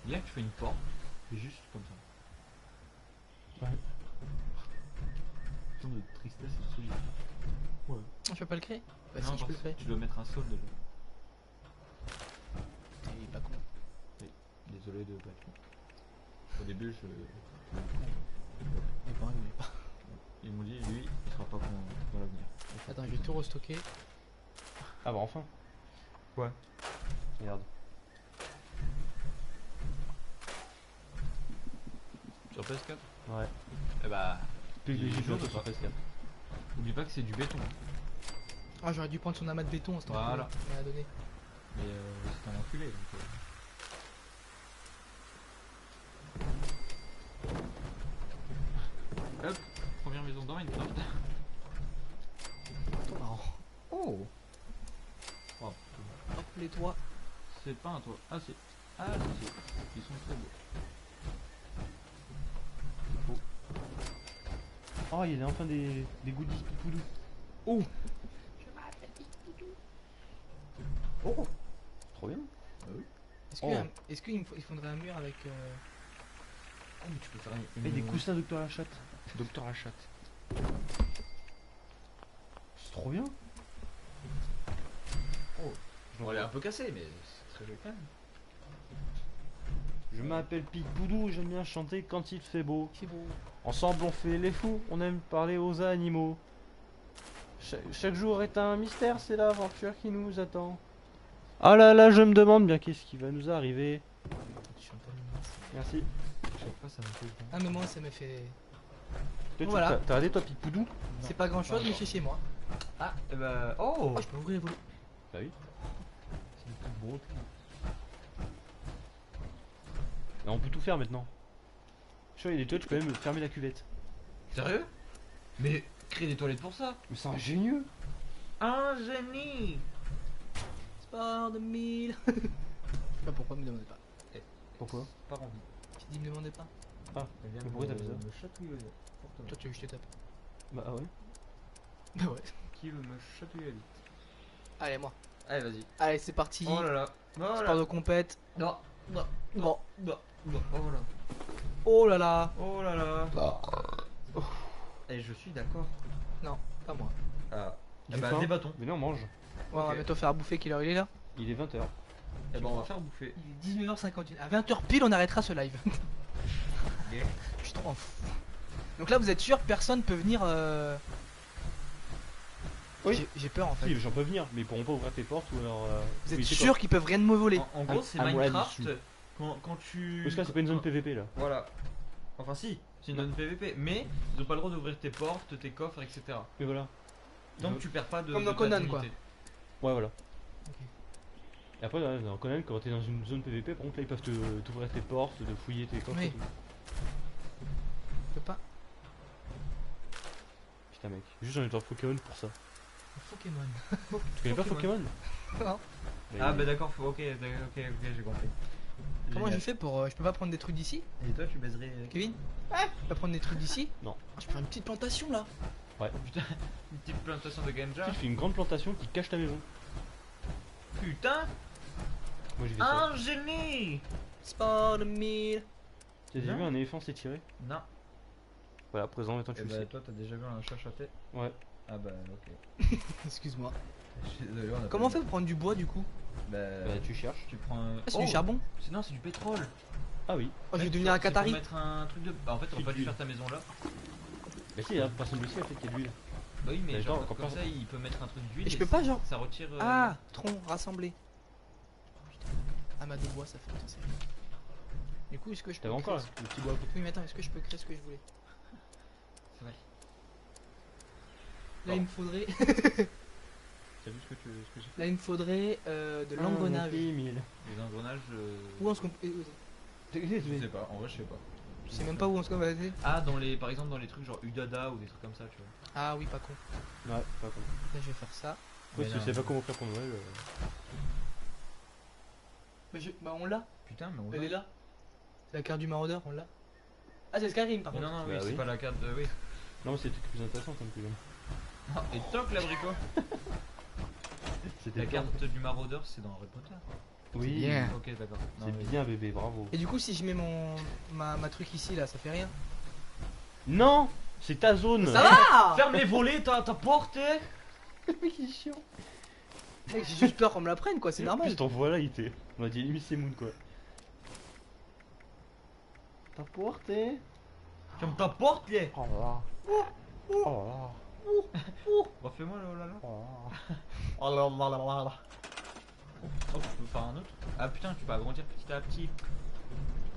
Bien que tu fais une porte, c'est juste comme ça. Ouais. Tant de tristesse et de solitude. Ouais. Je peux pas le créer? Bah Non, si je peux le créer. tu dois mettre un sol déjà. Il est pas con. Désolé de pas être con. Au début, je. Il est pas, il est pas. Ils m'ont dit, lui, il sera pas con dans l'avenir. Attends, je vais tout restocker. Ah bah enfin. Ouais. Regarde. Sur PS4? Ouais. Eh bah. PVG J'ai bientôt pas. sur PS4. Oublie pas que c'est du béton. Hein. Ah, j'aurais dû prendre son amas de béton, c'est Voilà. m'a donné. Mais c'est un enculé donc. Hop, première maison dans Minecraft. Trop marrant. Oh. Hop, les toits. C'est pas un toit. Ah c'est. Ah si. Ils sont très beaux. Oh, il y a enfin des goodies pipoudou. Oh. Oh. Trop bien. Est-ce qu'il faudrait un mur avec. Oh mais tu peux faire Et des coussins Docteur Lachatte. Docteur Lachatte. C'est trop bien. Bon, elle est un peu cassée mais c'est très joli quand même. Je m'appelle Pipoudou, j'aime bien chanter quand il fait beau. C'est beau. Ensemble on fait les fous, on aime parler aux animaux. Chaque jour est un mystère, c'est l'aventure qui nous attend. Ah là là, je me demande bien qu'est-ce qui va nous arriver. Tu chantes pas mignon. Merci. Chaque fois ça me fait. Ah, mais moi ça me fait. Toi, Voilà. t'as regardé toi Pipoudou? C'est pas grand chose, mais c'est chez moi. Ah et bah oh. Oh, je peux ouvrir les volets. Bah oui. C'est une toute beau. Et on peut tout faire maintenant. Je vois, il y a des toilettes, je peux même fermer la cuvette. Sérieux? Mais créer des toilettes pour ça. Mais c'est ingénieux. Un génie. Sport de 1000. Je sais pas pourquoi, me demandez pas. Pourquoi? Pas envie. Tu dis me demandez pas. Elle vient Mais pourquoi t'as fait ça? me chatouiller le nez. Fortement. Toi, tu veux que je te tape. Bah ah ouais. Bah ouais. Qui veut me chatouiller la bite? Allez, moi. Allez vas-y. Allez, c'est parti. Oh là là. Oh Sport de compète. Non. Non. Bon. Non. Non. Oh là. Oh là là. Oh là là. Et je suis d'accord. Non, pas moi. Ah. J'ai Eh bah faim. débattons. Mais non, on mange. Ouais, on va Ok. bientôt faire bouffer. Quelle heure il est là? Il est 20h. Eh bah on va faire bouffer. Il est 19h51. À 20h pile, on arrêtera ce live. Ok. Je suis trop en fou. Donc là, vous êtes sûr, personne peut venir. Oui. J'ai peur en fait. Si, les gens peuvent venir, mais ils pourront pas ouvrir tes portes ou alors. Vous êtes oui, c'est sûr qu'ils peuvent rien me voler? En gros c'est à mon avis, Minecraft. si. Quand tu. Parce que là, c'est pas une zone PVP là. Voilà. Enfin si, c'est une zone PVP, mais ils ont pas le droit d'ouvrir tes portes, tes coffres, etc. Mais voilà. Tant que tu perds pas de. Comme dans de Conan, dignité. Ouais, voilà. Ok. Et après, dans Conan, quand t'es dans une zone PVP, par contre, là, ils peuvent t'ouvrir tes portes, de fouiller tes coffres Oui. et tout. Je peux pas. Putain, mec. Juste, j'en ai besoin de Pokémon pour ça. Pokémon. Tu connais pas Pokémon. Pokémon? Non. Ah bah d'accord, ok, j'ai compris. Comment Génial. j'ai fait pour. Je peux pas prendre des trucs d'ici? Et toi tu baiserais. Kevin? Ouais. Tu peux pas prendre des trucs d'ici? Non. Je peux faire une petite plantation là. Putain, une petite plantation de Ganja. Tu fais une grande plantation qui cache ta maison. Putain, Moi, j'ai fait ça. un génie. Sport de 1000. T'as déjà Non. vu un éléphant s'étirer? Non. Voilà, présent, maintenant tu Et le bah sais. toi t'as déjà vu un chat chatter? Ouais. Ah bah ok. Excuse-moi. Je suis désolé, on a Comment on pas fait pour prendre du bois du coup? vu. Bah, Bah, tu cherches. tu prends un. Ah, c'est du charbon? Non, c'est du pétrole. Ah oui. Oh, je vais Mec, devenir un c'est pour Qatari. mettre un truc de. Bah, en fait, t'aurais C'est pas dû du- faire ta maison là. Bah, si, là, personne le sait, peut-être qu'il y a de l'huile. Bah oui, mais Bah, genre, attends, comme encore ça, il peut mettre un truc d'huile. Et je peux pas, genre. Ça retire. Ah, tronc rassemblé. Putain. Amas de bois, ça fait putain, c'est rien. Du coup, est-ce que je peux. T'avais encore créer le petit bois à côté. Oui, mais attends, est-ce que je peux créer ce que je voulais? C'est vrai. Là, il me faudrait. T'as vu ce que j'ai fait? Là, il me faudrait de l'engrenage. 1000. Les engrenages. Où on se. Je sais pas, en vrai, je sais pas. Je sais même pas où on se combat. Ah, dans les, par exemple, dans les trucs genre Udada ou des trucs comme ça, tu vois. Ah oui, pas con. Ouais, pas con. Là, je vais faire ça. Ouais, Mais si tu non. sais pas comment faire pour Noël. Bah, on l'a. Putain, mais on Elle l'a. est là. C'est la carte du maraudeur, on l'a. Ah, c'est Skyrim par Mais contre. non, non, oui, Bah c'est oui. pas la carte de. Oui. Non, mais c'était plus intéressant comme plus jeune. Ah, et toc l'abricot. C'était La carte du maraudeur, c'est dans Harry Potter. Oui, bien. Ok, d'accord. Non, c'est mais- bien bébé, bravo. Et du coup, si je mets ma truc ici là, ça fait rien. Non, c'est ta zone. Ça va. Ferme les volets, ta porte. Mais qui chiant. Mec, j'ai juste peur qu'on me la prenne quoi, c'est normal. Juste en voilà, il était. On a dit limite c'est Moon quoi. T'as porté. Ferme ta porte, les. Oh là. Oh là. Refais-moi le oh là là. Oh Oh là là là là là. Oh, tu peux faire un autre? Ah putain, tu peux agrandir petit à petit.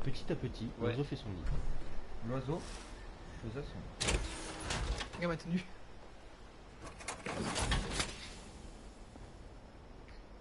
Petit à petit, Ouais. l'oiseau fait son nid. L'oiseau faisait son. Regarde ma tenue.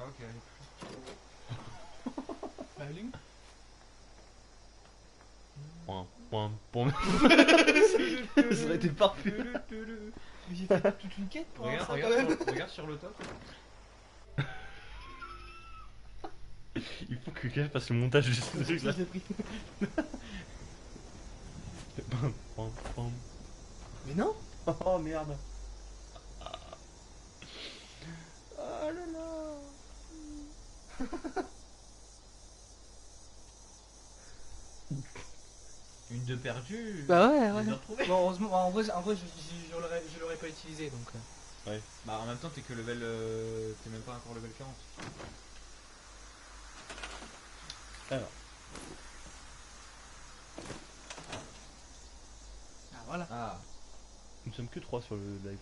Ah, ok. Bah, allume. Point, point, point. Ça aurait été parfait. J'ai fait toute une quête pour Regarde, ça quand même. regarde sur le top. Il faut que quelqu'un fasse le montage de ce truc là. Je l'ai pris. Pam, pam, pam. Mais non. Oh merde. Une de perdue. Bah ouais, Je ouais. les ai retrouvés. Bon, heureusement, en vrai, je l'aurais pas utilisé donc. Bah en même temps t'es que level t'es même pas encore level 40. Ah voilà. Ah. Nous sommes que 3 sur le live.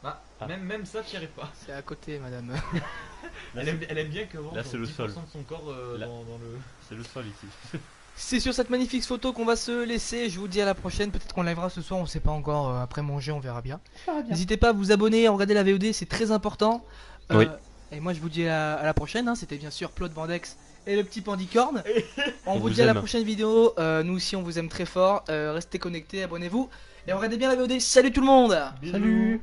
Bah Ah. même ça t'y arrives pas. C'est à côté, madame. Là, Elle aime bien que vendre là, c'est le 10% sol. de son corps Là. dans le. C'est le sol ici. C'est sur cette magnifique photo qu'on va se laisser. Je vous dis à la prochaine. Peut-être qu'on livera ce soir, on sait pas encore. Après manger, on verra bien. N'hésitez pas à vous abonner, à regarder la VOD, c'est très important. Oui. Et moi, je vous dis à la prochaine. Hein. C'était bien sûr Claude Vandex et le petit Pandicorne. On vous vous dit à la aime. prochaine vidéo. Nous aussi, on vous aime très fort. Restez connectés, abonnez-vous. Et regardez bien la VOD. Salut tout le monde. Salut.